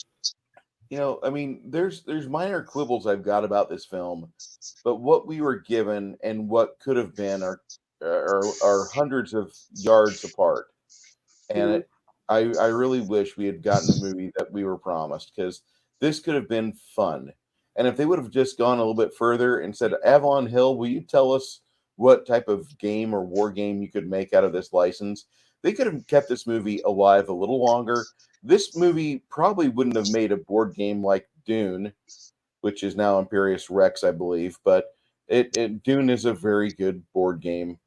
I mean, there's minor quibbles I've got about this film, but what we were given and what could have been are hundreds of yards apart. And I really wish we had gotten the movie that we were promised, because this could have been fun. And if they would have just gone a little bit further and said, Avalon Hill, will you tell us what type of game or war game you could make out of this license? They could have kept this movie alive a little longer. This movie probably wouldn't have made a board game like Dune, which is now Imperious Rex, I believe. But Dune is a very good board game.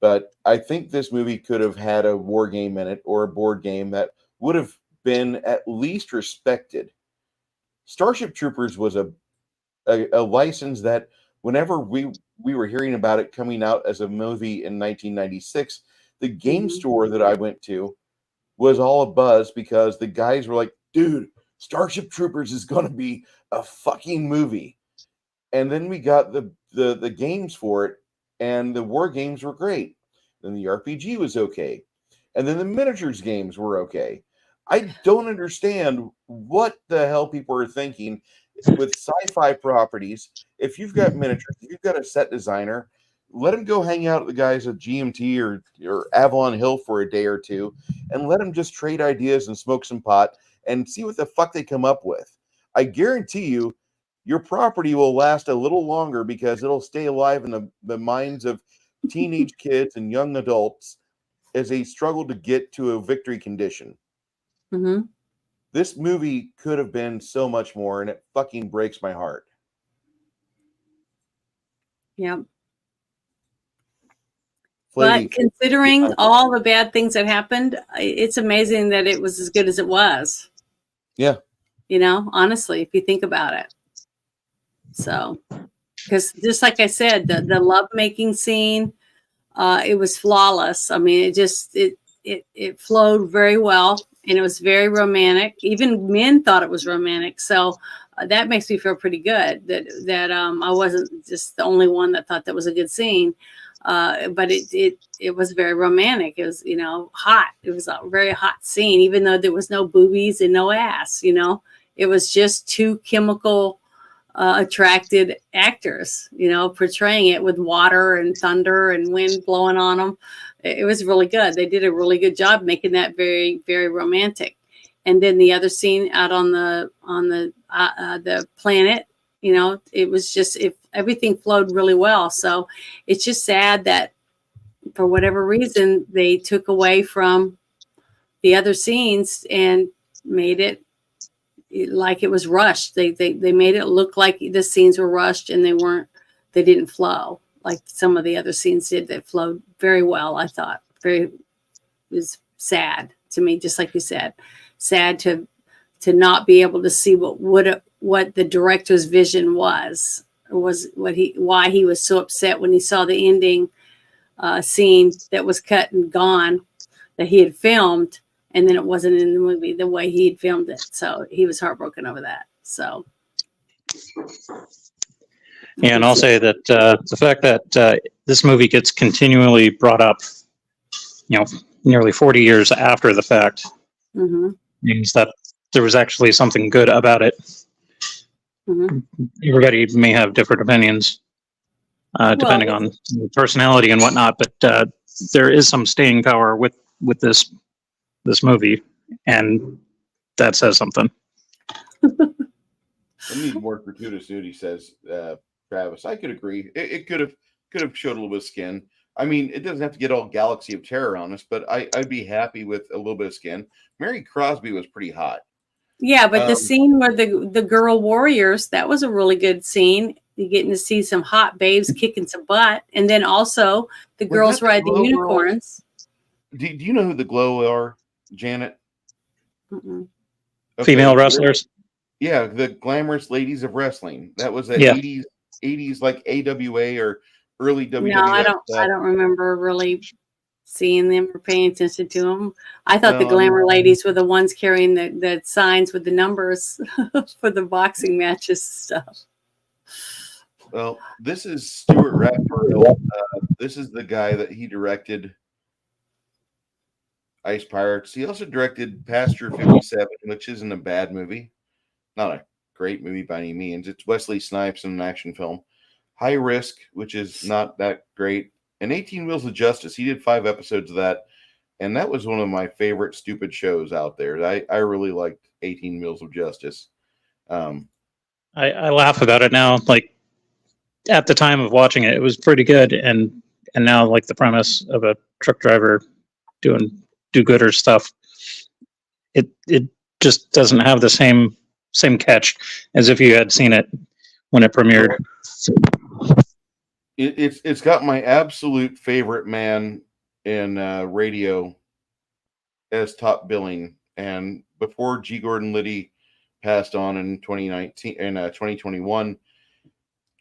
But I think this movie could have had a war game in it, or a board game that would have been at least respected. Starship Troopers was a license that whenever we were hearing about it coming out as a movie in 1996, the game store that I went to was all abuzz, because the guys were like, dude, Starship Troopers is going to be a fucking movie. And then we got the games for it, and the war games were great. Then the RPG was okay. And then the miniatures games were okay. I don't understand what the hell people are thinking with sci-fi properties. If you've got miniatures, if you've got a set designer, let him go hang out with the guys at GMT or Avalon Hill for a day or two, and let them just trade ideas and smoke some pot and see what the fuck they come up with. I guarantee you, your property will last a little longer, because it'll stay alive in the minds of teenage kids and young adults as they struggle to get to a victory condition. This movie could have been so much more, and it fucking breaks my heart. Yep. But considering all the bad things that happened, it's amazing that it was as good as it was. Yeah. Honestly, if you think about it. So, because just like I said, the lovemaking scene, it was flawless. I mean, it flowed very well, and it was very romantic. Even men thought it was romantic. So that makes me feel pretty good that I wasn't just the only one that thought that was a good scene. But it was very romantic. It was, hot. It was a very hot scene, even though there was no boobies and no ass, it was just two chemical attracted actors, portraying it with water and thunder and wind blowing on them. It was really good. They did a really good job making that very, very romantic. And then the other scene out on the planet, it was just, everything flowed really well. So it's just sad that for whatever reason they took away from the other scenes and made it like it was rushed. They made it look like the scenes were rushed, and they didn't flow like some of the other scenes did that flowed very well. I thought it was sad to me, just like you said, sad to not be able to see what the director's vision was, or why he was so upset when he saw the ending scene that was cut and gone that he had filmed. And then it wasn't in the movie the way he had filmed it. So he was heartbroken over that. So. Yeah, and I'll say that the fact that this movie gets continually brought up, nearly 40 years after the fact, means that there was actually something good about it. Everybody may have different opinions, depending on personality and whatnot, but there is some staying power with this movie, and that says something. I need more gratuitous nudity, says Travis. I could agree. It could have showed a little bit of skin. I mean, it doesn't have to get all Galaxy of Terror on us, but I'd be happy with a little bit of skin. Mary Crosby was pretty hot. Yeah, but the scene where the girl warriors, that was a really good scene. You're getting to see some hot babes kicking some butt, and then also the girls ride the unicorns. Do you know who the Glow are, Janet? Okay. Female wrestlers. Yeah, the glamorous ladies of wrestling. That was the 80s like AWA or early WWF. No, I don't remember really seeing them or paying attention to them. I thought the glamour ladies were the ones carrying the signs with the numbers for the boxing matches stuff. Well, this is Stuart Ratborough. This is the guy that he directed Ice Pirates. He also directed Passenger 57, which isn't a bad movie. Not a great movie by any means. It's Wesley Snipes in an action film. High Risk, which is not that great. And 18 Wheels of Justice. He did 5 episodes of that. And that was one of my favorite stupid shows out there. I really liked 18 Wheels of Justice. I laugh about it now. Like, at the time of watching it, it was pretty good. And now, like, the premise of a truck driver doing do-gooder stuff, it just doesn't have the same catch as if you had seen it when it premiered. It's got my absolute favorite man in radio as top billing, and before G. Gordon Liddy passed on in 2021,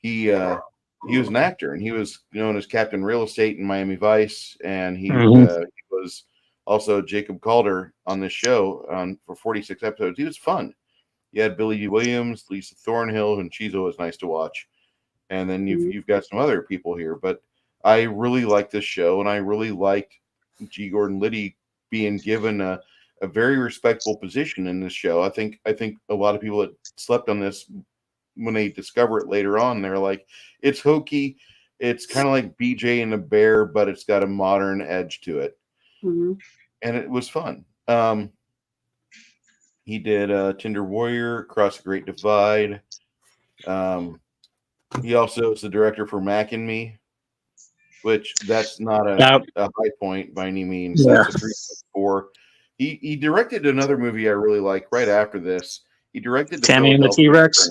he was an actor, and he was known as Captain Real Estate in Miami Vice, and he was also Jacob Calder on this show for 46 episodes. He was fun. You had Billy D. Williams, Lisa Thornhill, and Chizo was nice to watch. And then you've got some other people here. But I really liked this show, and I really liked G. Gordon Liddy being given a very respectable position in this show. I think a lot of people that slept on this, when they discover it later on, they're like, it's hokey. It's kind of like BJ and the Bear, but it's got a modern edge to it. And it was fun. He did Tinder Warrior, Across the Great Divide. He also is the director for Mac and Me, which that's not a high point by any means. Yeah. That's a 3.4. He directed another movie I really like right after this. He directed Tammy and the T-Rex.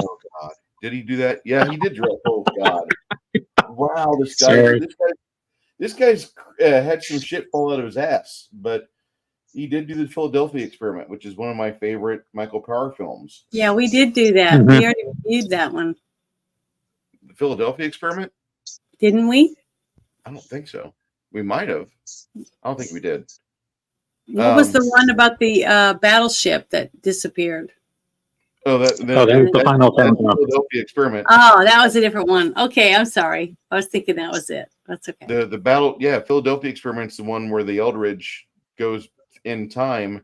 Oh God, did he do that? Yeah, he did direct. Oh God, wow, this guy's had some shit fall out of his ass, but he did do the Philadelphia Experiment, which is one of my favorite Michael Parr films. Yeah, we did do that. We already reviewed that one. The Philadelphia Experiment? Didn't we? I don't think so. We might have. I don't think we did. What was the one about the battleship that disappeared? Oh, that was the final Philadelphia Experiment. Oh, that was a different one. Okay, I'm sorry. I was thinking that was it. That's okay. The battle, Philadelphia Experiment's the one where the Eldridge goes in time,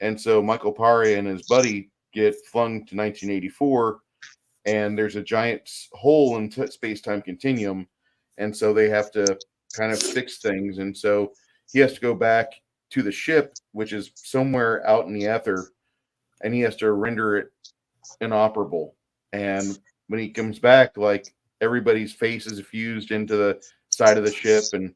and so Michael Paré and his buddy get flung to 1984, and there's a giant hole in space-time continuum, and so they have to kind of fix things, and so he has to go back to the ship, which is somewhere out in the ether, and he has to render it inoperable. And when he comes back, like, everybody's face is fused into the side of the ship, and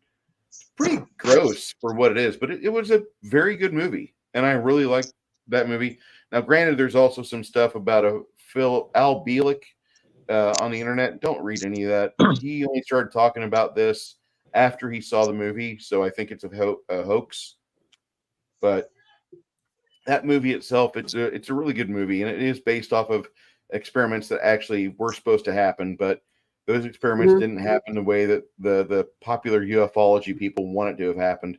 it's pretty gross for what it is, but it was a very good movie, and I really liked that movie. Now, granted, there's also some stuff about a Al Bielek on the internet. Don't read any of that. He only started talking about this after he saw the movie, so I think it's a hoax. But that movie itself, it's a really good movie, and it is based off of experiments that actually were supposed to happen, but those experiments didn't happen the way that the popular ufology people want it to have happened.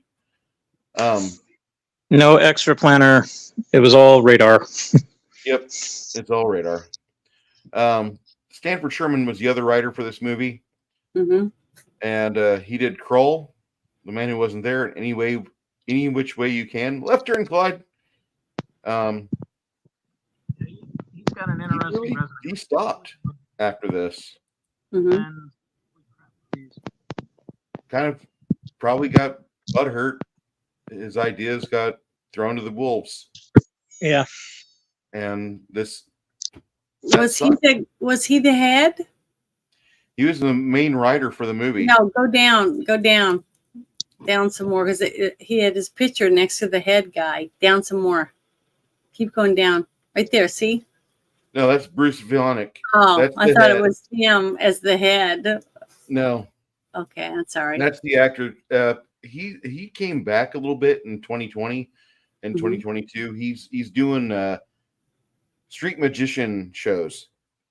No extra planner. It was all radar. Yep, it's all radar. Stanford Sherman was the other writer for this movie, and he did Krull, The Man Who Wasn't There, in any which way you can. Left Turn, Clyde. He's got an interesting resume. He stopped after this. And Kind of probably got butthurt. His ideas got thrown to the wolves, Yeah. and this Was he the head? he was the main writer for the movie. No, go down some more, because he had his picture next to the head guy. Down some more. Keep going down. Right there. See? No, that's Bruce Vionic. Oh, That's I the thought head. it was him as the head. No, Okay, I'm sorry. that's the actor. He came back a little bit in 2020 and 2022. He's doing street magician shows,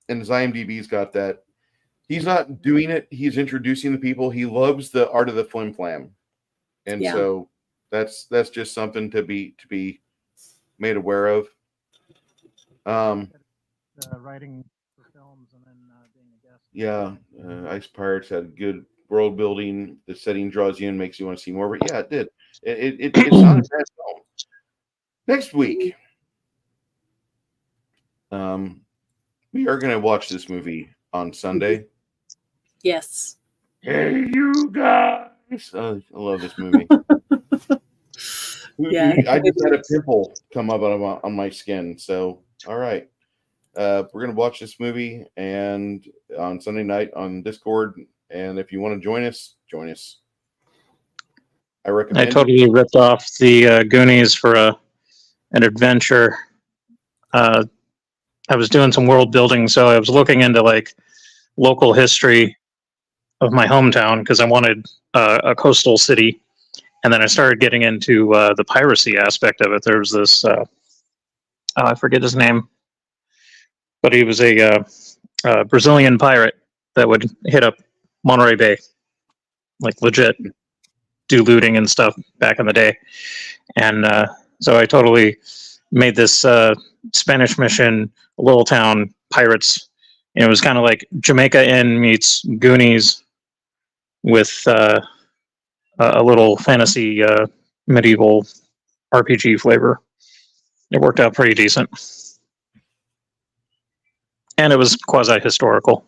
and his IMDb's got that. He's not doing it. He's introducing the people. He loves the art of the flim flam, and so that's just something to be made aware of. writing for films and then being a guest. Yeah, Ice Pirates had good world building. The setting draws you in, makes you want to see more. But yeah, it did. It's not a bad film. Next week, we are going to watch this movie on Sunday. Yes. Hey, you guys! I love this movie. Yeah. I just had a pimple come up on my skin. So, all right. We're going to watch this movie and on Sunday night on Discord. And if you want to join us, join us. I recommend. I totally ripped off the Goonies for an adventure. I was doing some world building, so I was looking into like local history of my hometown because I wanted a coastal city. And then I started getting into the piracy aspect of it. There was this, I forget his name, but he was a Brazilian pirate that would hit up Monterey Bay, like legit do looting and stuff back in the day. And so I totally made this Spanish mission, little town pirates. And it was kind of like Jamaica Inn meets Goonies with a little fantasy medieval RPG flavor. It worked out pretty decent. And it was quasi-historical.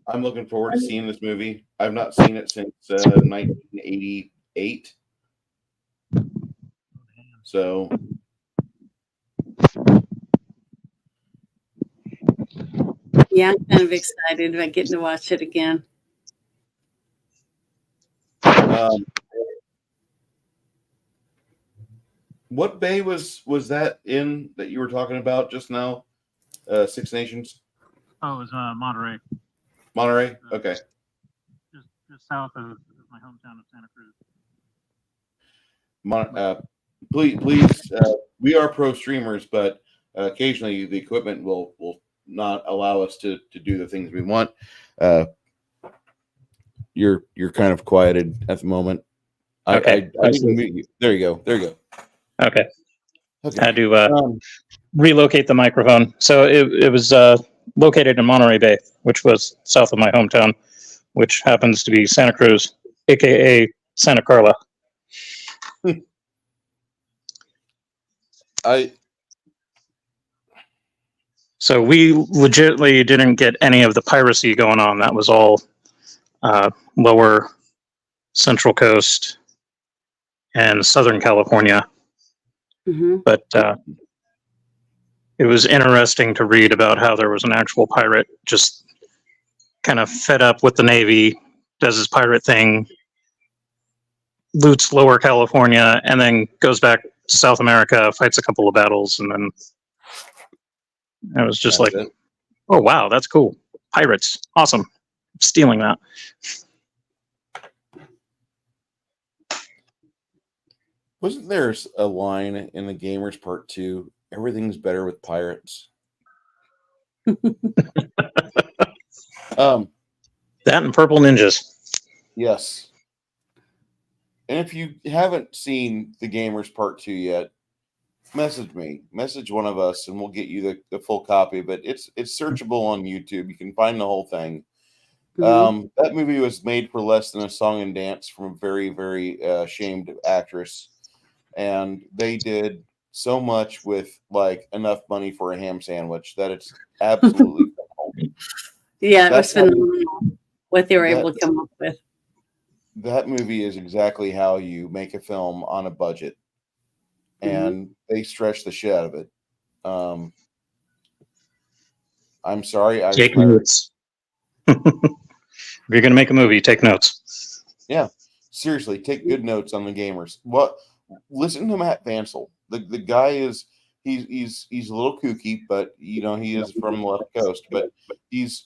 I'm looking forward to seeing this movie. I've not seen it since 1988. So Yeah, I'm kind of excited about getting to watch it again. what bay was that in that you were talking about just now? 6 Nations? Oh, it was Monterey, Monterey? Okay. just south of my hometown of Santa Cruz. Please, we are pro streamers, but occasionally the equipment will not allow us to do the things we want. You're kind of quieted at the moment. Okay. I didn't mute you. There you go. Okay. Okay. I had to relocate the microphone. So it was located in Monterey Bay, which was south of my hometown, which happens to be Santa Cruz, aka Santa Carla. So we legitimately didn't get any of the piracy going on. That was all lower Central Coast and Southern California. Hmm. But it was interesting to read about how there was an actual pirate just kind of fed up with the Navy, does his pirate thing, loots lower California, and then goes back to South America, fights a couple of battles, and then it was just That's like, it. oh, wow, that's cool. Pirates. Awesome. Stealing that. Wasn't there a line in the Gamers Part 2? Everything's better with pirates. That and Purple Ninjas. Yes. And if you haven't seen the Gamers Part 2 yet, message me. Message one of us, and we'll get you the full copy. But it's searchable on YouTube. You can find the whole thing. That movie was made for less than a song and dance from a very, very shamed actress. And they did so much with like enough money for a ham sandwich that it's absolutely phenomenal. Yeah, it was That's how phenomenal what they were able to that- come up with. That movie is exactly how you make a film on a budget, and they stretch the shit out of it. I'm sorry. Take notes. If you're going to make a movie, take notes. Yeah, seriously, take good notes on the Gamers. Listen to Matt Vancel. The guy is he's a little kooky, but you know he is from the left coast. But he's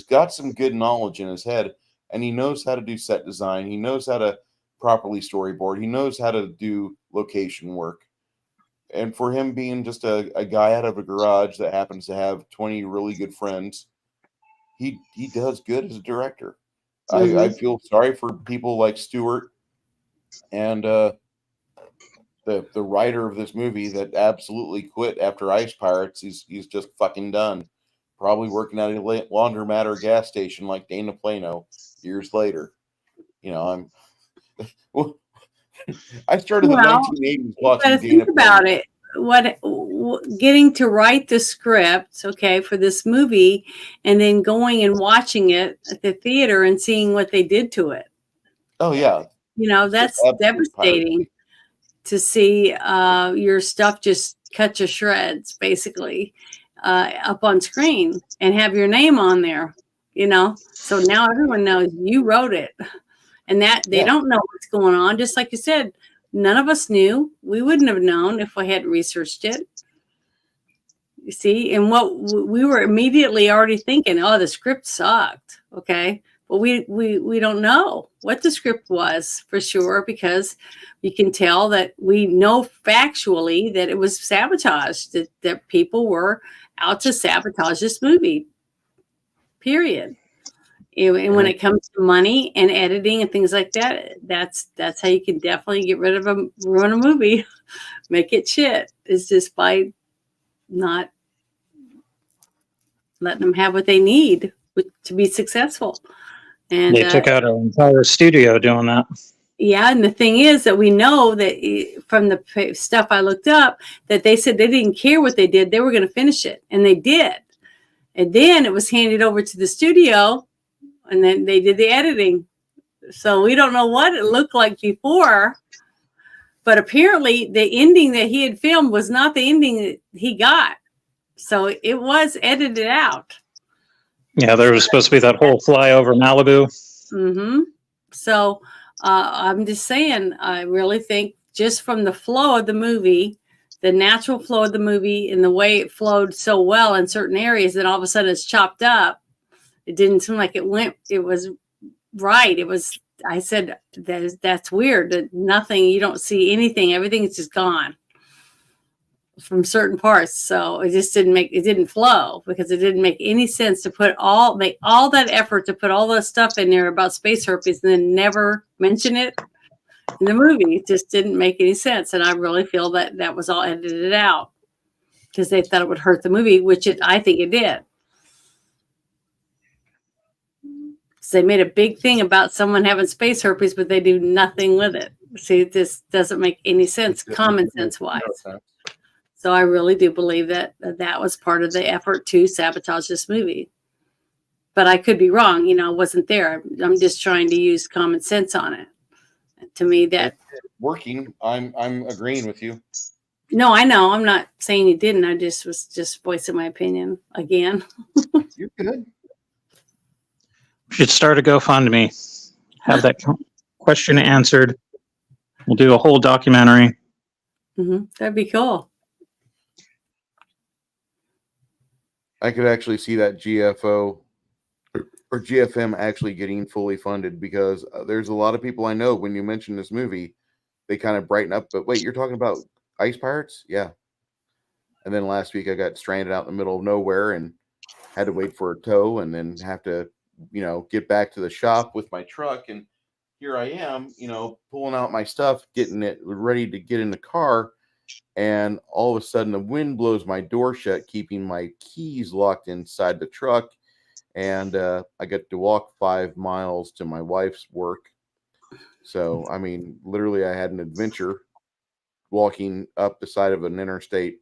got some good knowledge in his head, and he knows how to do set design. He knows how to properly storyboard. He knows how to do location work. And for him being just a guy out of a garage that happens to have 20 really good friends, he does good as a director. I feel sorry for people like Stewart and the writer of this movie that absolutely quit after Ice Pirates. He's just fucking done. Probably working at a laundromat or gas station like Dana Plano years later. You know, I started the 1980s watching But Dana think about it. Getting to write the script, okay, for this movie, and then going and watching it at the theater and seeing what they did to it. Oh yeah, You know, that's devastating to see your stuff just cut to shreds, basically, up on screen and have your name on there. You know, so now everyone knows you wrote it, and that they don't know what's going on. Just like you said. None of us knew. We wouldn't have known if we hadn't researched it. You see, and what we were immediately already thinking, oh, the script sucked. Okay. But we don't know what the script was for sure, because you can tell that we know factually that it was sabotaged, that people were out to sabotage this movie, period. And when it comes to money and editing and things like that, that's how you can definitely get rid of ruin a movie, make it shit. It's just by not letting them have what they need to be successful. And they took out an entire studio doing that. Yeah, and the thing is that we know that from the stuff I looked up, that they said they didn't care what they did; they were going to finish it, and they did. And then it was handed over to the studio. And then they did the editing. So we don't know what it looked like before. But apparently the ending that he had filmed was not the ending that he got. So it was edited out. Yeah, there was supposed to be that whole flyover Malibu. Mm-hmm. So I'm just saying, I really think just from the flow of the movie, the natural flow of the movie and the way it flowed so well in certain areas, that all of a sudden it's chopped up. It didn't seem like it was right. It was, I said, that's weird. That nothing, you don't see anything. Everything is just gone from certain parts. So it just didn't flow, because it didn't make any sense to make all that effort to put all that stuff in there about space herpes and then never mention it in the movie. It just didn't make any sense. And I really feel that was all edited out because they thought it would hurt the movie, which I think it did. They made a big thing about someone having space herpes, but they do nothing with it. See, this doesn't make any sense, common sense wise. So I really do believe that that was part of the effort to sabotage this movie. But I could be wrong. You know, I wasn't there. I'm just trying to use common sense on it. To me, that It's working. I'm agreeing with you. no, I know. I'm not saying you didn't. I just was just voicing my opinion again. You're good. We should start a GoFundMe. Have that question answered. We'll do a whole documentary. That'd be cool. I could actually see that GFO or GFM actually getting fully funded, because there's a lot of people I know, when you mention this movie, they kind of brighten up. But wait, you're talking about Ice Pirates? Yeah. And then last week I got stranded out in the middle of nowhere and had to wait for a tow, and then have to, get back to the shop with my truck. And here I am, pulling out my stuff, getting it ready to get in the car. And all of a sudden the wind blows my door shut, keeping my keys locked inside the truck. And I get to walk 5 miles to my wife's work. So, I mean, literally I had an adventure walking up the side of an interstate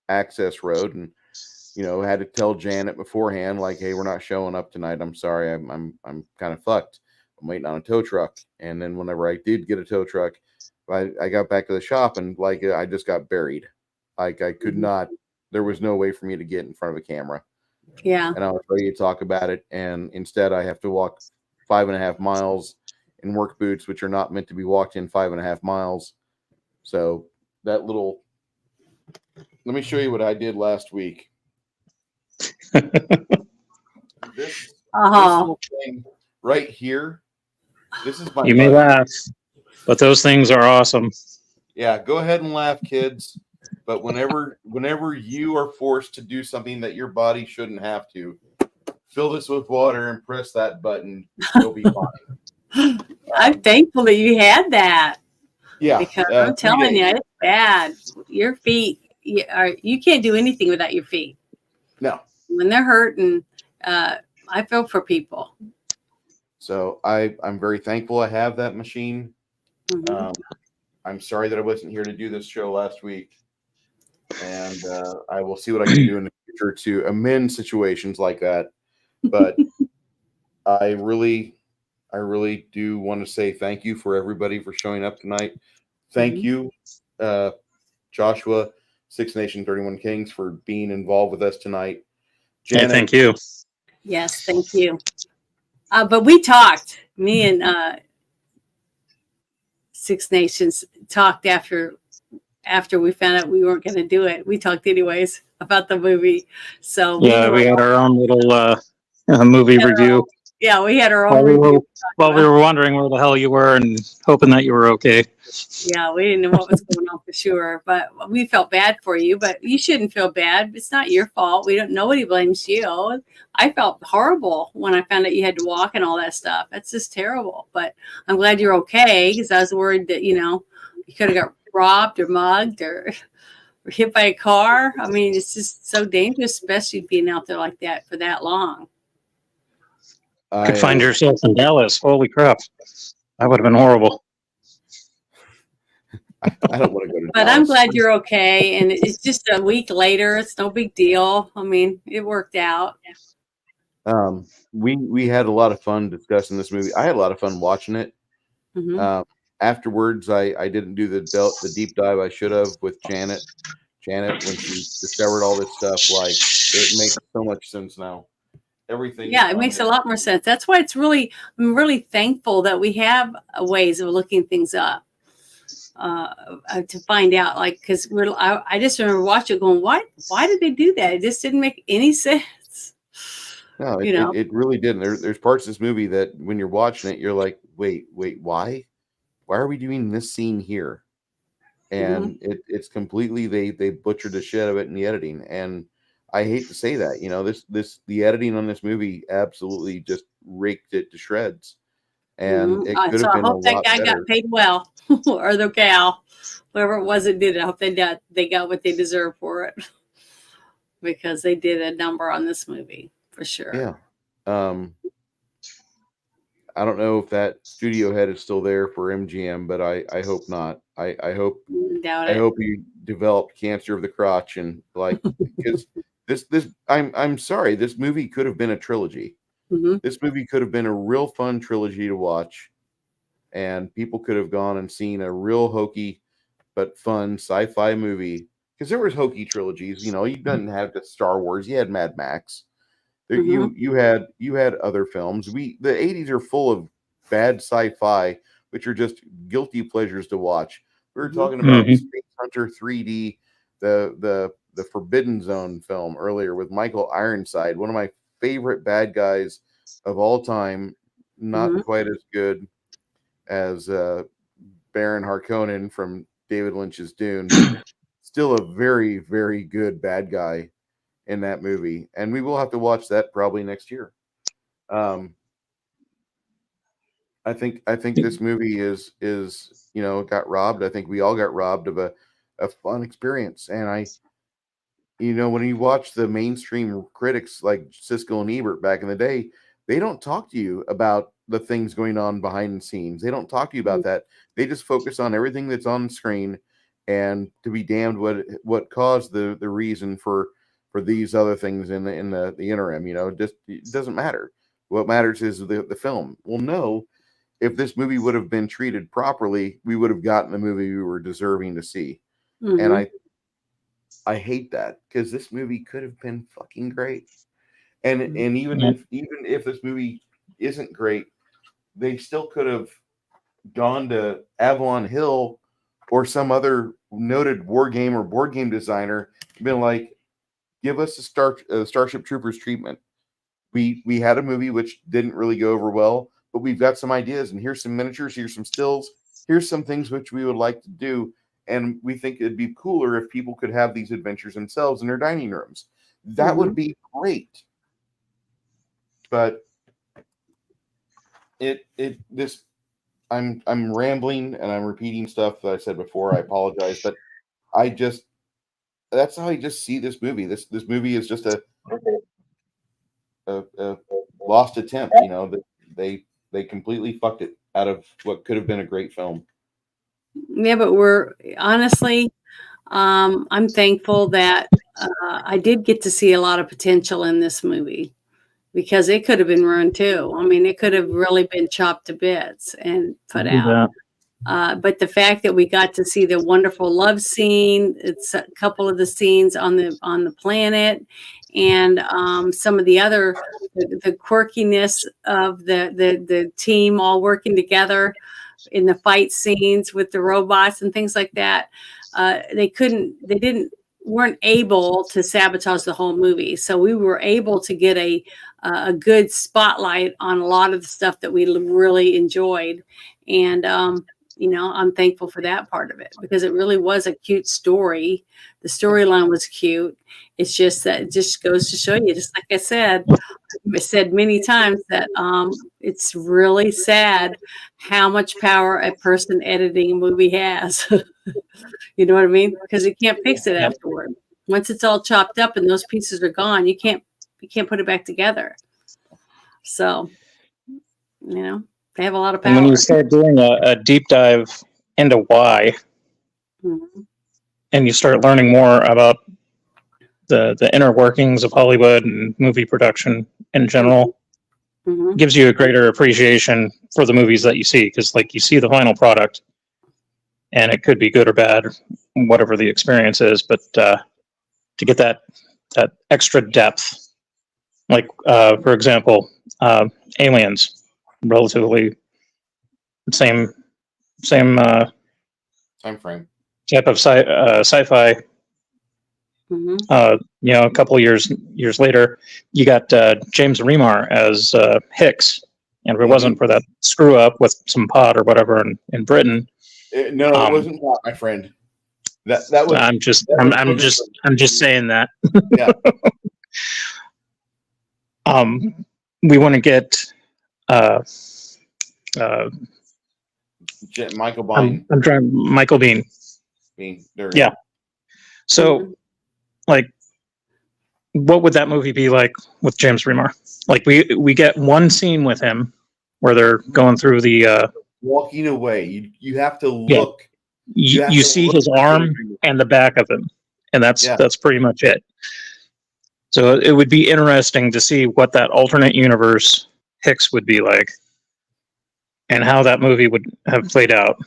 access road, and had to tell Janet beforehand, like, hey, we're not showing up tonight. I'm sorry. I'm kind of fucked. I'm waiting on a tow truck. And then whenever I did get a tow truck, I got back to the shop, and like, I just got buried. Like, I could not, there was no way for me to get in front of a camera. Yeah. And I was ready to talk about it. And instead I have to walk 5.5 miles in work boots, which are not meant to be walked in 5.5 miles. So that little, let me show you what I did last week. This little thing right here. This is my You may laugh, but those things are awesome. Yeah, go ahead and laugh, kids. But whenever you are forced to do something that your body shouldn't have to, fill this with water and press that button. You'll be fine. I'm thankful that you had that. Yeah, Because I'm telling you, it's bad. Your feet, you can't do anything without your feet. No. When they're hurting, I feel for people. So I'm very thankful I have that machine. I'm sorry that I wasn't here to do this show last week. And I will see what I can do in the future to amend situations like that. But I really do want to say thank you for everybody for showing up tonight. Thank you, Joshua, 6Nation31Kings, for being involved with us tonight. Janet, thank you. Yes, thank you. But we talked. Me and 6 Nations talked after we found out we weren't going to do it. We talked anyways about the movie. So we had our own little movie review. We had our own review. While we were wondering where the hell you were and hoping that you were okay. Yeah, we didn't know what was going on for sure, but we felt bad for you. But you shouldn't feel bad. It's not your fault. Nobody blames you. I felt horrible when I found out you had to walk and all that stuff. That's just terrible. But I'm glad you're okay, because I was worried that you could have got robbed or mugged or hit by a car. I mean, it's just so dangerous, especially being out there like that for that long. You could find yourself in Dallas. Holy crap. That would have been horrible. I don't want to go to But Dallas. I'm glad you're okay. And it's just a week later. It's no big deal. I mean, it worked out. We had a lot of fun discussing this movie. I had a lot of fun watching it. Afterwards, I didn't do the deep dive I should have with Janet. Janet, when she discovered all this stuff, like, it makes so much sense now. Everything. Yeah, it makes a lot more sense. That's why I'm really thankful that we have ways of looking things up to find out. Like, because I just remember watching it going, why did they do that? It just didn't make any sense. No, it really didn't. There's parts of this movie that when you're watching it, you're like, wait, why are we doing this scene here? And it's completely, they butchered the shit out of it in the editing. And I hate to say that, the editing on this movie absolutely just raked it to shreds. And it could have been a lot better. I hope that guy got paid well, or the gal, whoever it was that did it. I hope they got what they deserve for it, because they did a number on this movie for sure. Yeah. I don't know if that studio head is still there for MGM, but I hope not. I hope he developed cancer of the crotch, and like because I'm sorry, this movie could have been a trilogy. Mhm. This movie could have been a real fun trilogy to watch, and people could have gone and seen a real hokey but fun sci-fi movie. Because there was hokey trilogies, you didn't have the Star Wars, you had Mad Max. There, Mhm. you had other films. The 80s are full of bad sci-fi, which are just guilty pleasures to watch. We were talking about Mhm. Space Hunter 3D, the Forbidden Zone film earlier with Michael Ironside, one of my favorite bad guys of all time. Not Mhm. quite as good as Baron Harkonnen from David Lynch's Dune. Still a very, very good bad guy in that movie, and we will have to watch that probably next year. I think this movie is got robbed. I think we all got robbed of a fun experience. And when you watch the mainstream critics like Siskel and Ebert back in the day, they don't talk to you about the things going on behind the scenes. They don't talk to you about that. They just focus on everything that's on the screen, and to be damned what caused the reason for these other things in the interim. It doesn't matter. What matters is the film. Well, no, if this movie would have been treated properly, we would have gotten the movie we were deserving to see. And Mhm. I hate that, because this movie could have been fucking great. And even Yeah. if this movie isn't great, they still could have gone to Avalon Hill or some other noted war game or board game designer and been like, give us a Starship Troopers treatment. We had a movie which didn't really go over well, but we've got some ideas, and here's some miniatures, here's some stills, here's some things which we would like to do, and we think it'd be cooler if people could have these adventures themselves in their dining rooms. That would be great. But I'm rambling and I'm repeating stuff that I said before. I apologize, but that's how I just see this movie. This movie is just a lost attempt. That they completely fucked it out of what could have been a great film. Yeah, but we're honestly, I'm thankful that I did get to see a lot of potential in this movie, because it could have been ruined too. I mean, it could have really been chopped to bits and put out. But the fact that we got to see the wonderful love scene, it's a couple of the scenes on the planet, and some of the other the quirkiness of the team all working together in the fight scenes with the robots and things like that. Weren't able to sabotage the whole movie, so we were able to get a good spotlight on a lot of the stuff that we really enjoyed. And I'm thankful for that part of it, because it really was a cute story. The storyline was cute. It's just that it just goes to show you, just like I said many times, that it's really sad how much power a person editing a movie has. You know what I mean? Because you can't fix it afterward. Once it's all chopped up and those pieces are gone, you can't put it back together. So, they have a lot of power. And when you start doing a deep dive into why, and you start learning more about the inner workings of Hollywood and movie production in general, gives you a greater appreciation for the movies that you see. Because like, you see the final product, and it could be good or bad, whatever the experience is. But to get that extra depth, like for example, Aliens, relatively same Time frame type of sci-fi. A couple of years later, you got James Remar as Hicks, and if it wasn't for that screw up with some pot or whatever in Britain, it wasn't pot, my friend. That was. I'm just saying that. Yeah. We want to get Michael Biehn. I'm trying Michael Biehn. Yeah. So, like, what would that movie be like with James Remar? Like, we get one scene with him where they're going through the walking away. You have to look you, have you to see look his at arm James Remar. and the back of him, and Yeah. that's pretty much it. So it would be interesting to see what that alternate universe Hicks would be like, and how that movie would have played out.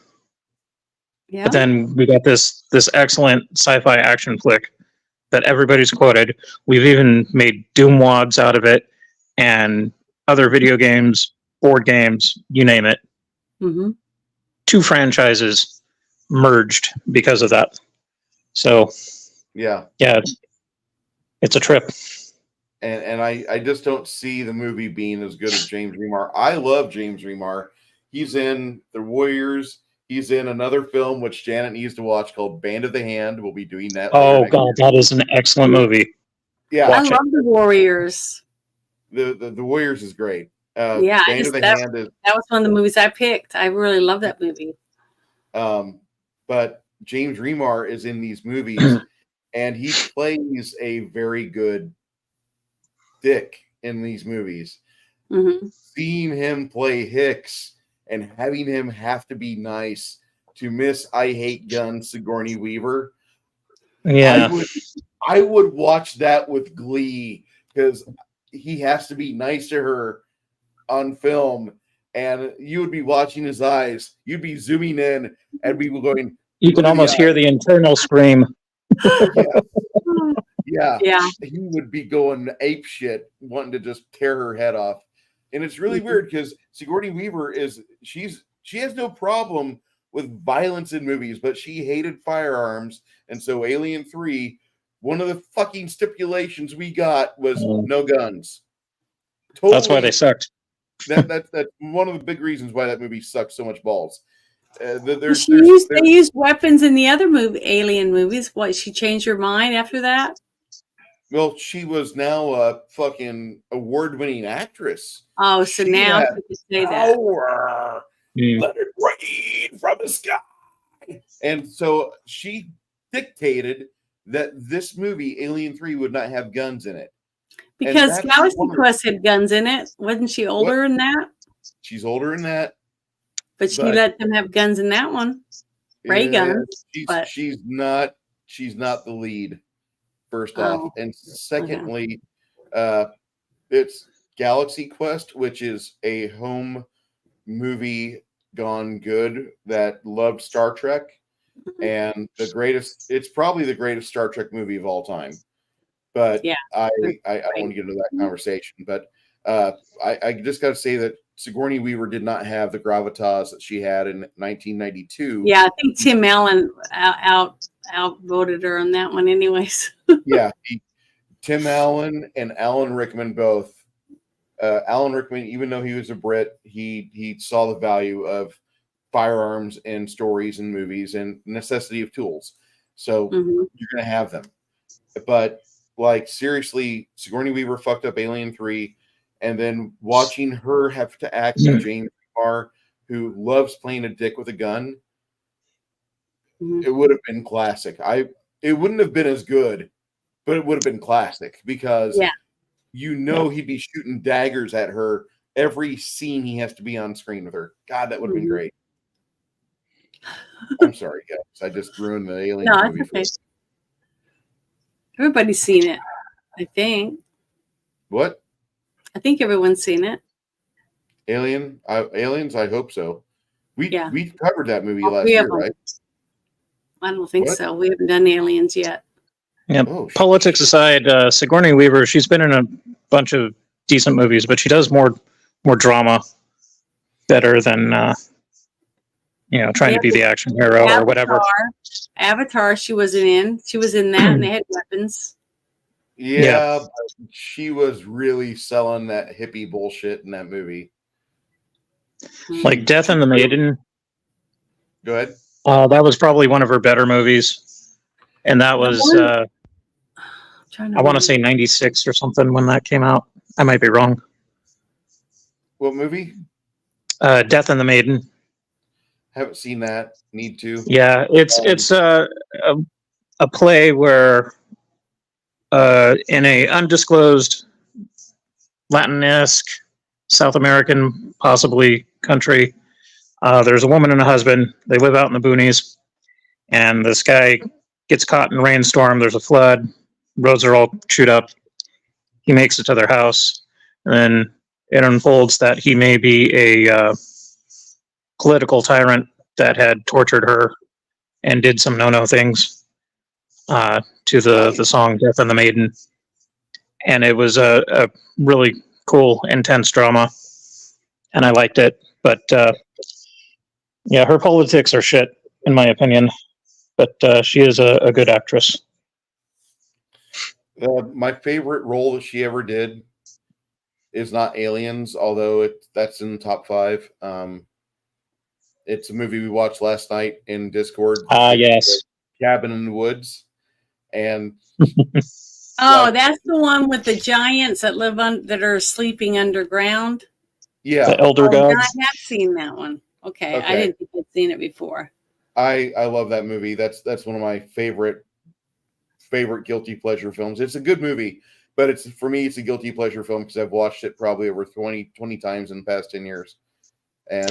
Yeah. But then we got this excellent sci-fi action flick that everybody's quoted. We've even made Doom wads out of it, and other video games, board games, you name it. Mm-hmm. 2 franchises merged because of that. So Yeah. yeah, it's a trip. And I just don't see the movie being as good as James Remar. I love James Remar. He's in The Warriors. He's in another film which Janet needs to watch called Band of the Hand. We'll be doing that. later Oh next god, year. that is an excellent movie. Yeah, I Watch it. love the Warriors. the Warriors is great. Yeah, Band of the that Hand is. was one of the movies I picked. I really love that movie. But James Remar is in these movies, and he plays a very good dick in these movies. Mm-hmm. Seeing him play Hicks and having him have to be nice to Miss I Hate Guns Sigourney Weaver, Yeah. I would watch that with glee because he has to be nice to her on film, and you would be watching his eyes. You'd be zooming in, and we were going. You can almost hear the internal scream. Yeah, Yeah. he would be going ape shit, wanting to just tear her head off. And it's really weird because Sigourney Weaver she has no problem with violence in movies, but she hated firearms, and so Alien 3, one of the fucking stipulations we got was no guns. Totally, That's why they sucked. that's one of the big reasons why that movie sucks so much balls. They used weapons in the other Alien movies. What, she changed her mind after that? Well, she was now a fucking award-winning actress. Oh, so She now had she can say that. power. Let it rain from the sky. And so she dictated that this movie, Alien 3, would not have guns in it. Because Galaxy Quest had guns in it. Wasn't she older than that? She's older than that. But she let them have guns in that one. Ray guns. She's not the lead, first off. And secondly, it's Galaxy Quest, which is a home movie gone good that loved Star Trek. And it's probably the greatest Star Trek movie of all time. But yeah, I don't want to get into that conversation. But I just got to say that Sigourney Weaver did not have the gravitas that she had in 1992. Yeah, I think Tim Allen outvoted her on that one anyways. Yeah, Tim Allen and Alan Rickman both. Alan Rickman, even though he was a Brit, he saw the value of firearms in stories and movies and necessity of tools. So you're going to have them. But like, seriously, Sigourney Weaver fucked up Alien 3, and then watching her have to act with James Remar, who loves playing a dick with a gun, it would have been classic. It wouldn't have been as good, but it would have been classic because he'd be shooting daggers at her every scene he has to be on screen with her. God, that would have been great. I'm sorry, guys. I just ruined the Alien movie. Okay. Everybody's seen it, I think. What? I think everyone's seen it. Aliens? I hope so. We covered that movie last year, right? I don't think so. We haven't done Aliens yet. Yeah. Politics aside, Sigourney Weaver, she's been in a bunch of decent movies, but she does more drama better than trying to be the action hero or whatever. Avatar, she wasn't in. She was in that, and they had weapons. Yeah, but she was really selling that hippie bullshit in that movie. Like Death and the Maiden. Go ahead. That was probably one of her better movies, and that was I want to say 96 or something when that came out. I might be wrong. What movie? Death and the Maiden. Haven't seen that. Need to. Yeah, it's a play where in a undisclosed Latin-esque South American possibly country, there's a woman and a husband. They live out in the boonies, and this guy gets caught in a rainstorm. There's a flood. Roads are all chewed up. He makes it to their house, and then it unfolds that he may be a political tyrant that had tortured her and did some no-no things to the song "Death and the Maiden," and it was a really cool, intense drama, and I liked it. But yeah, her politics are shit, in my opinion. But she is a good actress. My favorite role that she ever did is not Aliens, although that's in the top 5. It's a movie we watched last night in Discord. Yes. Cabin in the Woods. And Oh, that's the one with the giants that live that are sleeping underground. yeah, The Elder Gods. I have seen that one. Okay. I didn't think I'd seen it before. I love that movie. That's one of my favorite guilty pleasure films. It's a good movie, but for me it's a guilty pleasure film because I've watched it probably over 20 times in the past 10 years. And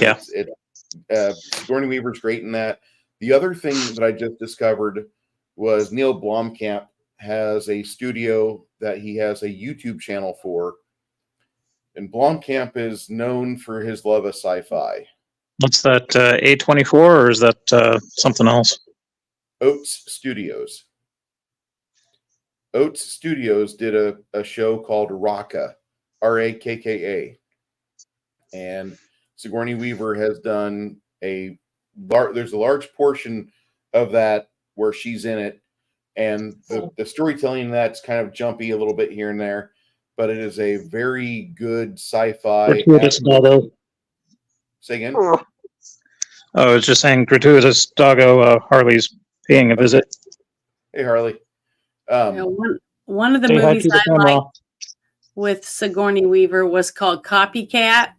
Sigourney Weaver's great in that. The other thing that I just discovered was Neil Blomkamp has a studio that he has a YouTube channel for, and Blomkamp is known for his love of sci-fi. What's that? A24, or is that something else? Oats Studios. Oats Studios did a show called Rakka, Rakka, and Sigourney Weaver has done there's a large portion of that where she's in it, and the storytelling in that's kind of jumpy a little bit here and there, but it is a very good sci-fi. Say again? Oh, I was just saying, gratuitous doggo. Harley's paying a visit. Hey, Harley. One of the movies I liked with Sigourney Weaver was called Copycat.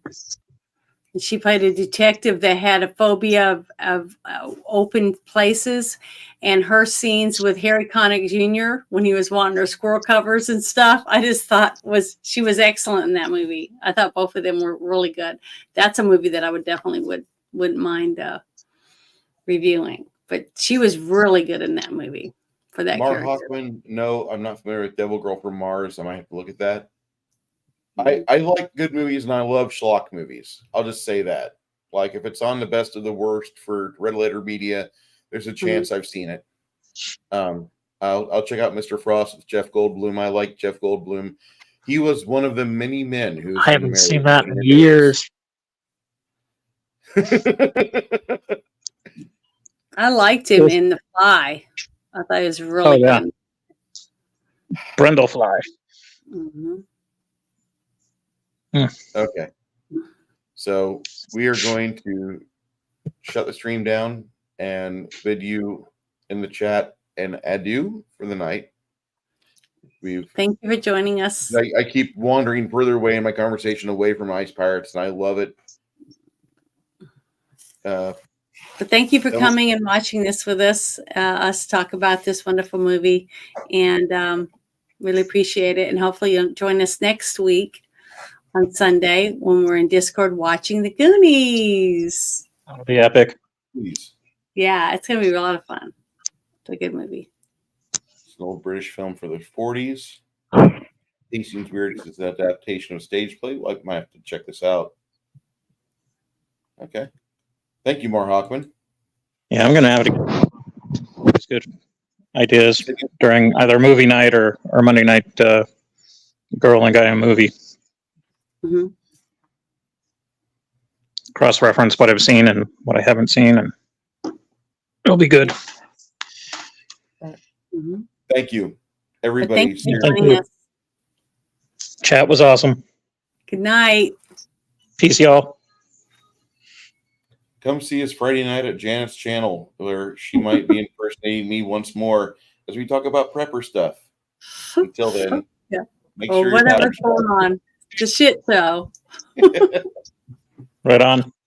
And she played a detective that had a phobia of open places, and her scenes with Harry Connick Jr. when he was wanting her squirrel covers and stuff, I just thought she was excellent in that movie. I thought both of them were really good. That's a movie that I would definitely wouldn't mind reviewing. But she was really good in that movie for that Mark character. Hoffman, no, I'm not familiar with Devil Girl from Mars. I might have to look at that. I like good movies and I love schlock movies. I'll just say that. Like if it's on the best of the worst for Red Letter Media, there's a chance I've seen it. I'll check out Mr. Frost with Jeff Goldblum. I like Jeff Goldblum. He was one of the many men who I haven't seen that in years. I liked him in The Fly. I thought he was really good. Brundlefly. Mm-hmm. Okay. So we are going to shut the stream down and bid you in the chat an adieu for the night. Thank you for joining us. I keep wandering further away in my conversation away from Ice Pirates, and I love it. But thank you for coming and watching this with us talk about this wonderful movie, and really appreciate it. And hopefully you'll join us next week on Sunday when we're in Discord watching the Goonies. That'll be epic. Please. Yeah, it's going to be a lot of fun. It's a good movie. It's an old British film for the 40s. He seems weird. It's an adaptation of stage play. I might have to check this out. Okay. Thank you, Mar Hockman. Yeah, I'm going to have it. It's good ideas during either movie night or Monday night girl and guy in a movie. Mm-hmm. Cross-reference what I've seen and what I haven't seen, and it'll be good. Mm-hmm. Thank you, everybody. Thank you for joining us. Chat was awesome. Good night. Peace, y'all. Come see us Friday night at Janet's channel, where she might be impersonating me once more as we talk about prepper stuff. Until then, make sure whatever's going on. It's a shit show. Right on.